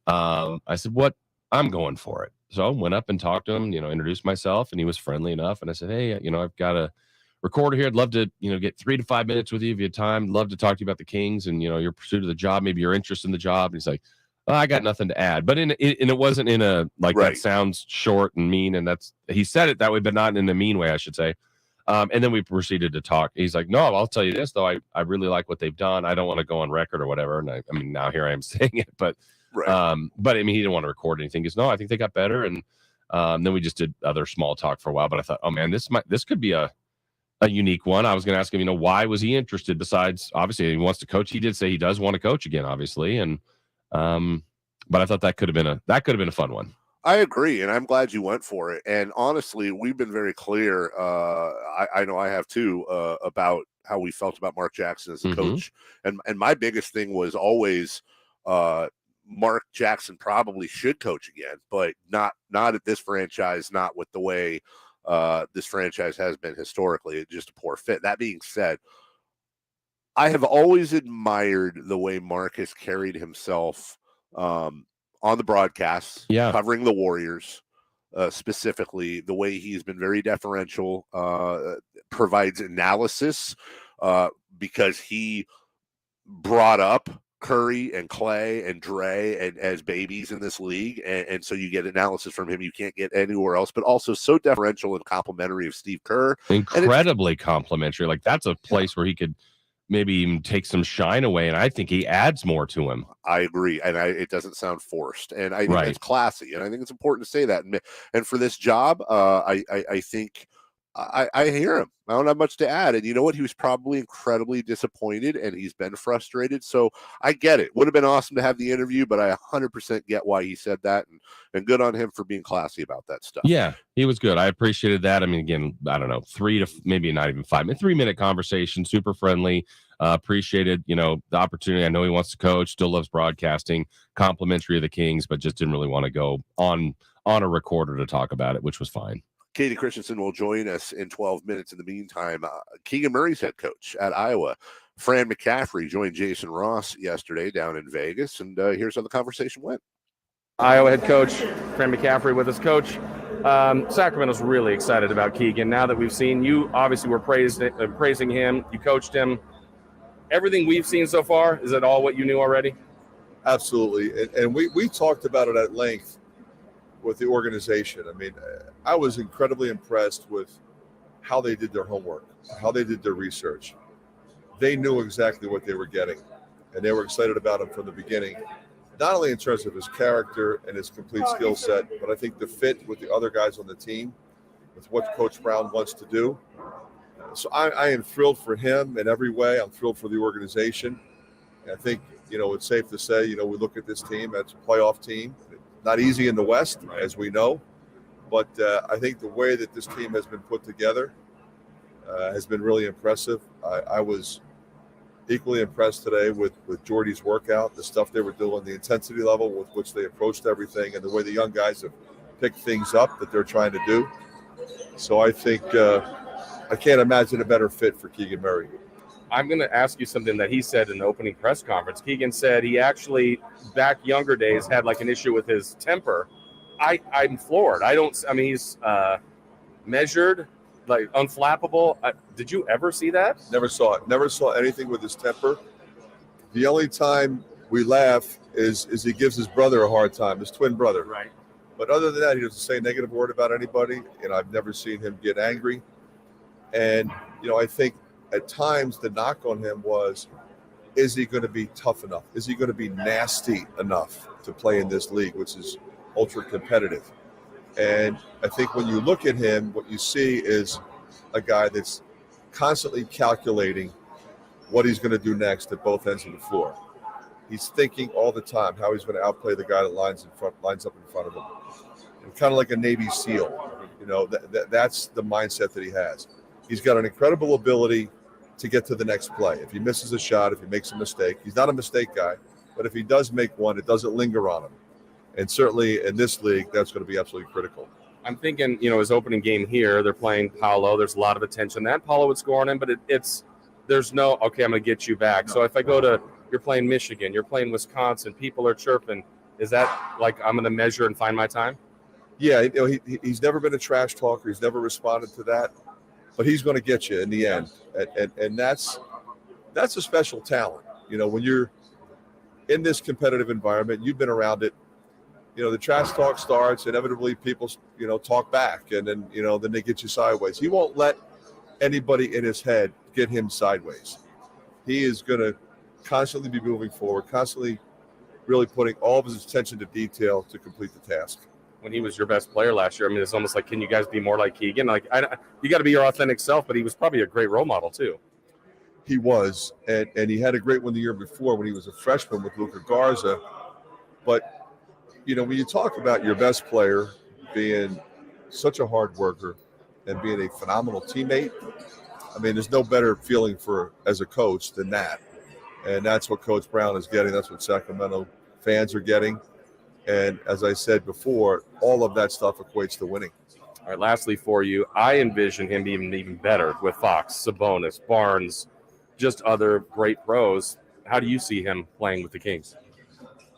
I said, what? I'm going for it. So I went up and talked to him, introduced myself, and he was friendly enough. And I said, hey, I've got a recorder here. I'd love to, get 3 to 5 minutes with you if you have time. I'd love to talk to you about the Kings and, your pursuit of the job, maybe your interest in the job. And he's like, I got nothing to add. But it wasn't in a, like, that sounds short and mean. And he said it that way, but not in a mean way, I should say. And then we proceeded to talk. He's like, no, I'll tell you this, though. I really like what they've done. I don't want to go on record or whatever. And I mean, now here I am saying it, but I mean, he didn't want to record anything. He goes, no, I think they got better. And then we just did other small talk for a while. But I thought, oh man, this could be a unique one. I was going to ask him, why was he interested? Besides, obviously, he wants to coach. He did say he does want to coach again, obviously. And but I thought that could have been a fun one. I agree, and I'm glad you went for it. And honestly, we've been very clear. I know I have too about how we felt about Mark Jackson as a coach. And my biggest thing was always Mark Jackson probably should coach again, but not at this franchise, not with the way this franchise has been historically. It's just a poor fit. That being said, I have always admired the way Mark has carried himself on the broadcasts, covering the Warriors, specifically the way he's been very deferential, provides analysis because he brought up Curry and Clay and Dre and as babies in this league, and so you get analysis from him you can't get anywhere else, but also so deferential and complimentary of Steve Kerr. Incredibly complimentary. Like, that's a place where he could maybe even take some shine away, and I think he adds more to him. I agree, and it doesn't sound forced, and I think it's classy, and I think it's important to say that. And for this job, I think I hear him. I don't have much to add. And you know what? He was probably incredibly disappointed, and he's been frustrated. So I get it. Would have been awesome to have the interview, but I 100% get why he said that, and good on him for being classy about that stuff. Yeah, he was good. I appreciated that. I mean, again, I don't know, 3 to maybe not even 5 minute, 3-minute conversation, super friendly. Appreciated, the opportunity. I know he wants to coach, still loves broadcasting, complimentary of the Kings, but just didn't really want to go on a recorder to talk about it, which was fine. Kayte Christensen will join us in 12 minutes. In the meantime, Keegan Murray's head coach at Iowa, Fran McCaffery, joined Jason Ross yesterday down in Vegas, and here's how the conversation went. Iowa head coach Fran McCaffery with us. Coach, Sacramento's really excited about Keegan. Now that we've seen you, obviously we're praising him. You coached him. Everything we've seen so far, is it all what you knew already? Absolutely, and we talked about it at length with the organization. I mean, I was incredibly impressed with how they did their homework, how they did their research. They knew exactly what they were getting, and they were excited about him from the beginning, not only in terms of his character and his complete skill set, but I think the fit with the other guys on the team, with what Coach Brown wants to do. So I am thrilled for him in every way. I'm thrilled for the organization. And I think, it's safe to say, we look at this team as a playoff team. Not easy in the West, as we know, but I think the way that this team has been put together has been really impressive. I was equally impressed today with Jordi's workout, the stuff they were doing, the intensity level with which they approached everything, and the way the young guys have picked things up that they're trying to do. So I think I can't imagine a better fit for Keegan Murray. I'm going to ask you something that he said in the opening press conference. Keegan said he actually, back younger days, had like an issue with his temper. I'm floored. He's measured, like unflappable. Did you ever see that? Never saw it. Never saw anything with his temper. The only time we laugh is he gives his brother a hard time, his twin brother. Right. But other than that, he doesn't say a negative word about anybody, and I've never seen him get angry. And, I think at times the knock on him was, is he going to be tough enough? Is he going to be nasty enough to play in this league, which is ultra competitive? And I think when you look at him, what you see is a guy that's constantly calculating what he's going to do next at both ends of the floor. He's thinking all the time how he's going to outplay the guy that lines up in front of him. And kind of like a Navy SEAL, that's the mindset that he has. He's got an incredible ability to get to the next play. If he misses a shot, if he makes a mistake, he's not a mistake guy, but if he does make one, it doesn't linger on him. And certainly in this league, that's going to be absolutely critical. I'm thinking, his opening game here, they're playing Paolo. There's a lot of attention that Paolo would score on him, but there's no, okay, I'm going to get you back. No. So if I go to, you're playing Michigan, you're playing Wisconsin, people are chirping. Is that like I'm going to measure and find my time? Yeah, he's never been a trash talker. He's never responded to that. But he's going to get you in the end, and that's a special talent. When you're in this competitive environment, you've been around it. The trash talk starts. Inevitably, people talk back, and then then they get you sideways. He won't let anybody in his head get him sideways. He is going to constantly be moving forward, constantly really putting all of his attention to detail to complete the task. When he was your best player last year, it's almost like, can you guys be more like Keegan? Like, you got to be your authentic self, but he was probably a great role model too. He was, and he had a great one the year before when he was a freshman with Luka Garza. But, when you talk about your best player being such a hard worker and being a phenomenal teammate, there's no better feeling as a coach than that. And that's what Coach Brown is getting. That's what Sacramento fans are getting. And as I said before, all of that stuff equates to winning. All right, lastly for you, I envision him being even better with Fox, Sabonis, Barnes, just other great pros. How do you see him playing with the Kings?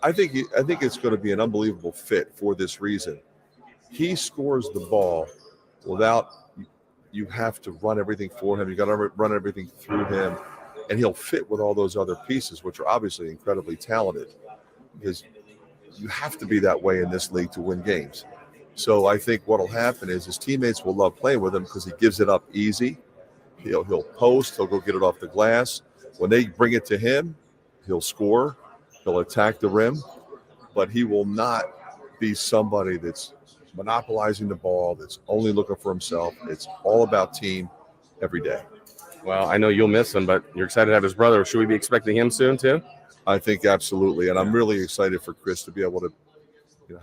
I think it's going to be an unbelievable fit for this reason. He scores the ball without you have to run everything for him. You got to run everything through him, and he'll fit with all those other pieces, which are obviously incredibly talented. Because you have to be that way in this league to win games. So I think what'll happen is his teammates will love playing with him because he gives it up easy. He'll post. He'll go get it off the glass. When they bring it to him, he'll score. He'll attack the rim, but he will not be somebody that's monopolizing the ball, that's only looking for himself. It's all about team every day. Well, I know you'll miss him, but you're excited to have his brother. Should we be expecting him soon too? I think absolutely, and I'm really excited for Chris to be able to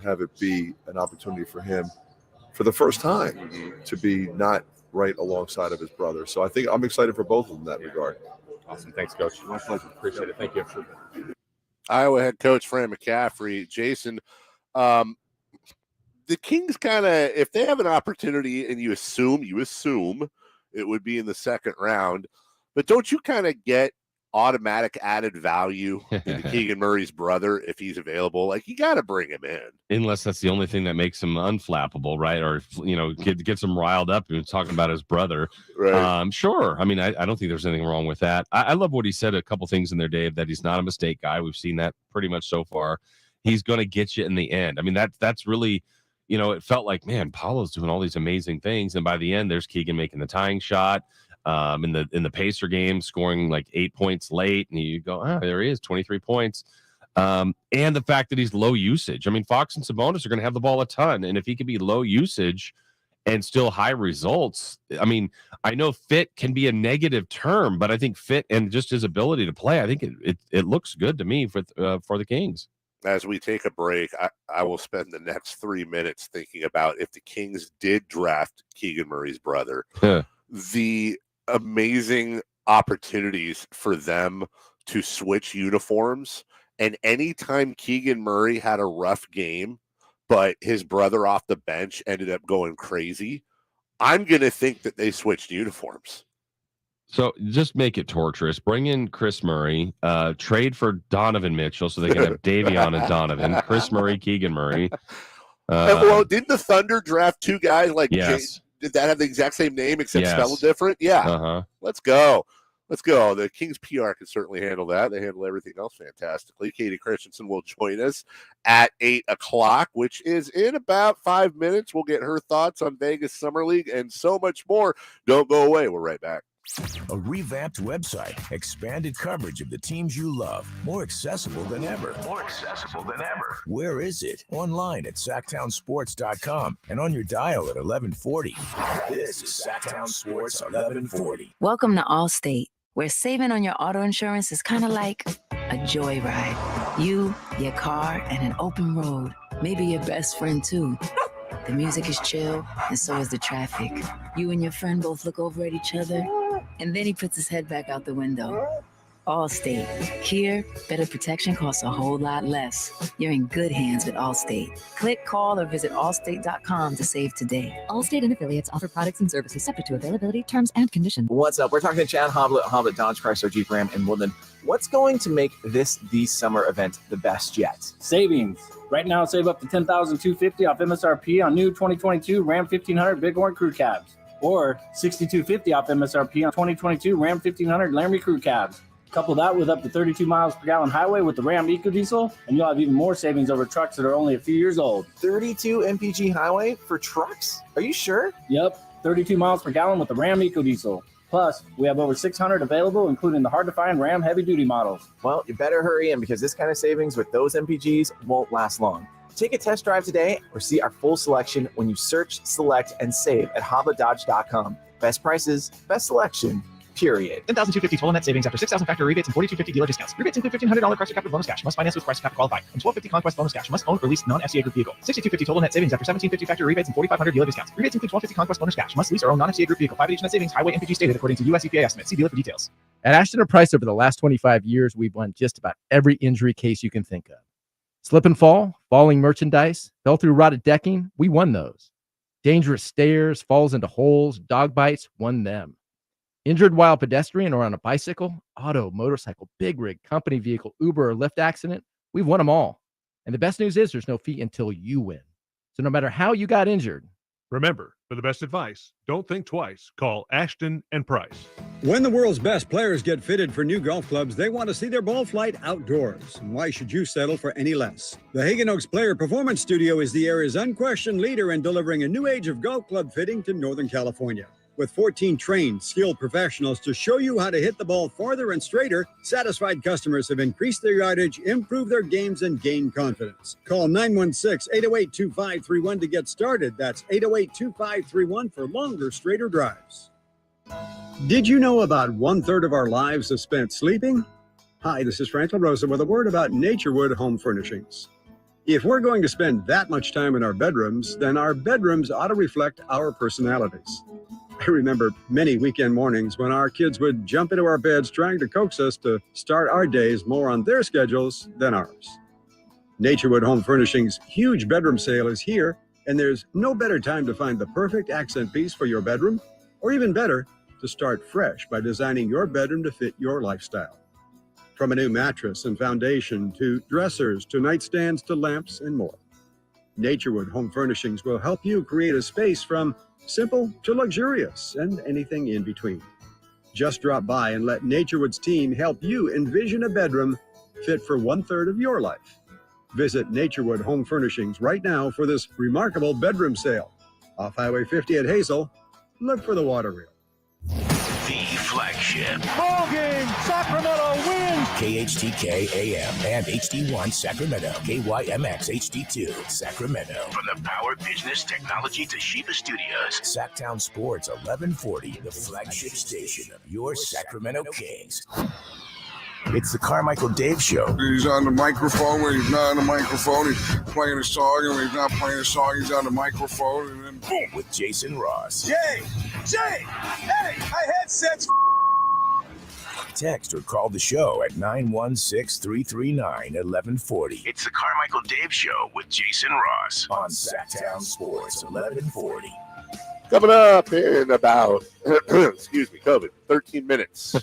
have it be an opportunity for him for the first time to be not right alongside of his brother. So I think I'm excited for both of them in that regard. Awesome. Thanks, Coach. My pleasure. Appreciate it. Thank you. Iowa head coach Fran McCaffery. Jason, the Kings kind of, if they have an opportunity and you assume it would be in the second round, but don't you kind of get automatic added value in Keegan Murray's brother if he's available? Like, you got to bring him in. Unless that's the only thing that makes him unflappable, right? Or, gets him riled up and talking about his brother. Right. Sure. I mean, I don't think there's anything wrong with that. I love what he said, a couple things in there, Dave, that he's not a mistake guy. We've seen that pretty much so far. He's going to get you in the end. I mean, that's really, it felt like, man, Paolo's doing all these amazing things. And by the end, there's Keegan making the tying shot. In the Pacer game, scoring like 8 points late, and you go, there he is, 23 points. And the fact that he's low usage. I mean, Fox and Sabonis are going to have the ball a ton, and if he can be low usage and still high results, I mean, I know fit can be a negative term, but I think fit and just his ability to play, I think it looks good to me for the Kings. As we take a break, I will spend the next 3 minutes thinking about if the Kings did draft Keegan Murray's brother, the amazing opportunities for them to switch uniforms. And anytime Keegan Murray had a rough game, but his brother off the bench ended up going crazy, I'm going to think that they switched uniforms. So just make it torturous. Bring in Chris Murray, trade for Donovan Mitchell so they can have Davion and Donovan, Chris Murray, Keegan Murray. Well, didn't the Thunder draft two guys like yes. Did that have the exact same name except Yes. spelled different? Yeah. Uh-huh. Let's go. The Kings PR can certainly handle that. They handle everything else fantastically. Kayte Christensen will join us at 8:00, which is in about 5 minutes. We'll get her thoughts on Vegas Summer League and so much more. Don't go away. We're right back. A revamped website, expanded coverage of the teams you love, more accessible than ever. Where is it? Online at SactownSports.com and on your dial at 1140. This is Sactown Sports 1140. Welcome to Allstate, where saving on your auto insurance is kind of like a joyride. You, your car, and an open road. Maybe your best friend, too. The music is chill, and so is the traffic. You and your friend both look over at each other, and then he puts his head back out the window. Allstate. Here, better protection costs a whole lot less. You're in good hands with Allstate. Click, call, or visit allstate.com to save today. Allstate and affiliates offer products and services subject to availability, terms, and conditions. What's up? We're talking to Chad Hoblet, Hoblet Dodge Chrysler Jeep Ram in Woodland. What's going to make this the summer event the best yet? Savings. Right now, save up to $10,250 off MSRP on new 2022 Ram 1500 Bighorn Crew Cabs, or $6,250 off MSRP on 2022 Ram 1500 Laramie Crew Cabs. Couple that with up to 32 miles per gallon highway with the Ram EcoDiesel, and you'll have even more savings over trucks that are only a few years old. 32 mpg highway for trucks? Are you sure? Yep, 32 miles per gallon with the Ram EcoDiesel. Plus, we have over 600 available, including the hard-to-find Ram heavy-duty models. Well, you better hurry in because this kind of savings with those MPGs won't last long. Take a test drive today or see our full selection when you search, select, and save at HobletDodge.com. Best prices, best selection, period. $10,250 total net savings after $6,000 factory rebates and $4,250 dealer discounts. Rebates include $1,500 Chrysler Capital bonus cash. Must finance with Chrysler Capital qualified. And $1,250 Conquest bonus cash. Must own or lease non-FCA group vehicle. $6,250 total net savings after $1,750 factory rebates and $4,500 dealer discounts. Rebates include $1,250 Conquest bonus cash. Must lease or own non-FCA group vehicle. 5 net savings. Highway MPG stated according to US EPA estimates. See dealer for details. At Ashton & Price, over the last 25 years, we've won just about every injury case you can think of. Slip and fall, falling merchandise, fell through rotted decking, we won those. Dangerous stairs, falls into holes, dog bites, won them. Injured while pedestrian or on a bicycle, auto, motorcycle, big rig, company vehicle, Uber, or Lyft accident, we've won them all. And the best news is there's no fee until you win. So no matter how you got injured, remember, for the best advice, don't think twice. Call Ashton and Price. When the world's best players get fitted for new golf clubs, they want to see their ball flight outdoors. And why should you settle for any less? The Hagen Oaks Player Performance Studio is the area's unquestioned leader in delivering a new age of golf club fitting to Northern California. With 14 trained, skilled professionals to show you how to hit the ball farther and straighter, satisfied customers have increased their yardage, improved their games, and gained confidence. Call 916-808-2531 to get started. That's 808-2531 for longer, straighter drives. Did you know about 1/3 of our lives is spent sleeping? Hi, this is Frank LaRosa with a word about Naturewood Home Furnishings. If we're going to spend that much time in our bedrooms, then our bedrooms ought to reflect our personalities. I remember many weekend mornings when our kids would jump into our beds trying to coax us to start our days more on their schedules than ours. Naturewood Home Furnishings' huge bedroom sale is here, and there's no better time to find the perfect accent piece for your bedroom, or even better, to start fresh by designing your bedroom to fit your lifestyle. From a new mattress and foundation to dressers to nightstands to lamps and more. Naturewood Home Furnishings will help you create a space from simple to luxurious and anything in between. Just drop by and let Naturewood's team help you envision a bedroom fit for 1/3 of your life. Visit Naturewood Home Furnishings right now for this remarkable bedroom sale. Off Highway 50 at Hazel, look for the water reel. The flagship. Ball game. Sacramento wins. KHTK AM and HD1 Sacramento. KYMX HD2 Sacramento. From the Power Business Technology Toshiba Studios. Sactown Sports 1140, the flagship station of your Sacramento Kings. It's the Carmichael Dave Show. He's on the microphone when he's not on the microphone. He's playing a song, and when he's not playing a song, he's on the microphone, and then boom. With Jason Ross. Jay, hey, my headset's Text or call the show at 916-339-1140. It's the Carmichael Dave Show with Jason Ross. On Sactown Sports 1140. Coming up in about, excuse me, 13 minutes,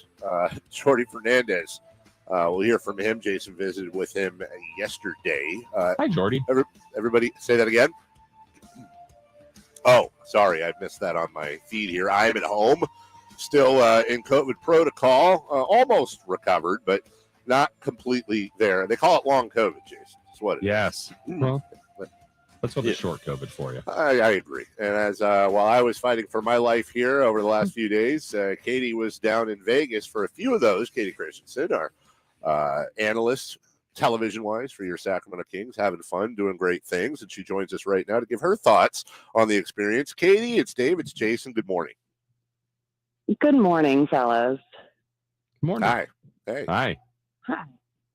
Jordi Fernandez. We'll hear from him. Jason visited with him yesterday. Hi, Jordi. Everybody, say that again. Oh, sorry, I missed that on my feed here. I am at home, still in COVID protocol, almost recovered, but not completely there. They call it long COVID, Jason. That's what it is. Yes. Well, let's hope it's short COVID for you. I agree. And as while I was fighting for my life here over the last few days, Katie was down in Vegas for a few of those. Kayte Christensen, our analyst, television-wise, for your Sacramento Kings, having fun, doing great things. And she joins us right now to give her thoughts on the experience. Katie, it's Dave, it's Jason. Good morning. Good morning, fellas. Good morning. Hi. Hey. Hi. Hi.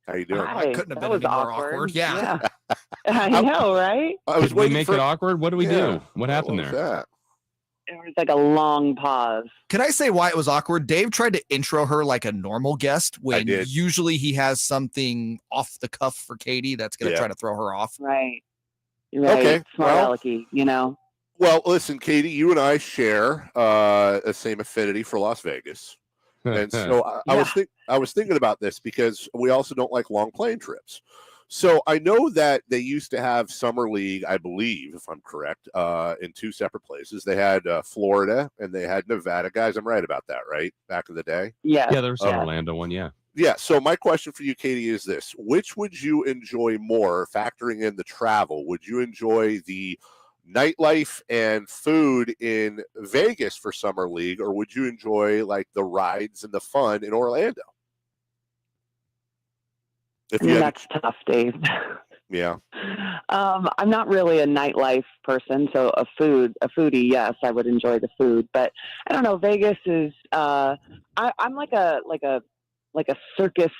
How you doing? Hi. Couldn't have That been was any more awkward. Yeah. I know, right? I was Did we waiting make for it awkward? What do we do? What happened was there? that? It was like a long pause. Can I say why it was awkward? Dave tried to intro her like a normal guest when did. usually he has something off the cuff for Katie that's going to try to throw her off. Right. Right. Okay, Smart well- alecky, you know? Well, listen, Katie, you and I share the same affinity for Las Vegas. And so I was thinking about this because we also don't like long plane trips. So I know that they used to have summer league, I believe, if I'm correct, in two separate places. They had Florida and they had Nevada. Guys, I'm right about that, right? Back in the day. Yeah. Yeah, there was an Orlando one, yeah. Yeah. So my question for you, Katie, is this: which would you enjoy more, factoring in the travel? Would you enjoy the nightlife and food in Vegas for summer league, or would you enjoy like the rides and the fun in Orlando? That's tough, Dave. Yeah. I'm not really a nightlife person, so a foodie, yes, I would enjoy the food. But I don't know, Vegas is I'm like a circus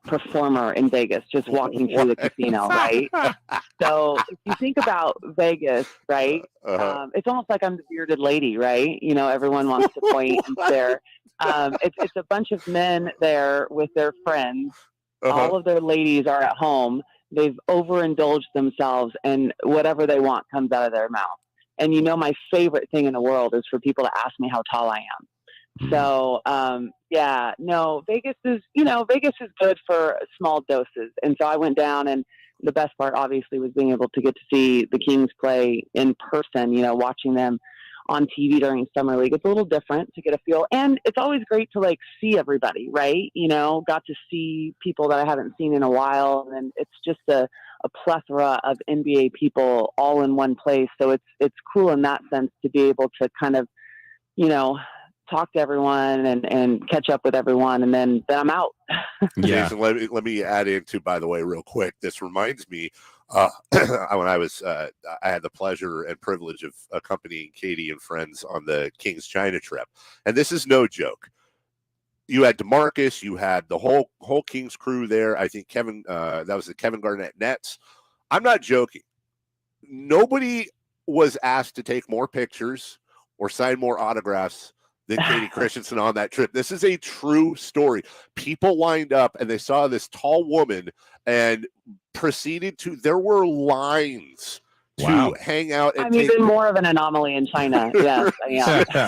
performer in Vegas, just walking through the casino, right? So if you think about Vegas, right, it's almost like I'm the bearded lady, right? You know, everyone wants to point and stare. It's a bunch of men there with their friends. All of their ladies are at home. They've overindulged themselves, and whatever they want comes out of their mouth. And you know, my favorite thing in the world is for people to ask me how tall I am. So, Vegas is good for small doses. And so I went down, and the best part obviously was being able to get to see the Kings play in person, watching them on TV during summer league. It's a little different to get a feel. And it's always great to see everybody, right? Got to see people that I haven't seen in a while. And it's just a plethora of NBA people all in one place. So it's cool in that sense to be able to kind of, talk to everyone and catch up with everyone, and then I'm out. Jason, let me add into, by the way, real quick. This reminds me when I had the pleasure and privilege of accompanying Katie and friends on the Kings China trip, and this is no joke. You had DeMarcus, you had the whole Kings crew there. I think Kevin, that was the Kevin Garnett Nets. I'm not joking. Nobody was asked to take more pictures or sign more autographs than Kayte Christensen on that trip. This is a true story. People lined up and they saw this tall woman and proceeded to, there were lines to hang out. And I'm even more of an anomaly in China. Yes, I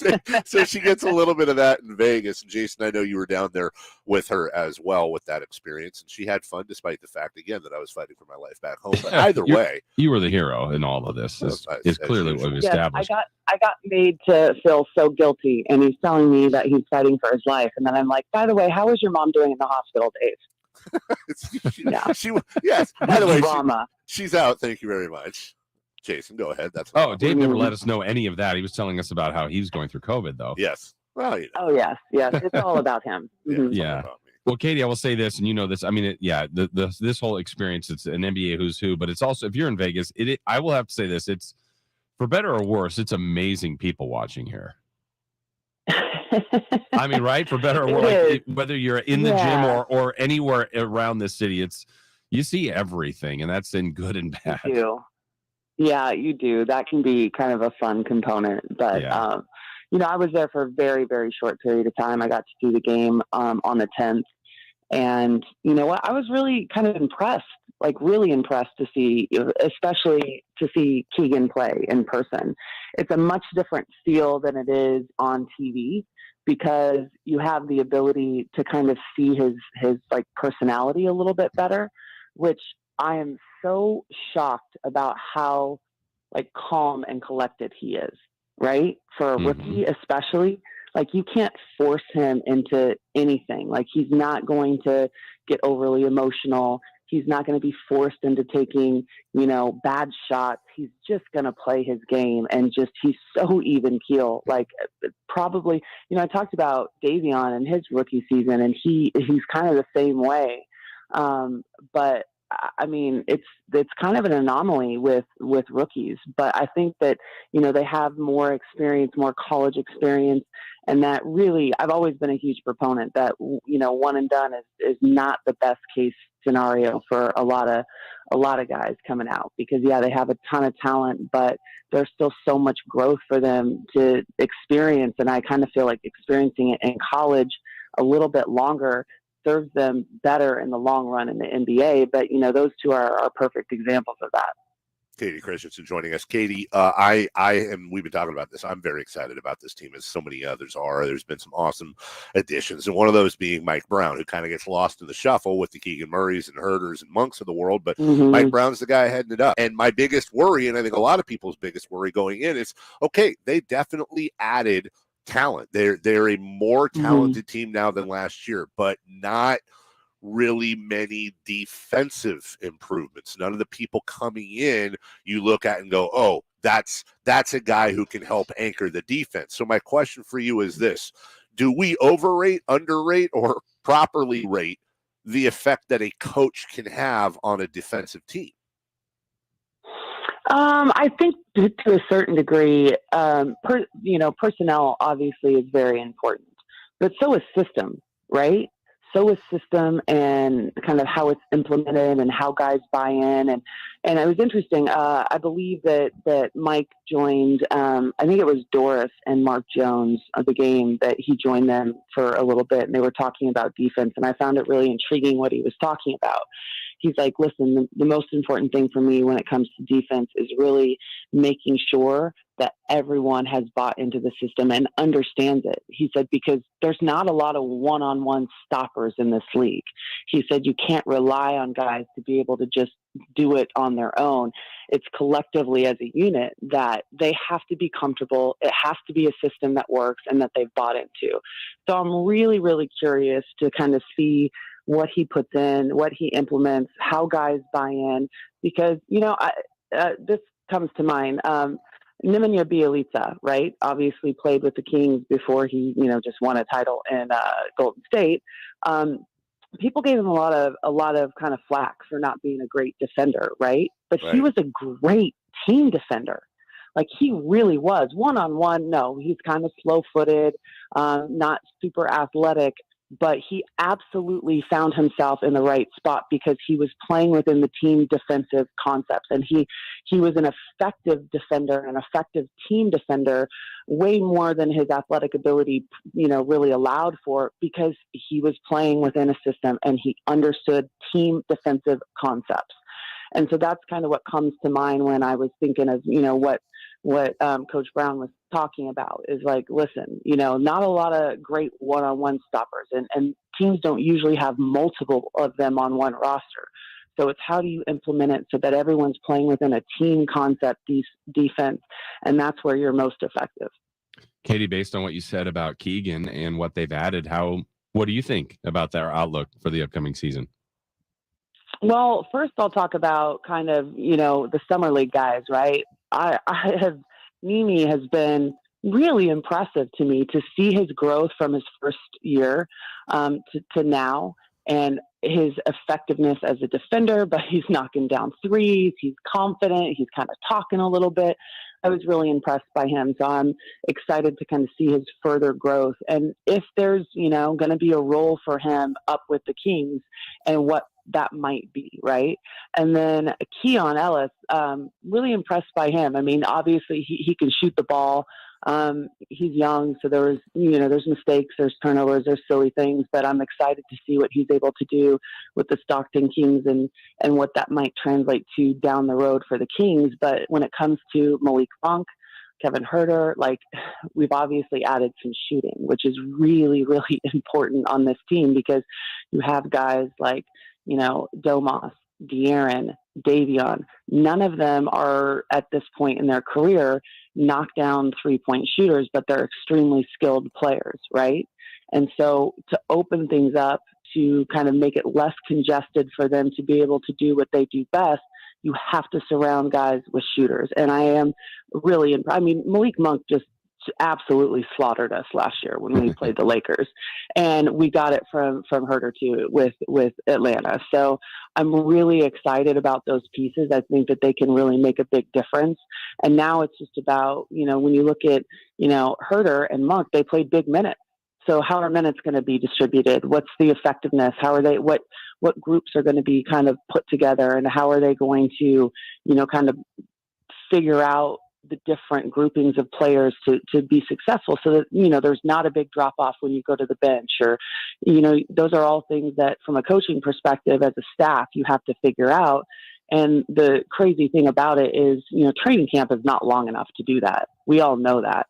am. So she gets a little bit of that in Vegas. And Jason, I know you were down there with her as well with that experience. And she had fun despite the fact, again, that I was fighting for my life back home. But either way. You were the hero in all of this. Is clearly what we've established. I got made to feel so guilty. And he's telling me that he's fighting for his life. And then I'm like, by the way, how was your mom doing in the hospital, Dave? Yes. By the way, she's out. Thank you very much. Jason, go ahead. Dave never let us know any of that. He was telling us about how he was going through COVID, though. Yes. Well, Oh, yes. It's all about him. Yeah. Well, Katie, I will say this, and you know this. I mean, this whole experience, it's an NBA who's who, but it's also, if you're in Vegas, I will have to say this, it's, for better or worse, it's amazing people watching here. I mean, right? For better or worse, whether you're in the gym or anywhere around the city, you see everything, and that's in good and bad. You do. Yeah, you do. That can be kind of a fun component, but I was there for a very, very short period of time. I got to do the game on the 10th, and you know what? I was really kind of impressed, really impressed to see, especially to see Keegan play in person. It's a much different feel than it is on TV, because you have the ability to kind of see his personality a little bit better, which I am so shocked about how calm and collected he is, right? For a rookie, especially, you can't force him into anything. He's not going to get overly emotional. He's not going to be forced into taking, bad shots. He's just going to play his game, and he's so even keel. Probably, I talked about Davion and his rookie season, and he's kind of the same way. But I mean, it's kind of an anomaly with rookies, but I think that, they have more experience, more college experience. And that really, I've always been a huge proponent that, one and done is not the best case scenario for a lot of guys coming out, because they have a ton of talent, but there's still so much growth for them to experience. And I kind of feel like experiencing it in college a little bit longer serves them better in the long run in the NBA. But, those two are perfect examples of that. Kayte Christensen joining us. Katie, we've been talking about this. I'm very excited about this team, as so many others are. There's been some awesome additions, and one of those being Mike Brown, who kind of gets lost in the shuffle with the Keegan Murrays and Herders and Monks of the world. But Mike Brown's the guy heading it up. And my biggest worry, and I think a lot of people's biggest worry going in, is, okay, they definitely added talent. They're a more talented team now than last year, but not really many defensive improvements. None of the people coming in you look at and go, oh, that's a guy who can help anchor the defense. So my question for you is this: do we overrate, underrate, or properly rate the effect that a coach can have on a defensive team? I think to a certain degree, personnel obviously is very important, but so is system, right? So is system and kind of how it's implemented and how guys buy in. And it was interesting. I believe that Mike joined, I think it was Doris and Mark Jones of the game, that he joined them for a little bit, and they were talking about defense. And I found it really intriguing what he was talking about. He's like, listen, the most important thing for me when it comes to defense is really making sure that everyone has bought into the system and understands it. He said, because there's not a lot of one-on-one stoppers in this league. He said, you can't rely on guys to be able to just do it on their own. It's collectively as a unit that they have to be comfortable. It has to be a system that works and that they've bought into. So I'm really, really curious to kind of see what he puts in, what he implements, how guys buy in, because, this comes to mind. Nemanja Bjelica, right? Obviously played with the Kings before he, just won a title in Golden State. People gave him a lot of kind of flack for not being a great defender, right? But he was a great team defender. Like, he really was. One-on-one, no, he's kind of slow-footed, not super athletic, but he absolutely found himself in the right spot because he was playing within the team defensive concepts. And he was an effective defender, an effective team defender, way more than his athletic ability, really allowed for, because he was playing within a system and he understood team defensive concepts. And so that's kind of what comes to mind when I was thinking of, what Coach Brown was talking about is like, listen, not a lot of great one-on-one stoppers, and teams don't usually have multiple of them on one roster. So it's how do you implement it so that everyone's playing within a team concept defense, and that's where you're most effective. Katie, based on what you said about Keegan and what they've added, what do you think about their outlook for the upcoming season? Well, first I'll talk about kind of, the summer league guys, right? Mimi has been really impressive to me to see his growth from his first year to now, and his effectiveness as a defender, but he's knocking down threes. He's confident. He's kind of talking a little bit. I was really impressed by him. So I'm excited to kind of see his further growth. And if there's, going to be a role for him up with the Kings and what that might be, right? And then Keon Ellis, really impressed by him. I mean, obviously he can shoot the ball. He's young, so there's mistakes, there's turnovers, there's silly things, but I'm excited to see what he's able to do with the Stockton Kings and what that might translate to down the road for the Kings. But when it comes to Malik Monk, Kevin Huerter, we've obviously added some shooting, which is really, really important on this team, because you have guys like, Domas, De'Aaron, Davion. None of them are at this point in their career knockdown 3-point shooters, but they're extremely skilled players, right? And so to open things up, to kind of make it less congested for them to be able to do what they do best, you have to surround guys with shooters. And I am really Malik Monk just absolutely slaughtered us last year when we played the Lakers, and we got it from Huerter too with Atlanta. So I'm really excited about those pieces. I think that they can really make a big difference. And now it's just about, when you look at, Huerter and Monk, they played big minutes. So how are minutes going to be distributed? What's the effectiveness? How are they, what groups are going to be kind of put together, and how are they going to, kind of figure out the different groupings of players to be successful, so that, there's not a big drop off when you go to the bench, or, those are all things that from a coaching perspective as a staff, you have to figure out. And the crazy thing about it is, training camp is not long enough to do that. We all know that.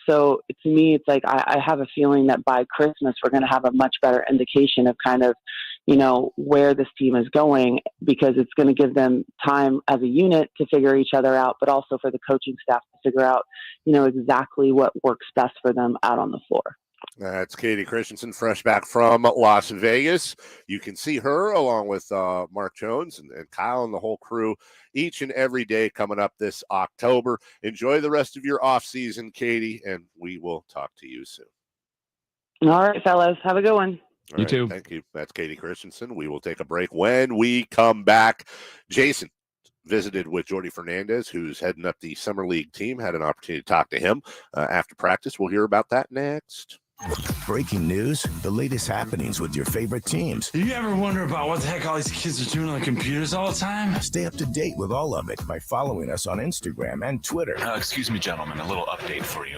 So to me, it's like, I have a feeling that by Christmas, we're going to have a much better indication of kind of, where this team is going, because it's going to give them time as a unit to figure each other out, but also for the coaching staff to figure out, exactly what works best for them out on the floor. That's Kayte Christensen, fresh back from Las Vegas. You can see her along with Mark Jones and Kyle and the whole crew each and every day coming up this October. Enjoy the rest of your off season, Katie, and we will talk to you soon. All right, fellas. Have a good one. You too. Thank you. That's Kayte Christensen. We will take a break. When we come back, Jason visited with Jordi Fernandez, who's heading up the Summer League team. Had an opportunity to talk to him after practice. We'll hear about that next. Breaking news, the latest happenings with your favorite teams. You ever wonder about what the heck all these kids are doing on computers all the time? Stay up to date with all of it by following us on Instagram and Twitter. Excuse me, gentlemen, a little update for you.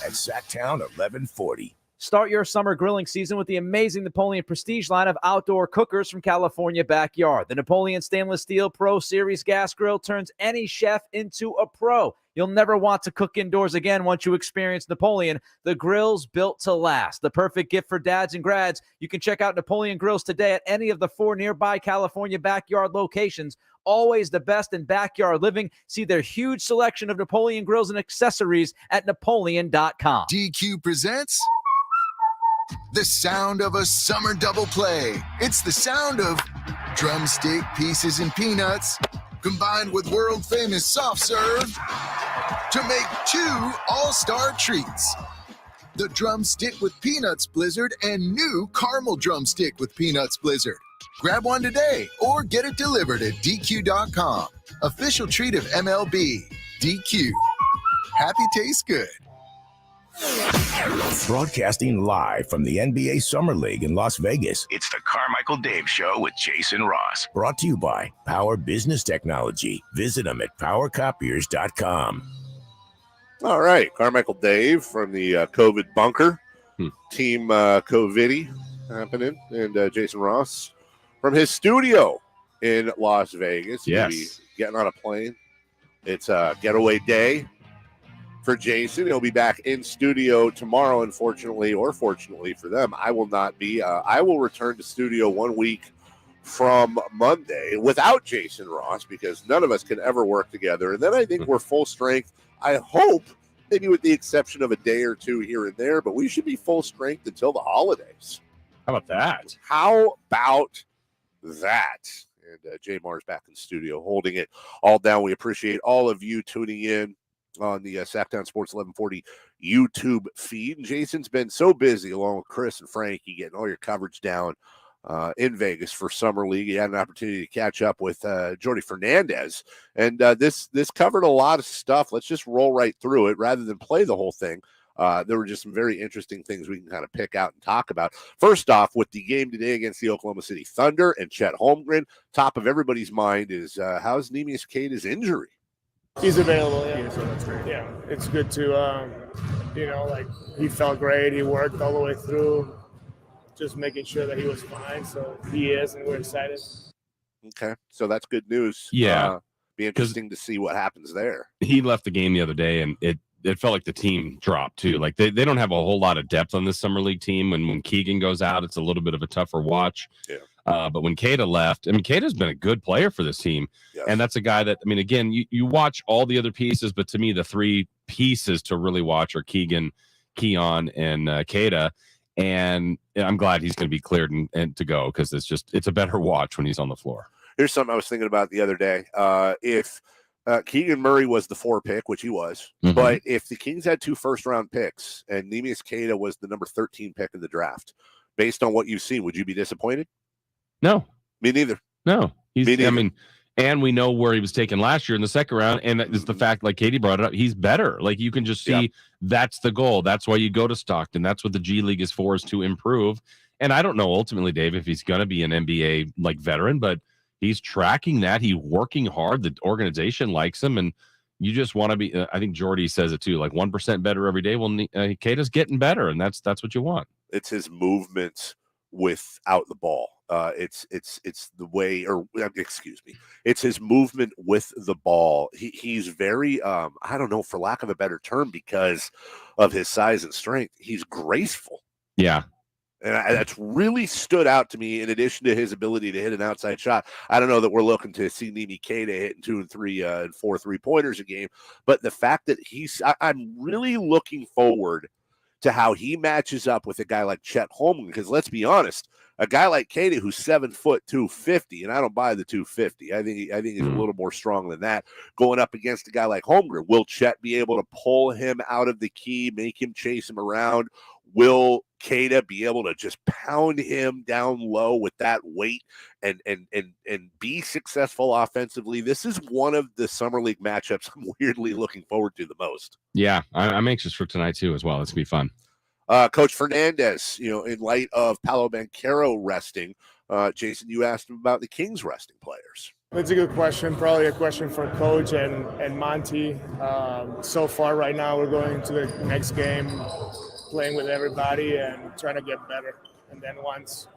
At Sactown 1140. Start your summer grilling season with the amazing Napoleon Prestige line of outdoor cookers from California Backyard. The Napoleon Stainless Steel Pro Series gas grill turns any chef into a pro. You'll never want to cook indoors again once you experience Napoleon. The grill's built to last. The perfect gift for dads and grads. You can check out Napoleon Grills today at any of the 4 nearby California backyard locations. Always the best in backyard living. See their huge selection of Napoleon grills and accessories at Napoleon.com. DQ presents the sound of a summer double play. It's the sound of drumstick pieces and peanuts combined with world-famous soft serve to make 2 all-star treats. The drumstick with peanuts blizzard and new caramel drumstick with peanuts blizzard. Grab one today or get it delivered at DQ.com. Official treat of MLB. DQ. Happy tastes good. Broadcasting live from the NBA Summer League in Las Vegas. It's the Carmichael Dave Show with Jason Ross. Brought to you by Power Business Technology. Visit them at powercopiers.com. All right, Carmichael Dave from the COVID bunker. Team COVIDy happening. And Jason Ross from his studio in Las Vegas. Yes. He'll be getting on a plane. It's a getaway day for Jason. He'll be back in studio tomorrow, unfortunately, or fortunately for them. I will not be. I will return to studio 1 week from Monday without Jason Ross because none of us can ever work together. And then I think we're full strength. I hope, maybe with the exception of a day or two here and there, but we should be full strength until the holidays. How about that? How about that? And Jay Marr's back in the studio holding it all down. We appreciate all of you tuning in on the Sactown Sports 1140 YouTube feed. And Jason's been so busy along with Chris and Frankie getting all your coverage down in Vegas for Summer League. He had an opportunity to catch up with Jordi Fernandez. And this covered a lot of stuff. Let's just roll right through it rather than play the whole thing. There were just some very interesting things we can kind of pick out and talk about. First off, with the game today against the Oklahoma City Thunder and Chet Holmgren, top of everybody's mind is how's Neemias Quayte's injury? He's available, yeah. So that's great. Yeah, it's good to, he felt great. He worked all the way through, just making sure that he was fine. So he is, and we're excited. Okay, so that's good news. Yeah. Be interesting to see what happens there. He left the game the other day, and it felt like the team dropped, too. Like, they don't have a whole lot of depth on this Summer League team, and when Keegan goes out, it's a little bit of a tougher watch. Yeah. But when Kayte left, Kayte's been a good player for this team. Yes. And that's a guy that, again, you watch all the other pieces, but to me, the 3 pieces to really watch are Keegan, Keon, and Kayte. And I'm glad he's going to be cleared and to go because it's a better watch when he's on the floor. Here's something I was thinking about the other day. If Keegan Murray was the 4 pick, which he was, but if the Kings had 2 first-round picks and Neemias Quayte was the number 13 pick in the draft, based on what you've seen, would you be disappointed? No. Me neither. No. And we know where he was taken last year in the second round, and it's the fact, like Katie brought it up, he's better. Like, you can just see that's the goal. That's why you go to Stockton. That's what the G League is for, is to improve. And I don't know ultimately, Dave, if he's going to be an NBA veteran, but he's tracking that. He's working hard. The organization likes him, and you just want to be. I think Jordi says it too, like 1% better every day. Well, Kayte's getting better, and that's what you want. It's his movement without the ball. It's the way, or excuse me, it's his movement with the ball. He's very, I don't know, for lack of a better term, because of his size and strength, he's graceful. Yeah. And that's really stood out to me in addition to his ability to hit an outside shot. I don't know that we're looking to see Neemias Quayte hitting 2 and 3 and 4 3-pointers a game, but the fact that I'm really looking forward to how he matches up with a guy like Chet Holmgren, because let's be honest, a guy like Quayte who's 7 foot 250, and I don't buy the 250. I think he's a little more strong than that. Going up against a guy like Holmgren, will Chet be able to pull him out of the key, make him chase him around? Will Quayte be able to just pound him down low with that weight and be successful offensively? This is one of the Summer League matchups I'm weirdly looking forward to the most. Yeah, I'm anxious for tonight too as well. It's gonna be fun. Coach Fernandez, in light of Paolo Banchero resting, Jason, you asked him about the Kings resting players. That's a good question. Probably a question for Coach and Monty. So far right now, we're going to the next game, playing with everybody and trying to get better. And then once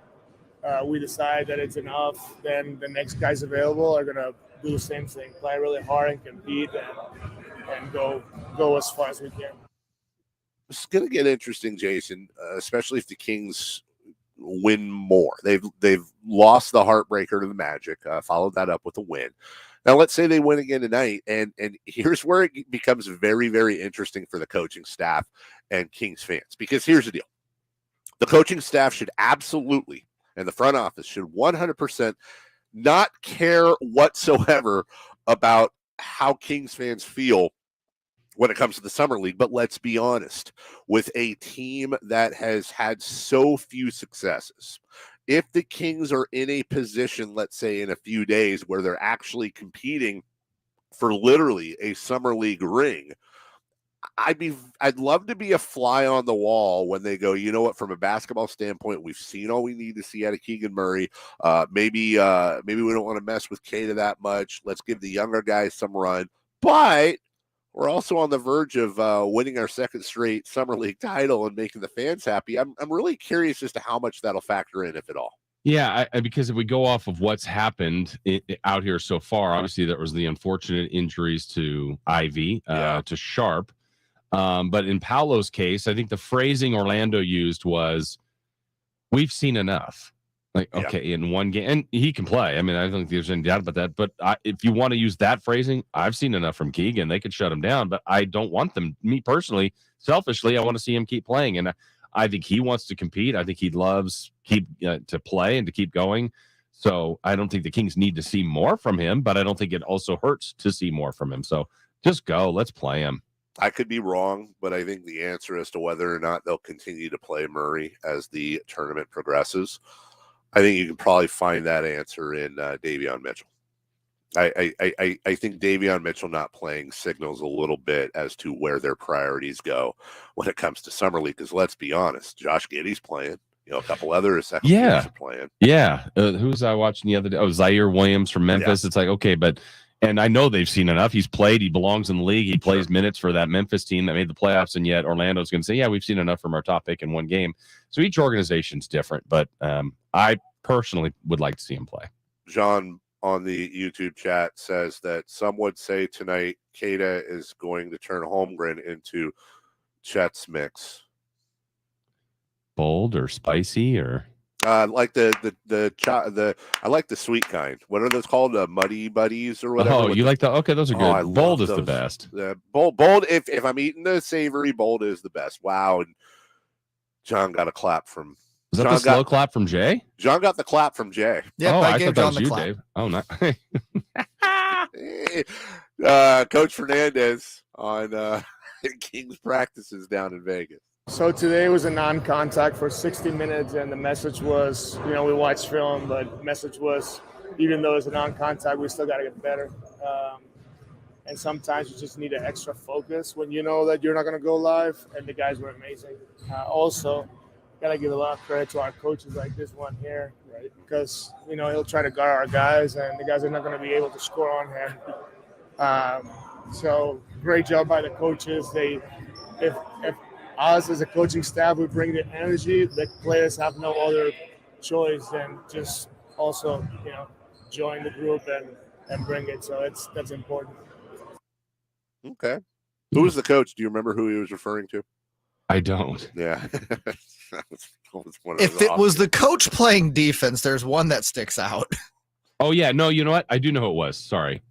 we decide that it's enough, then the next guys available are going to do the same thing, play really hard and compete and go as far as we can. It's going to get interesting, Jason, especially if the Kings win more. They've lost the heartbreaker to the Magic, followed that up with a win. Now, let's say they win again tonight, and here's where it becomes very, very interesting for the coaching staff and Kings fans, because here's the deal. The coaching staff should absolutely, and the front office should 100% not care whatsoever about how Kings fans feel when it comes to the Summer League. But let's be honest, with a team that has had so few successes, if the Kings are in a position, let's say in a few days, where they're actually competing for literally a Summer League ring, I'd love to be a fly on the wall when they go, you know what, from a basketball standpoint, we've seen all we need to see out of Keegan Murray. Maybe we don't want to mess with Kayte that much. Let's give the younger guys some run. But we're also on the verge of winning our second straight Summer League title and making the fans happy. I'm really curious as to how much that'll factor in, if at all. Yeah, because if we go off of what's happened out here so far, obviously there was the unfortunate injuries to Ivy, to Sharp. But in Paolo's case, I think the phrasing Orlando used was, we've seen enough. Like, okay, in one game, and he can play. I mean, I don't think there's any doubt about that. But if you want to use that phrasing, I've seen enough from Keegan. They could shut him down, but I don't want them. Me personally, selfishly, I want to see him keep playing. And I think he wants to compete. I think he loves to play and to keep going. So I don't think the Kings need to see more from him, but I don't think it also hurts to see more from him. So just go. Let's play him. I could be wrong, but I think the answer as to whether or not they'll continue to play Murray as the tournament progresses, I think you can probably find that answer in Davion Mitchell. I think Davion Mitchell not playing signals a little bit as to where their priorities go when it comes to Summer League. Because let's be honest, Josh Giddey's playing. A couple other second are playing. Yeah. Who was I watching the other day? Oh, Zaire Williams from Memphis. Yeah. It's like, okay, and I know they've seen enough. He's played. He belongs in the league. He plays minutes for that Memphis team that made the playoffs, and yet Orlando's going to say, yeah, we've seen enough from our top pick in one game. So each organization's different, but I personally would like to see him play. John on the YouTube chat says that some would say tonight Kayte is going to turn Holmgren into Chet's mix. Bold or spicy or? I like the I like the sweet kind. What are those called? Muddy buddies or whatever. Oh, you like the? Okay, those are good. Bold is the best. Bold. If I'm eating the savory, bold is the best. Wow. And John got a clap from. Was that the slow clap from Jay? John got the clap from Jay. Yeah, I thought that was you, Dave. Oh, no. Coach Fernandez on Kings practices down in Vegas. So today was a non-contact for 60 minutes, and the message was, we watched film, but the message was, even though it's a non-contact, we still got to get better. And sometimes you just need an extra focus when you know that you're not going to go live, and the guys were amazing. Also, got to give a lot of credit to our coaches like this one here, right? Because, he'll try to guard our guys, and the guys are not going to be able to score on him. So great job by the coaches. If us as a coaching staff, we bring the energy. The players have no other choice than just also, join the group and bring it. So that's important. Okay. Who was the coach? Do you remember who he was referring to? I don't. Yeah. If it was the coach playing defense, there's one that sticks out. Oh, yeah. No, you know what? I do know who it was. Sorry.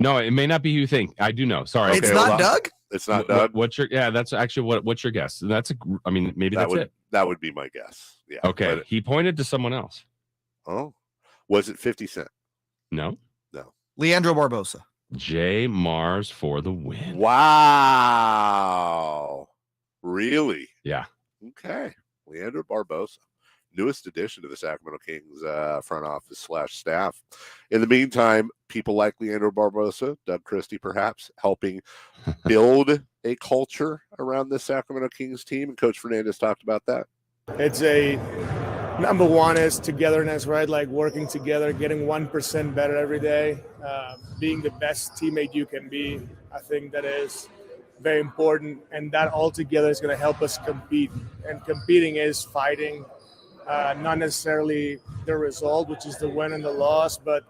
No, it may not be who you think. I do know. Sorry. It's not Doug? It's not Doug. That's actually what's your guess? Maybe that's it. That would be my guess. Yeah. Okay. He pointed to someone else. Oh, was it 50 Cent? No. Leandro Barbosa. Jay Mars for the win. Wow. Really? Yeah. Okay. Leandro Barbosa. Newest addition to the Sacramento Kings front office / staff. In the meantime, people like Leandro Barbosa, Doug Christie perhaps, helping build a culture around the Sacramento Kings team. And Coach Fernandez talked about that. It's number one is togetherness, right? Like working together, getting 1% better every day, being the best teammate you can be. I think that is very important. And that all together is going to help us compete. And competing is fighting. Not necessarily the result, which is the win and the loss, but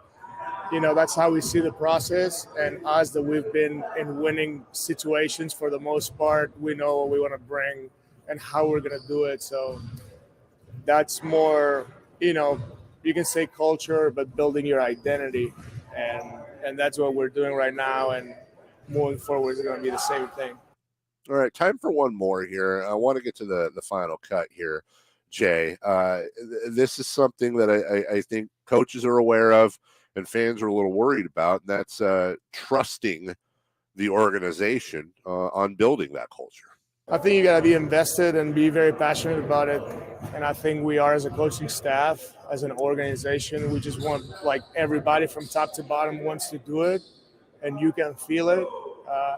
that's how we see the process. And us, that we've been in winning situations for the most part, we know what we want to bring and how we're going to do it. So that's more, you can say culture, but building your identity. And that's what we're doing right now. And moving forward is going to be the same thing. All right, time for one more here. I want to get to the final cut here, Jay. This is something that I think coaches are aware of and fans are a little worried about, and that's trusting the organization on building that culture. I think you got to be invested and be very passionate about it. And I think we are, as a coaching staff, as an organization, we just want, everybody from top to bottom wants to do it, and you can feel it.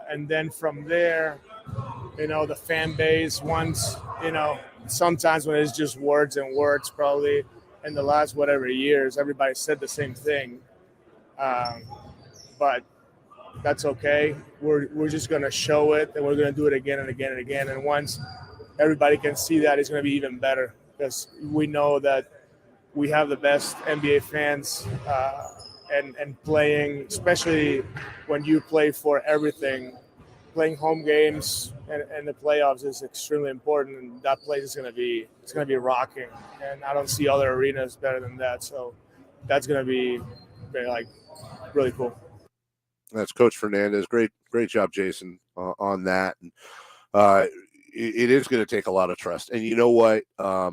And then from there, the fan base wants, sometimes when it's just words and words, probably in the last whatever years, everybody said the same thing. But that's okay. We're just going to show it, and we're going to do it again and again and again. And once everybody can see that, it's going to be even better, because we know that we have the best NBA fans, and playing, especially when you play for everything, playing home games and the playoffs is extremely important. And that place is going to be rocking. And I don't see other arenas better than that. So that's going to be really cool. That's Coach Fernandez. Great job, Jason, on that. And it is going to take a lot of trust. And you know what? I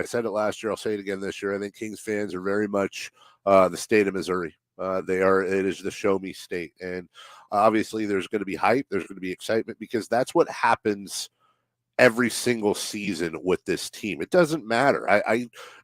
said it last year. I'll say it again this year. I think Kings fans are very much the state of Missouri. It is the show me state. And obviously there's going to be hype. There's going to be excitement, because that's what happens every single season with this team. It doesn't matter.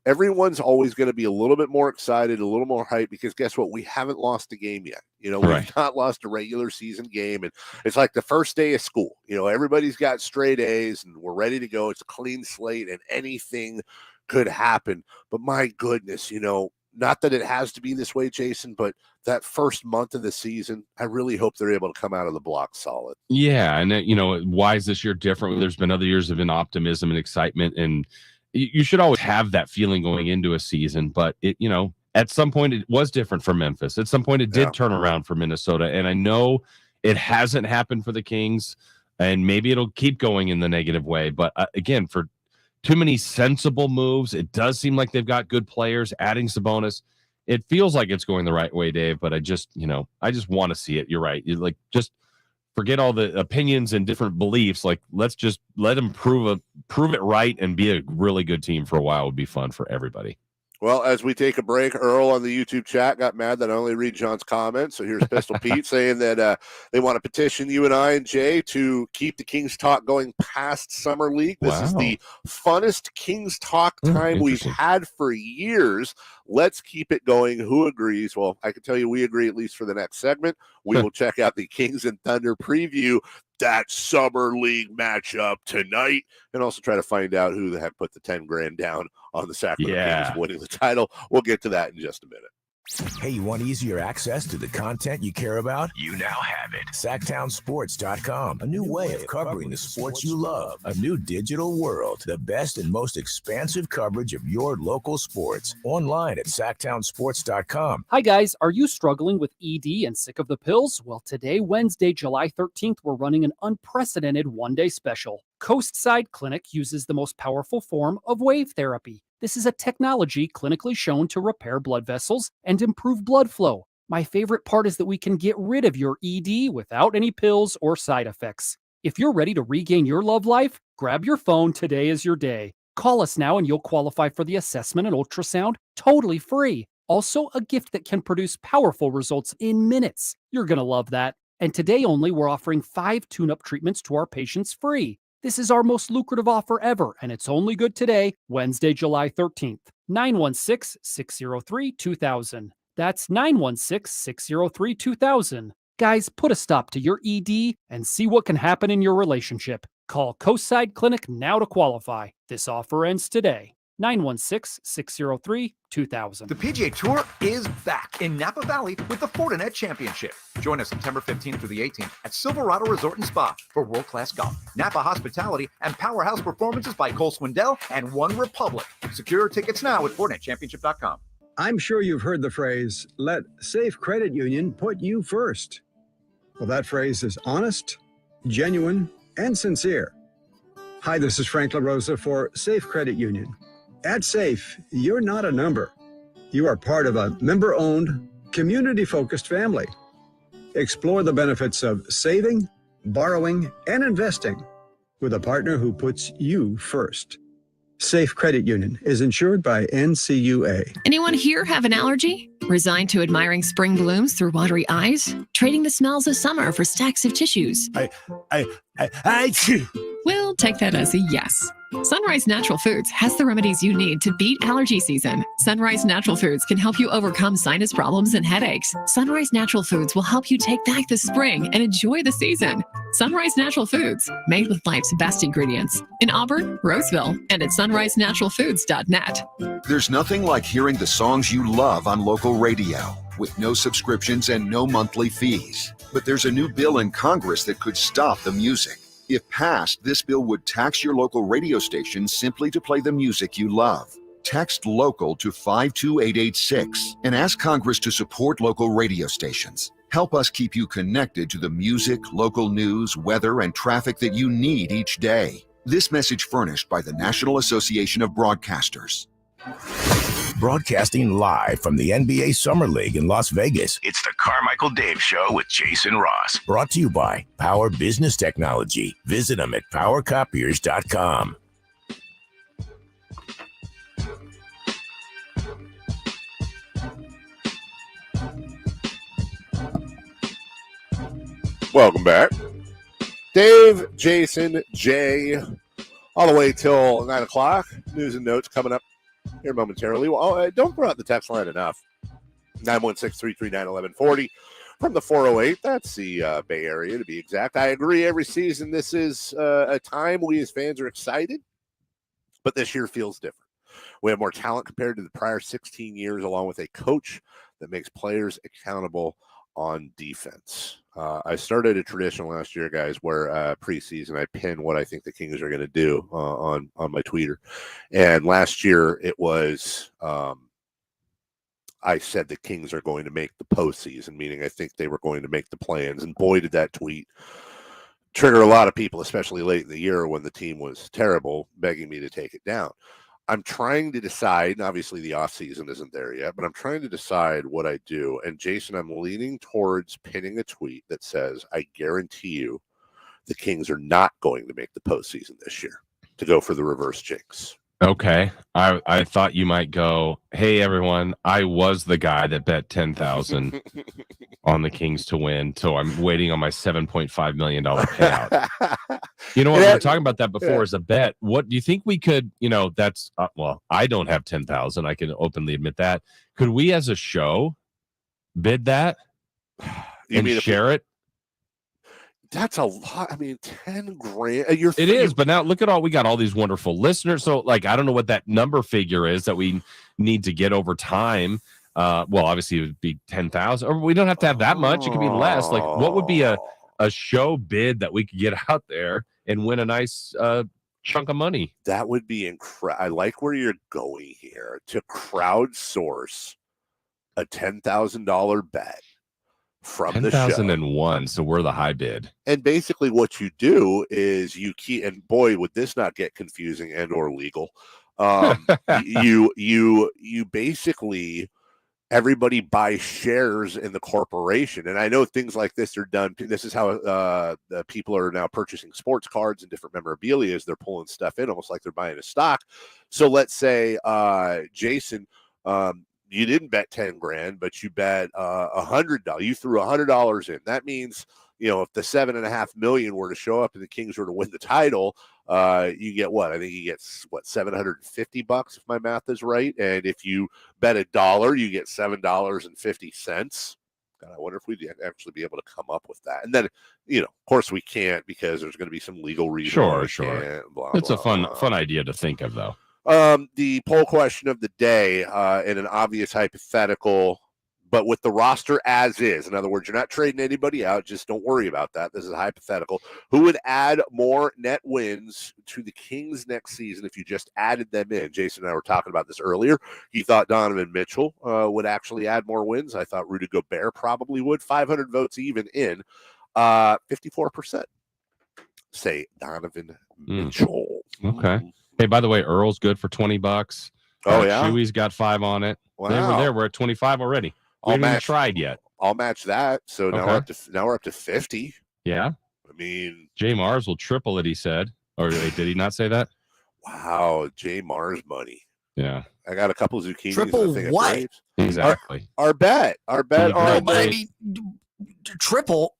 Everyone's always going to be a little bit more excited, a little more hype, because guess what? We haven't lost a game yet. We've not lost a regular season game. And it's like the first day of school. Everybody's got straight A's and we're ready to go. It's a clean slate and anything could happen. But my goodness, not that it has to be this way, Jason, but that first month of the season, I really hope they're able to come out of the block solid. Yeah. And, why is this year different? There's been other years of optimism and excitement, and you should always have that feeling going into a season. But, at some point it was different for Memphis. At some point it did turn around for Minnesota. And I know it hasn't happened for the Kings, and maybe it'll keep going in the negative way. But, again, for too many sensible moves. It does seem like they've got good players. Adding Sabonis, it feels like it's going the right way, Dave. But I just want to see it. You're right. Just forget all the opinions and different beliefs. Let's just let them prove it right and be a really good team for a while. It would be fun for everybody. Well, as we take a break, Earl on the YouTube chat got mad that I only read John's comments. So here's Pistol Pete saying that they want to petition you and I and Jay to keep the Kings Talk going past Summer League. This is the funnest Kings Talk time we've had for years. Let's keep it going. Who agrees? Well, I can tell you we agree, at least for the next segment. We will check out the Kings and Thunder preview that Summer League matchup tonight, and also try to find out who the heck put the 10 grand down on the Sacramento Kings winning the title. We'll get to that in just a minute. Hey, you want easier access to the content you care about? You now have it. Sactownsports.com. A new way of covering the sports you love. A new digital world. The best and most expansive coverage of your local sports. Online at Sactownsports.com. Hi, guys. Are you struggling with ED and sick of the pills? Well, today, Wednesday, July 13th, we're running an unprecedented one-day special. Coastside Clinic uses the most powerful form of wave therapy. This is a technology clinically shown to repair blood vessels and improve blood flow. My favorite part is that we can get rid of your ED without any pills or side effects. If you're ready to regain your love life, grab your phone. Today is your day. Call us now and you'll qualify for the assessment and ultrasound totally free. Also, a gift that can produce powerful results in minutes. You're going to love that. And today only, we're offering 5 tune-up treatments to our patients free. This is our most lucrative offer ever, and it's only good today, Wednesday, July 13th. 916-603-2000. That's 916-603-2000. Guys, put a stop to your ED and see what can happen in your relationship. Call Coastside Clinic now to qualify. This offer ends today. 916-603-2000. The PGA Tour is back in Napa Valley with the Fortinet Championship. Join us September 15th through the 18th at Silverado Resort and Spa for world-class golf, Napa hospitality, and powerhouse performances by Cole Swindell and One Republic. Secure tickets now at FortinetChampionship.com. I'm sure you've heard the phrase, let Safe Credit Union put you first. Well, that phrase is honest, genuine, and sincere. Hi, this is Frank LaRosa for Safe Credit Union. At Safe, you're not a number. You are part of a member-owned, community-focused family. Explore the benefits of saving, borrowing, and investing with a partner who puts you first. Safe Credit Union is insured by NCUA. Anyone here have an allergy? Resigned to admiring spring blooms through watery eyes? Trading the smells of summer for stacks of tissues? We'll take that as a yes. Sunrise Natural Foods has the remedies you need to beat allergy season. Sunrise Natural Foods can help you overcome sinus problems and headaches. Sunrise Natural Foods will help you take back the spring and enjoy the season. Sunrise Natural Foods, made with life's best ingredients. In Auburn, Roseville, and at sunrisenaturalfoods.net. There's nothing like hearing the songs you love on local radio with no subscriptions and no monthly fees. But there's a new bill in Congress that could stop the music. If passed, this bill would tax your local radio station simply to play the music you love. Text LOCAL to 52886 and ask Congress to support local radio stations. Help us keep you connected to the music, local news, weather, and traffic that you need each day. This message furnished by the National Association of Broadcasters. Broadcasting live from the NBA Summer League in Las Vegas. It's the Carmichael Dave Show with Jason Ross. Brought to you by Power Business Technology. Visit them at powercopiers.com. Welcome back. Dave, Jason, Jay, all the way till 9 o'clock. News and notes coming up here momentarily. Well, don't throw out the text line enough. 916-339-1140 from the 408. That's the Bay Area, to be exact. I agree. Every season, this is a time we as fans are excited, but this year feels different. We have more talent compared to the prior 16 years, along with a coach that makes players accountable on defense. I started a tradition last year, guys, where preseason I pin what I think the Kings are going to do on my tweeter. And last year it was I said the Kings are going to make the postseason, meaning I think they were going to make the plans. And boy, did that tweet trigger a lot of people, especially late in the year when the team was terrible, begging me to take it down. I'm trying to decide, and obviously the offseason isn't there yet, but I'm trying to decide what I do. And Jason, I'm leaning towards pinning a tweet that says, I guarantee you the Kings are not going to make the postseason this year, to go for the reverse jinx. Okay. I thought you might go, hey, everyone, I was the guy that bet $10,000 on the Kings to win, so I'm waiting on my $7.5 million payout. You know what? We were talking about that before as a bet. What do you think we could, that's, well, I don't have 10,000. I can openly admit that. Could we as a show bid that and share it? That's a lot. I mean, 10 grand. It is, but now look at we got all these wonderful listeners. So, I don't know what that number figure is that we need to get over time. Well, obviously it would be 10,000, or we don't have to have that much. It could be less. What would be a show bid that we could get out there and win a nice chunk of money? That would be incredible. I like where you're going here, to crowdsource a $10,000 bet from the show. 10,001, so we're the high bid. And basically what you do is you keep, and boy, would this not get confusing and or legal. You basically, everybody buys shares in the corporation. And I know things like this are done. This is how the people are now purchasing sports cards and different memorabilia, as they're pulling stuff in almost like they're buying a stock. So let's say, Jason, you didn't bet 10 grand, but you bet $100. You threw $100 in. That means, if the $7.5 million were to show up and the Kings were to win the title, you get what? I think you get $750 if my math is right. And if you bet $1, you get $7.50. God, I wonder if we'd actually be able to come up with that. And then, of course we can't, because there's going to be some legal reason. Sure. It's a fun idea to think of, though. The poll question of the day, in an obvious hypothetical, But with the roster as is, in other words, you're not trading anybody out. Just don't worry about that. This is hypothetical. Who would add more net wins to the Kings next season if you just added them in? Jason and I were talking about this earlier. He thought Donovan Mitchell would actually add more wins. I thought Rudy Gobert probably would. 500 votes even in. 54% say Donovan Mitchell. Okay. Hey, by the way, Earl's good for $20. Oh, yeah? Chewy's got 5 on it. Wow. We're at 25 already. We haven't even tried yet. I'll match that. So now we're up to 50. Yeah. I mean, Jay Mars will triple it, he said. Or wait, did he not say that? Wow, Jay Mars money. Yeah. I got a couple zucchinis. Triple what? Exactly. Our bet. Triple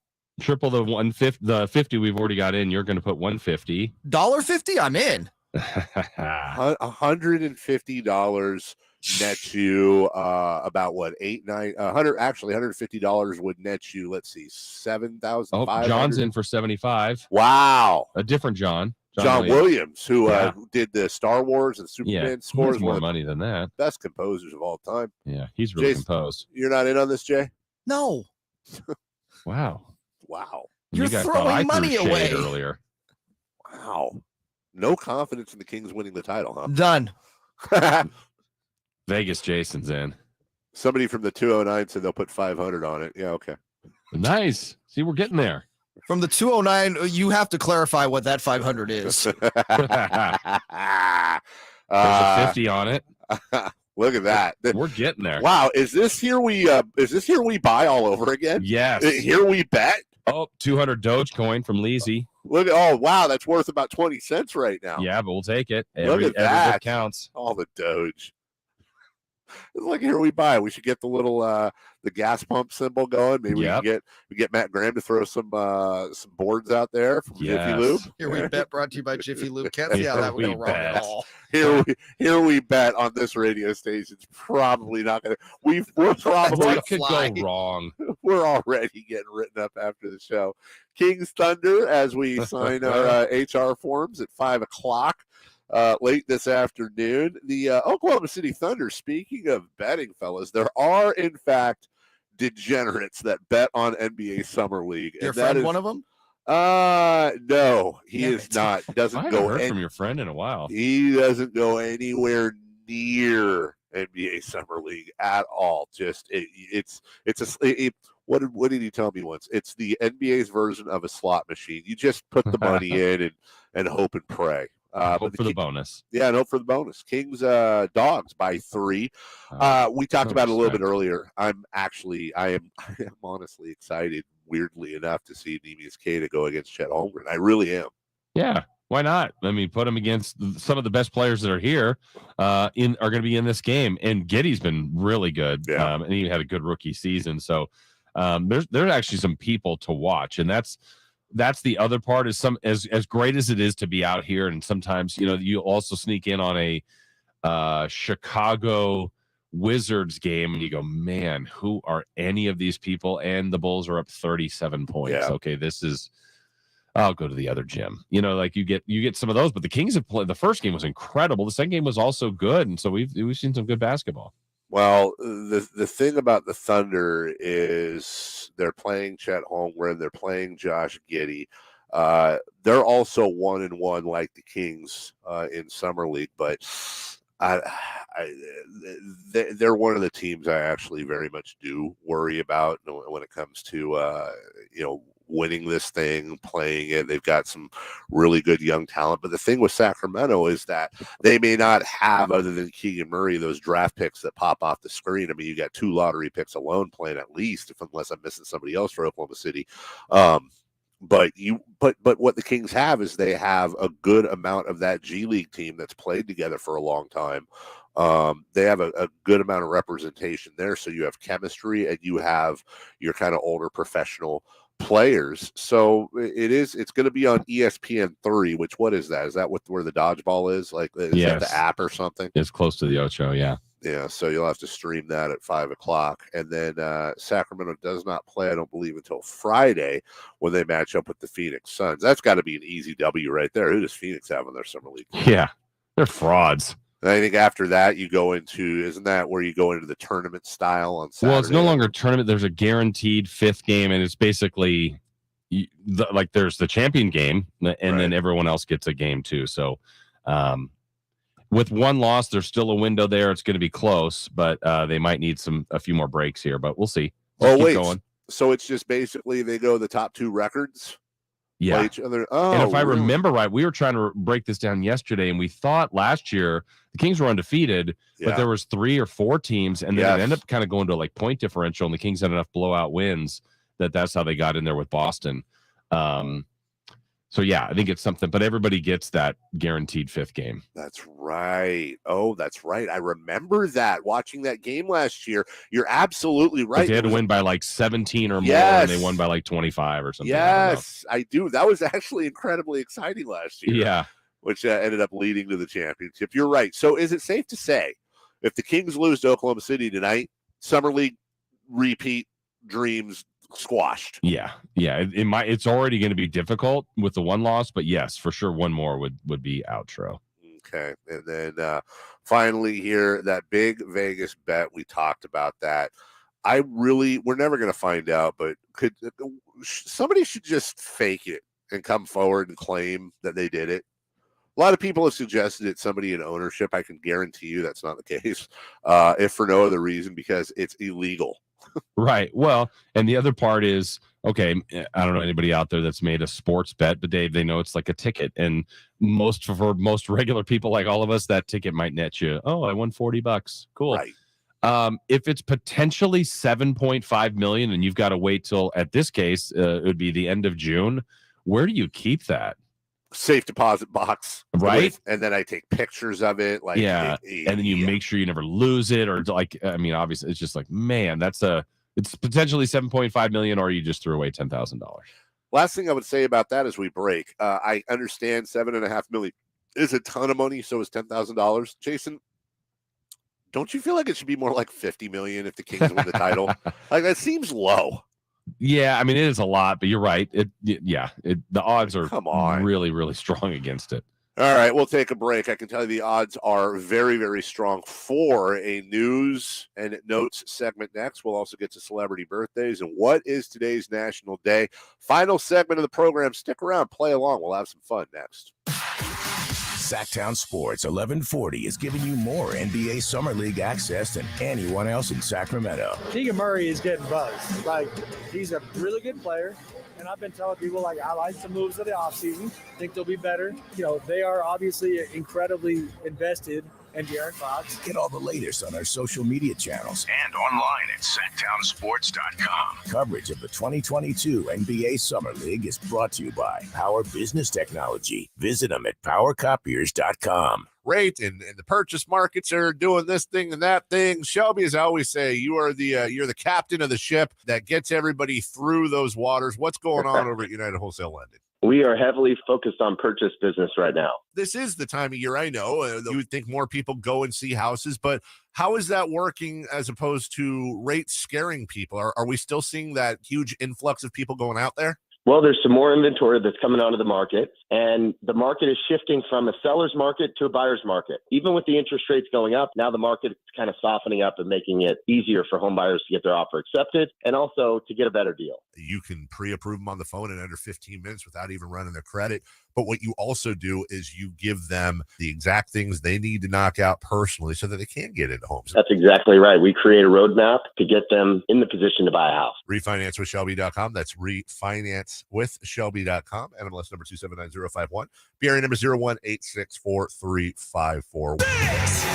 the 150. The 50 we've already got in. You're going to put 150. $1.50. I'm in. $150 net you about what 100 actually $150 would net you. Let's see, 7,500. Oh, John's in for 75. Wow, a different John Williams, who did the Star Wars and Superman scores. He has more money than that. Best composers of all time. Yeah, he's really composed. You're not in on this, Jay? No. Wow. You're throwing money away earlier. Wow. No confidence in the Kings winning the title, huh? Done. Vegas Jason's in. Somebody from the 209 said they'll put 500 on it. Yeah, okay. Nice. See, we're getting there. From the 209, you have to clarify what that 500 is. There's a 50 on it. Look at that. We're getting there. Wow, is this here we buy all over again? Yes. Here we bet? Oh, 200 Dogecoin from Leezy. Look, wow, that's worth about 20 cents right now. Yeah, but we'll take it. Look at that. Every bit counts. All the Doge. It's like, here we buy. We should get the little the gas pump symbol going. Maybe we can get Matt Graham to throw some boards out there from Jiffy Lube. Here we bet, brought to you by Jiffy Lube. Can't see how that would go wrong at all. Here we bet on this radio station. It's probably not going to. We're probably what could go wrong. We're already getting written up after the show. Kings Thunder, as we sign our HR forms at 5:00. Late this afternoon, the Oklahoma City Thunder. Speaking of betting, fellas, there are in fact degenerates that bet on NBA Summer League. Your friend, one of them? No, he is not. Doesn't I go haven't heard from your friend in a while. He doesn't go anywhere near NBA Summer League at all. Just what did he tell me once? It's the NBA's version of a slot machine. You just put the money in and hope and pray. Hope for the bonus. Yeah, and hope for the bonus. Kings dogs by 3. We talked about it a little bit earlier. I am honestly excited, weirdly enough, to see Kings Kayte go against Chet Holmgren. I really am. Yeah, why not? I mean, put him against some of the best players that are here are going to be in this game. And Giddey's been really good. Yeah. And he had a good rookie season. So there's actually some people to watch, and that's the other part. Is as great as it is to be out here, and sometimes you also sneak in on a Chicago Wizards game and you go, man, who are any of these people? And the Bulls are up 37 points. Yeah. Okay, I'll go to the other gym. Like you get some of those, but the Kings have played. The first game was incredible. The second game was also good, and so we've seen some good basketball. Well, the thing about the Thunder is they're playing Chet Holmgren, they're playing Josh Giddey. They're also 1-1 like the Kings in Summer League, but they're one of the teams I actually very much do worry about when it comes to winning this thing, playing it. They've got some really good young talent. But the thing with Sacramento is that they may not have, other than Keegan Murray, those draft picks that pop off the screen. I mean, you got 2 lottery picks alone playing at least, unless I'm missing somebody else for Oklahoma City. But what the Kings have is they have a good amount of that G League team that's played together for a long time. They have a good amount of representation there. So you have chemistry and you have your kind of older professional players. So it's going to be on ESPN3, which, what is that? Is that where the dodgeball is? Like, is that the app or something? It's close to the Ocho. Yeah. Yeah. So you'll have to stream that at 5:00. And then Sacramento does not play, I don't believe, until Friday when they match up with the Phoenix Suns. That's got to be an easy W right there. Who does Phoenix have in their summer league? Yeah. They're frauds. And I think after that, you go into, isn't that where you go into the tournament style on Saturday? Well, it's no longer a tournament. There's a guaranteed 5th game, and it's basically like there's the champion game, and then everyone else gets a game too. So with one loss, there's still a window there. It's going to be close, but they might need a few more breaks here, but we'll see. Just keep going. So it's just basically they go the top 2 records? Yeah. Each other. Oh, and if I remember right, we were trying to break this down yesterday, and we thought last year the Kings were undefeated, but there was 3 or 4 teams, and then it ended up kind of going to like point differential, and the Kings had enough blowout wins that's how they got in there with Boston. So yeah, I think it's something, but everybody gets that guaranteed 5th game. That's right. Oh, that's right. I remember that watching that game last year. You're absolutely right. But they had to win by like 17 or more, and they won by like 25 or something. Yes, I do. That was actually incredibly exciting last year. Yeah. Which ended up leading to the championship. You're right. So is it safe to say if the Kings lose to Oklahoma City tonight, Summer League repeat dreams squashed? Yeah. It's already going to be difficult with the 1 loss, but yes, for sure, 1 more would be outro. Okay, and then finally here, that big Vegas bet, we talked about that. We're never going to find out, but somebody should just fake it and come forward and claim that they did it. A lot of people have suggested it's somebody in ownership. I can guarantee you that's not the case, if for no other reason, because it's illegal. Right. Well, and the other part is, okay, I don't know anybody out there that's made a sports bet, but Dave, they know it's like a ticket. And for most regular people like all of us, that ticket might net you, oh, I won $40. Cool. Right. If it's potentially 7.5 million and you've got to wait till, at this case, it would be the end of June, where do you keep that? Safe deposit box, right? And then I take pictures of it, like and then you make sure you never lose it, or like, I mean, obviously, it's just like, man, it's potentially 7.5 million, or you just threw away $10,000. Last thing I would say about that as we break, I understand $7.5 million is a ton of money, so is $10,000. Jason, don't you feel like it should be more like 50 million if the Kings win the title? Like, that seems low. Yeah, I mean, it is a lot, but you're right. The odds are really, really strong against it. All right, we'll take a break. I can tell you the odds are very, very strong for a news and notes segment next. We'll also get to celebrity birthdays and what is today's national day. Final segment of the program. Stick around, play along. We'll have some fun next. Sactown Sports 1140 is giving you more NBA Summer League access than anyone else in Sacramento. Keegan Murray is getting buzzed. Like, he's a really good player. And I've been telling people, like, I like the moves of the offseason. Think they'll be better. You know, they are obviously incredibly invested in De'Aaron Fox. Get all the latest on our social media channels and online at SactownSports.com. Coverage of the 2022 NBA Summer League is brought to you by Power Business Technology. Visit them at PowerCopiers.com. Rate and the purchase markets are doing this thing and that thing. Shelby, as I always say, you're the captain of the ship that gets everybody through those waters. What's going on over at United Wholesale Lending? We are heavily focused on purchase business right now. This is the time of year, I know. You would think more people go and see houses, but how is that working as opposed to rates scaring people? Are we still seeing that huge influx of people going out there? Well, there's some more inventory that's coming onto the market, and the market is shifting from a seller's market to a buyer's market. Even with the interest rates going up, now the market is kind of softening up and making it easier for home buyers to get their offer accepted and also to get a better deal. You can pre-approve them on the phone in under 15 minutes without even running their credit. But what you also do is you give them the exact things they need to knock out personally so that they can get into homes. That's exactly right. We create a roadmap to get them in the position to buy a house. RefinanceWithShelby.com. That's RefinanceWithShelby.com. NMLS number 279051. BRA number 01864354. This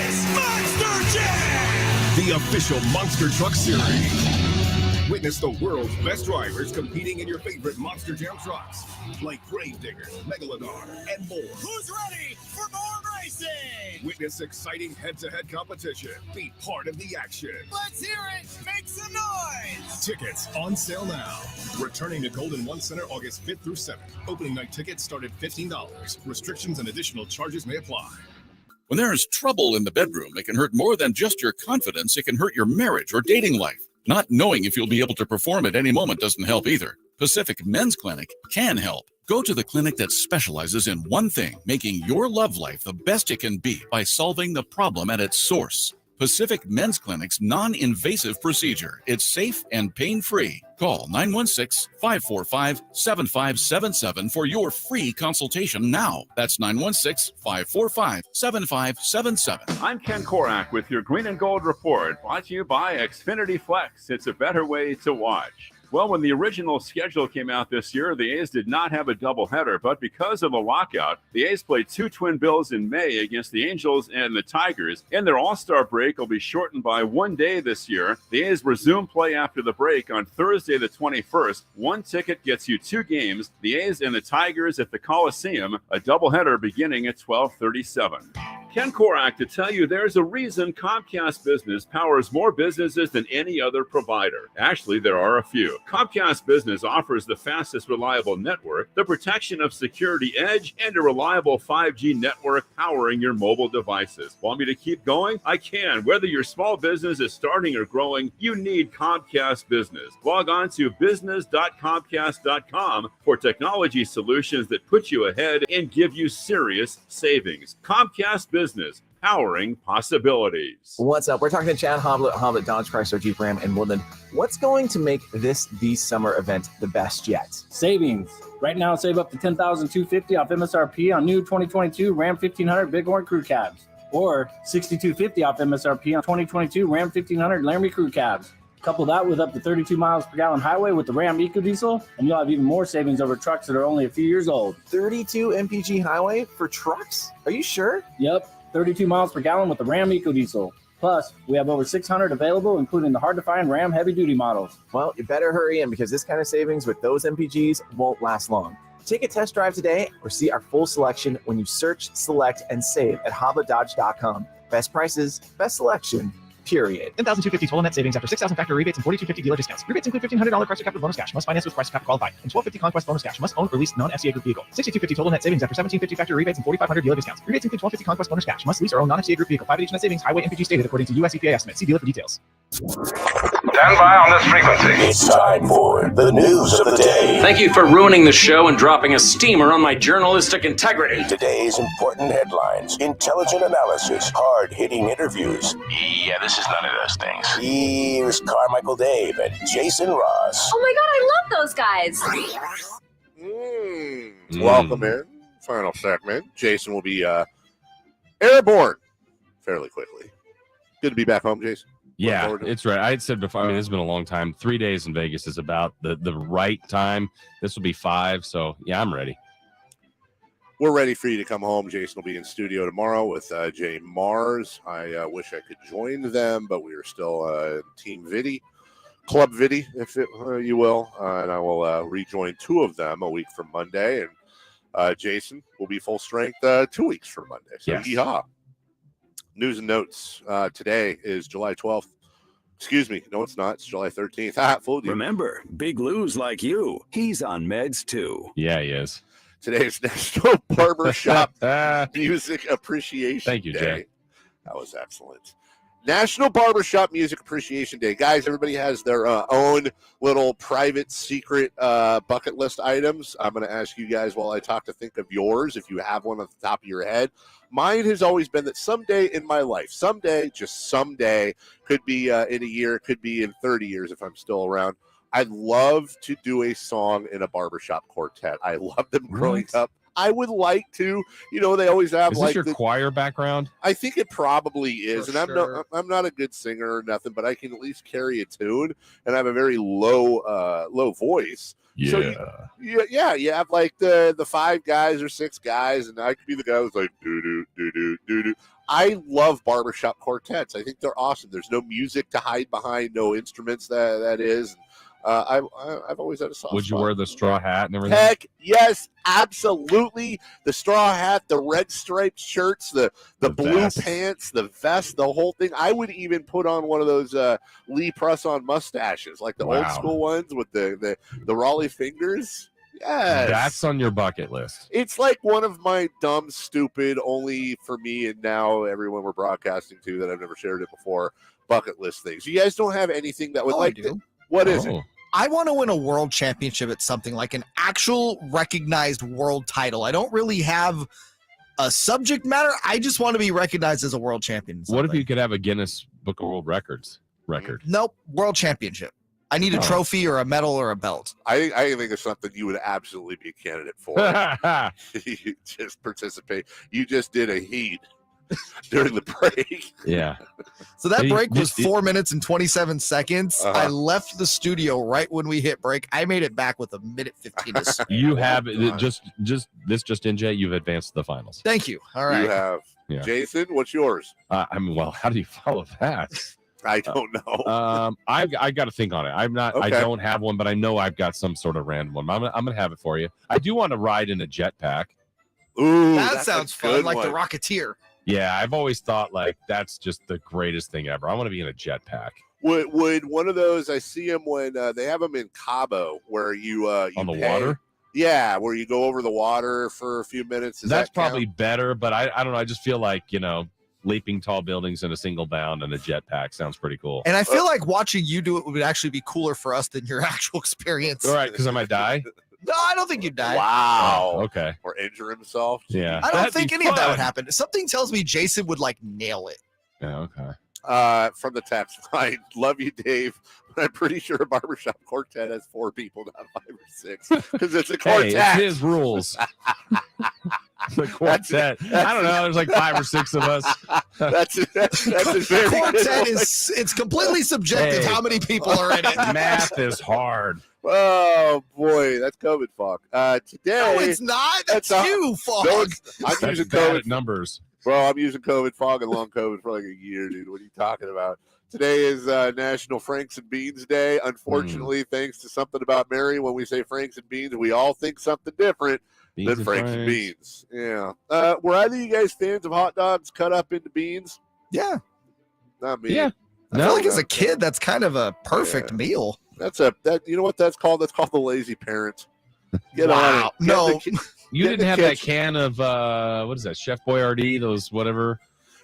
is Monster Jam, the official Monster Truck Series. Witness the world's best drivers competing in your favorite Monster Jam trucks, like Gravedigger, Megalodon, and more. Who's ready for more racing? Witness exciting head-to-head competition. Be part of the action. Let's hear it. Make some noise. Tickets on sale now. Returning to Golden One Center August 5th through 7th. Opening night tickets start at $15. Restrictions and additional charges may apply. When there is trouble in the bedroom, it can hurt more than just your confidence. It can hurt your marriage or dating life. Not knowing if you'll be able to perform at any moment doesn't help either. Pacific Men's Clinic can help. Go to the clinic that specializes in one thing, making your love life the best it can be by solving the problem at its source. Pacific Men's Clinic's non-invasive procedure. It's safe and pain-free. Call 916-545-7577 for your free consultation now. That's 916-545-7577. I'm Ken Korak with your Green and Gold Report, brought to you by Xfinity Flex. It's a better way to watch. Well, when the original schedule came out this year, the A's did not have a doubleheader, but because of a lockout, the A's played 2 twin bills in May against the Angels and the Tigers, and their All-Star break will be shortened by 1 day this year. The A's resume play after the break on Thursday the 21st. 1 ticket gets you 2 games, the A's and the Tigers at the Coliseum, a doubleheader beginning at 12:37. Ken Korak to tell you there's a reason Comcast Business powers more businesses than any other provider. Actually, there are a few. Comcast Business offers the fastest reliable network, the protection of security edge, and a reliable 5G network powering your mobile devices. Want me to keep going? I can. Whether your small business is starting or growing, you need Comcast Business. Log on to business.comcast.com for technology solutions that put you ahead and give you serious savings. Comcast Business, powering possibilities. What's up? We're talking to Chad Hoblet, Dodge Chrysler Jeep Ram in Woodland. What's going to make this the summer event the best yet? Savings. Right now, save up to $10,250 off MSRP on new 2022 Ram 1500 Bighorn Crew Cabs, or $6,250 off MSRP on 2022 Ram 1500 Laramie Crew Cabs. Couple that with up to 32 miles per gallon highway with the Ram EcoDiesel, and you'll have even more savings over trucks that are only a few years old. 32 mpg highway for trucks? Are you sure? Yep, 32 miles per gallon with the Ram EcoDiesel. Plus, we have over 600 available, including the hard-to-find Ram heavy-duty models. Well, you better hurry in because this kind of savings with those MPGs won't last long. Take a test drive today or see our full selection when you search, select, and save at hobletdodge.com. Best prices, best selection, period. $10,250 total net savings after $6,000 factory rebates and $4,250 dealer discounts. Rebates include $1,500 Chrysler Capital bonus cash. Must finance with Chrysler Capital qualified. And $1,250 Conquest bonus cash. Must own or lease non-FCA group vehicle. $6,250 total net savings after $1,750 factory rebates and $4,500 dealer discounts. Rebates include $1,250 Conquest bonus cash. Must lease or own non-FCA group vehicle. 5 net savings. Highway MPG stated according to US EPA estimate. See dealer for details. Stand by on this frequency. It's time for the news of the day. Thank you for ruining the show and dropping a steamer on my journalistic integrity. Today's important headlines, intelligent analysis, hard-hitting interviews. Yeah, this is none of those things. Here's Carmichael Dave and Jason Ross. Oh my God, I love those guys. Welcome in. Final segment. Jason will be airborne fairly quickly. Good to be back home, Jason. Yeah, it's right. I had said before, I mean, it's been a long time. 3 days in Vegas is about the right time. This will be 5. So, yeah, I'm ready. We're ready for you to come home. Jason will be in studio tomorrow with Jay Mars. I wish I could join them, but we are still Team Vidi, Club Vidi, if you will. And I will rejoin 2 of them a week from Monday. And Jason will be full strength 2 weeks from Monday. So, yes. Yeehaw. News and notes. Today is July 12th. Excuse me. No, it's not. It's July 13th. Fooled you. Remember, Big Lou's like you. He's on meds too. Yeah, he is. Today is National Barbershop Music Appreciation Thank you, Day. Jay. That was excellent. National Barbershop Music Appreciation Day. Guys, everybody has their own little private secret bucket list items. I'm going to ask you guys while I talk to think of yours, if you have one at the top of your head. Mine has always been that someday in my life, just someday, could be in a year, could be in 30 years if I'm still around, I'd love to do a song in a barbershop quartet. I loved them growing up. I would like to, they always have Is this your choir background? I think it probably is. For And sure. I'm not a good singer or nothing, but I can at least carry a tune, and I have a very low voice. Yeah. So you have like the 5 guys or 6 guys, and I could be the guy who's like doo doo doo doo doo doo. I love barbershop quartets. I think they're awesome. There's no music to hide behind, no instruments. That is. I've always had a soft Would you spot. wear the straw hat and everything? Heck yes, absolutely. The straw hat, the red striped shirts, the blue vest. pants, the vest, the whole thing. I would even put on one of those Lee press-on mustaches, like the old Wow. school ones with the Raleigh fingers. Yes. That's on your bucket list. It's like one of my dumb, stupid, only for me and now everyone we're broadcasting to that I've never shared it before, bucket list things. You guys don't have anything that would Oh, like I do. to, what is it? Oh. I want to win a world championship at something, like an actual recognized world title. I don't really have a subject matter. I just want to be recognized as a world champion. What if you could have a Guinness Book of World Records record? Nope. World championship. I need a trophy or a medal or a belt. I think it's something you would absolutely be a candidate for. You just participate. You just did a heat during the break. Yeah. So that break was 4 minutes and 27 seconds. I left the studio right when we hit break. I made it back with a minute 15 to spare. You have just in, Jay, you've advanced to the finals. Thank you. All right. You have. Yeah. Jason, what's yours? I mean, well, how do you follow that? I don't know. I got to think on it. I'm not. Okay. I don't have one, but I know I've got some sort of random one. I'm gonna have it for you. I do want to ride in a jetpack. Ooh, that sounds fun, like the Rocketeer. Yeah, I've always thought like that's just the greatest thing ever. I want to be in a jetpack. Would one of those? I see them when they have them in Cabo, where you on the pay. water. Yeah, where you go over the water for a few minutes. That's probably better, but I don't know. I just feel like leaping tall buildings in a single bound and a jetpack sounds pretty cool. And I feel like watching you do it would actually be cooler for us than your actual experience. All right, because I might die. No, I don't think you'd die. Wow. Oh, okay. Or injure himself. Yeah. I don't think any of that would happen. Something tells me Jason would nail it. Yeah, okay. From the text line, love you, Dave. But I'm pretty sure a barbershop quartet has 4 people, not 5 or 6, because it's a quartet. Hey, it's his rules. The quartet. I don't know. There's like 5 or 6 of us. That's a very quartet is it's completely subjective. Hey. How many people are in it? Math is hard. Oh boy, that's COVID fog. Today, No, it's not. That's you, fog. No, I'm That's using bad COVID at numbers. Bro, I'm using COVID fog and long COVID for like a year, dude. What are you talking about? Today is National Franks and Beans Day. Unfortunately, thanks to something about Mary, when we say Franks and Beans, we all think something different than Franks and Beans. Yeah. Were either of you guys fans of hot dogs cut up into beans? Yeah. Not me. Yeah. I feel like as a kid, that's kind of a perfect meal. You know what that's called? That's called the lazy parent. Get on it. No. You didn't have that can of what is that? Chef Boyardee, those whatever.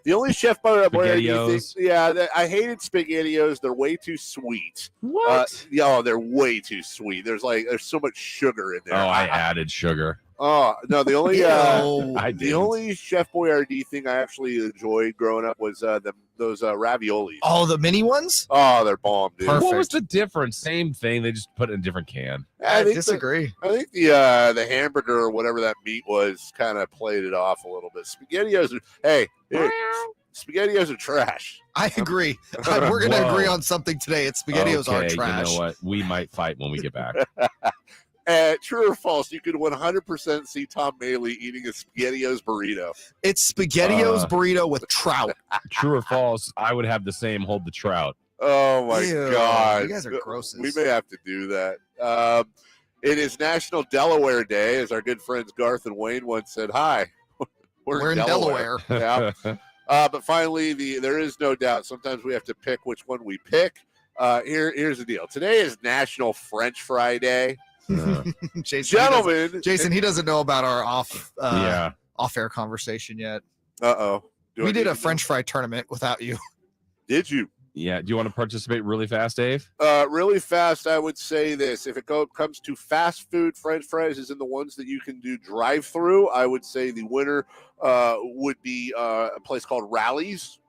The only Chef Boyardee SpaghettiOs. thing, I hated SpaghettiOs. They're way too sweet. What? They're way too sweet. There's so much sugar in there. Oh, I added sugar. Oh no, the only the only Chef Boyardee thing I actually enjoyed growing up was those raviolis. Oh, the mini ones? Oh, they're bomb, dude. What was the difference? Same thing. They just put it in a different can. I disagree. I think the hamburger or whatever that meat was kind of played it off a little bit. SpaghettiOs SpaghettiOs are trash. I agree. We're going to agree on something today. SpaghettiOs are trash. You know what? We might fight when we get back. True or false, you could 100% see Tom Maley eating a SpaghettiOs burrito. It's SpaghettiOs burrito with trout. True or false, I would have the same hold the trout. Oh, my God. You guys are gross. We may have to do that. It is National Delaware Day, as our good friends Garth and Wayne once said. Hi, we're in Delaware. Yeah. But finally, there is no doubt. Sometimes we have to pick which one we pick. Here's the deal. Today is National French Fry Day. Jason, he doesn't know about our off-air conversation yet. We did a French fry tournament without you. Did you? Yeah. Do you want to participate really fast, Dave? Really fast, I would say this. If it comes to fast food, French fries is in the ones that you can do drive-through. I would say the winner would be a place called Rally's.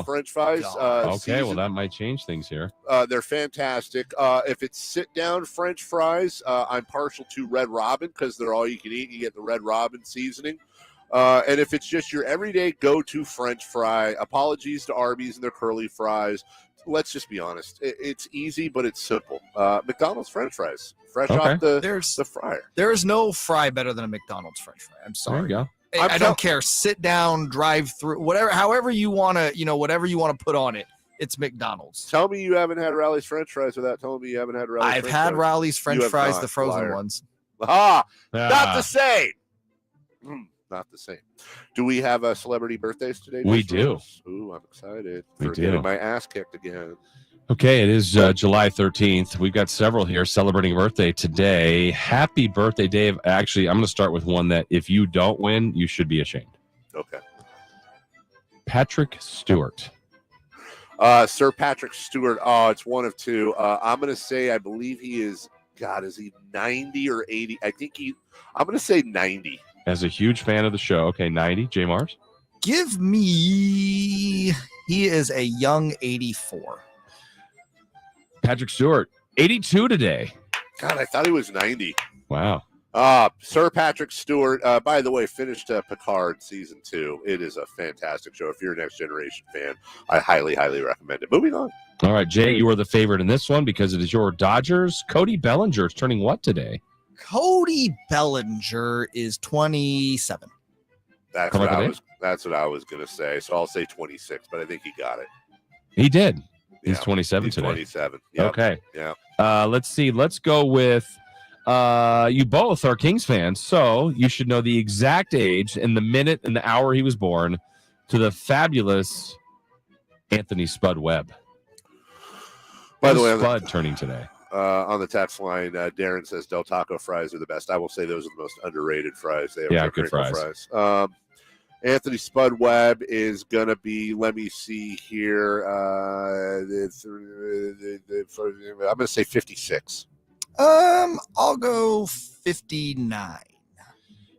French fries. Okay, well, that might change things here. They're fantastic. If it's sit-down French fries, I'm partial to Red Robin because they're all you can eat. You get the Red Robin seasoning. And if it's just your everyday go-to French fry, apologies to Arby's and their curly fries. Let's just be honest. It's easy, but it's simple. McDonald's French fries, fresh off the fryer. There is no fry better than a McDonald's French fry. I'm sorry. There you go. I don't care. Sit down, drive through, whatever, however you want to, whatever you want to put on it. It's McDonald's. Tell me you haven't had Rally's French fries without telling me you haven't had Rally's. I've had Rally's French fries, the frozen ones. Not the same. Not the same. Do we have celebrity birthdays today? We do. Ooh, I'm excited. We for do. Getting my ass kicked again. Okay, it is July 13th. We've got several here celebrating a birthday today. Happy birthday, Dave. Actually, I'm going to start with one that if you don't win, you should be ashamed. Okay. Patrick Stewart. Sir Patrick Stewart. Oh, it's one of two. I'm going to say, I believe he is, God, is he 90 or 80? I'm going to say 90. As a huge fan of the show. Okay, 90. J. Mars? Give me, he is a young 84. Patrick Stewart, 82 today. God, I thought he was 90. Wow. Sir Patrick Stewart, by the way, finished Picard season 2. It is a fantastic show. If you're a Next Generation fan, I highly, highly recommend it. Moving on. All right, Jay, you are the favorite in this one because it is your Dodgers. Cody Bellinger is turning what today? Cody Bellinger is 27. That's what I was going to say. So I'll say 26, but I think he got it. He did. He's 27 He's today. 27. Yep. Okay. Yeah. Let's see. Let's go with you both are Kings fans, so you should know the exact age and the minute and the hour he was born to the fabulous Anthony Spud Webb. By the way, Spud turning today. On the text line, Darren says Del Taco fries are the best. I will say those are the most underrated fries. They have good fries. Anthony Spud Webb is going to be, let me see here. I'm going to say 56. I'll go 59.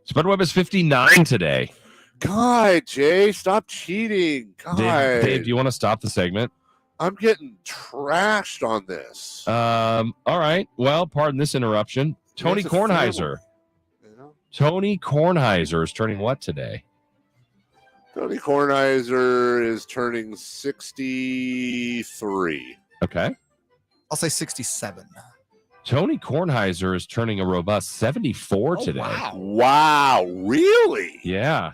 Spud Webb is 59 today. God, Jay, stop cheating. God. Dave, do you want to stop the segment? I'm getting trashed on this. All right. Well, pardon this interruption. Tony Kornheiser. Tony Kornheiser is turning what today? Tony Kornheiser is turning 63. Okay. I'll say 67. Tony Kornheiser is turning a robust 74 today. Wow. Really? Yeah.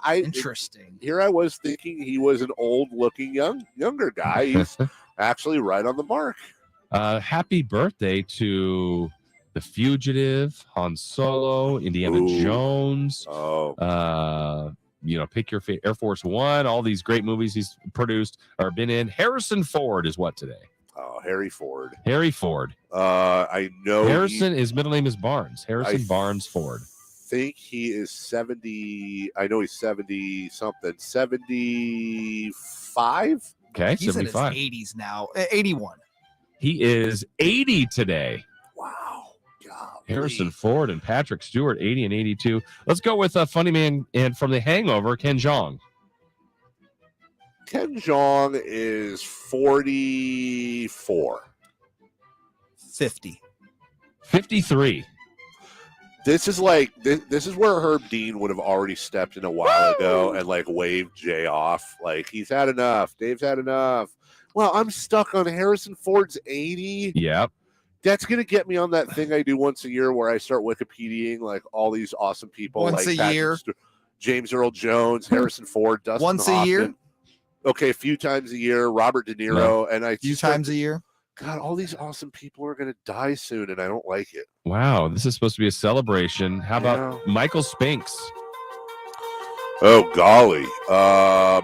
Interesting. Here I was thinking he was an old-looking younger guy. He's actually right on the mark. Happy birthday to The Fugitive, Han Solo, Indiana Jones. Pick your Air Force One. All these great movies he's produced or been in. Harrison Ford is what today? Oh, Harry Ford. Harry Ford. I know Harrison. His middle name is Barnes. Harrison Barnes Ford. Think he is 70. I know he's 70 something. 75. Okay, he's 75. in his 80s now. 81. He is 80 today. Wow. God. Harrison Ford and Patrick Stewart, 80 and 82. Let's go with a funny man and from The Hangover, Ken Jeong. Ken Jeong is 44. 50. 53. This is like this is where Herb Dean would have already stepped in a while ago and like waved Jay off. Like he's had enough. Dave's had enough. Well, I'm stuck on Harrison Ford's 80. Yep. That's gonna get me on that thing I do once a year where I start Wikipediaing like all these awesome people. Once like a year. James Earl Jones, Harrison Ford, Dustin Once a Hoffman. year. Okay, a few times a year. Robert De Niro, and I few times a year. God, all these awesome people are gonna die soon, and I don't like it. Wow, this is supposed to be a celebration. How about Michael Spinks? Oh, golly.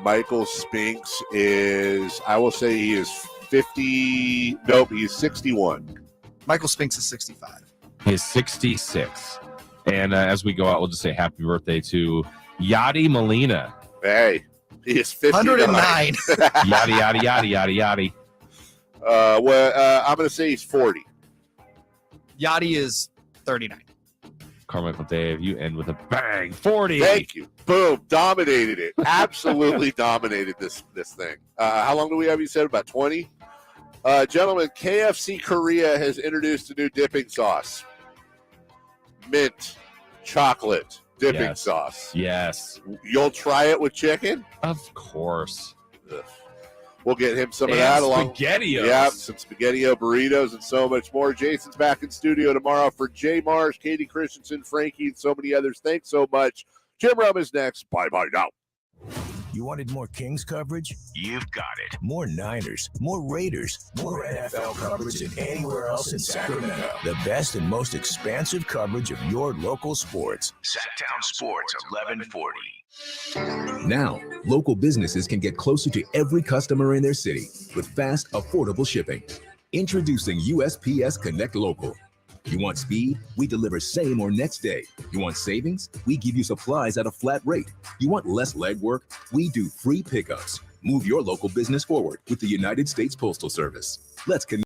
Michael Spinks is, I will say he is 50. Nope, he's 61. Michael Spinks is 65. He is 66. And as we go out, we'll just say happy birthday to Yadi Molina. Hey, he is 59. 109. Yadi, yadi, yadi, yadi, yadi. I'm going to say he's 40. Yachty is 39. Carmichael Dave, you end with a bang. 40. Thank you. Boom. Dominated it. Absolutely dominated this thing. How long do we have? You said about 20? Gentlemen, KFC Korea has introduced a new dipping sauce. Mint chocolate dipping sauce. Yes. You'll try it with chicken? Of course. Ugh. We'll get him some of And that along. SpaghettiOs. Yeah, some SpaghettiO burritos and so much more. Jason's back in studio tomorrow for Jay Marsh, Kayte Christensen, Frankie, and so many others. Thanks so much. Jim Rum is next. Bye-bye now. You wanted more Kings coverage? You've got it. More Niners, more Raiders, more NFL coverage than anywhere else in Sacramento. The best and most expansive coverage of your local sports. Sactown Sports, 1140. Now, local businesses can get closer to every customer in their city with fast, affordable shipping. Introducing USPS Connect Local. You want speed? We deliver same or next day. You want savings? We give you supplies at a flat rate. You want less legwork? We do free pickups. Move your local business forward with the United States Postal Service. Let's connect.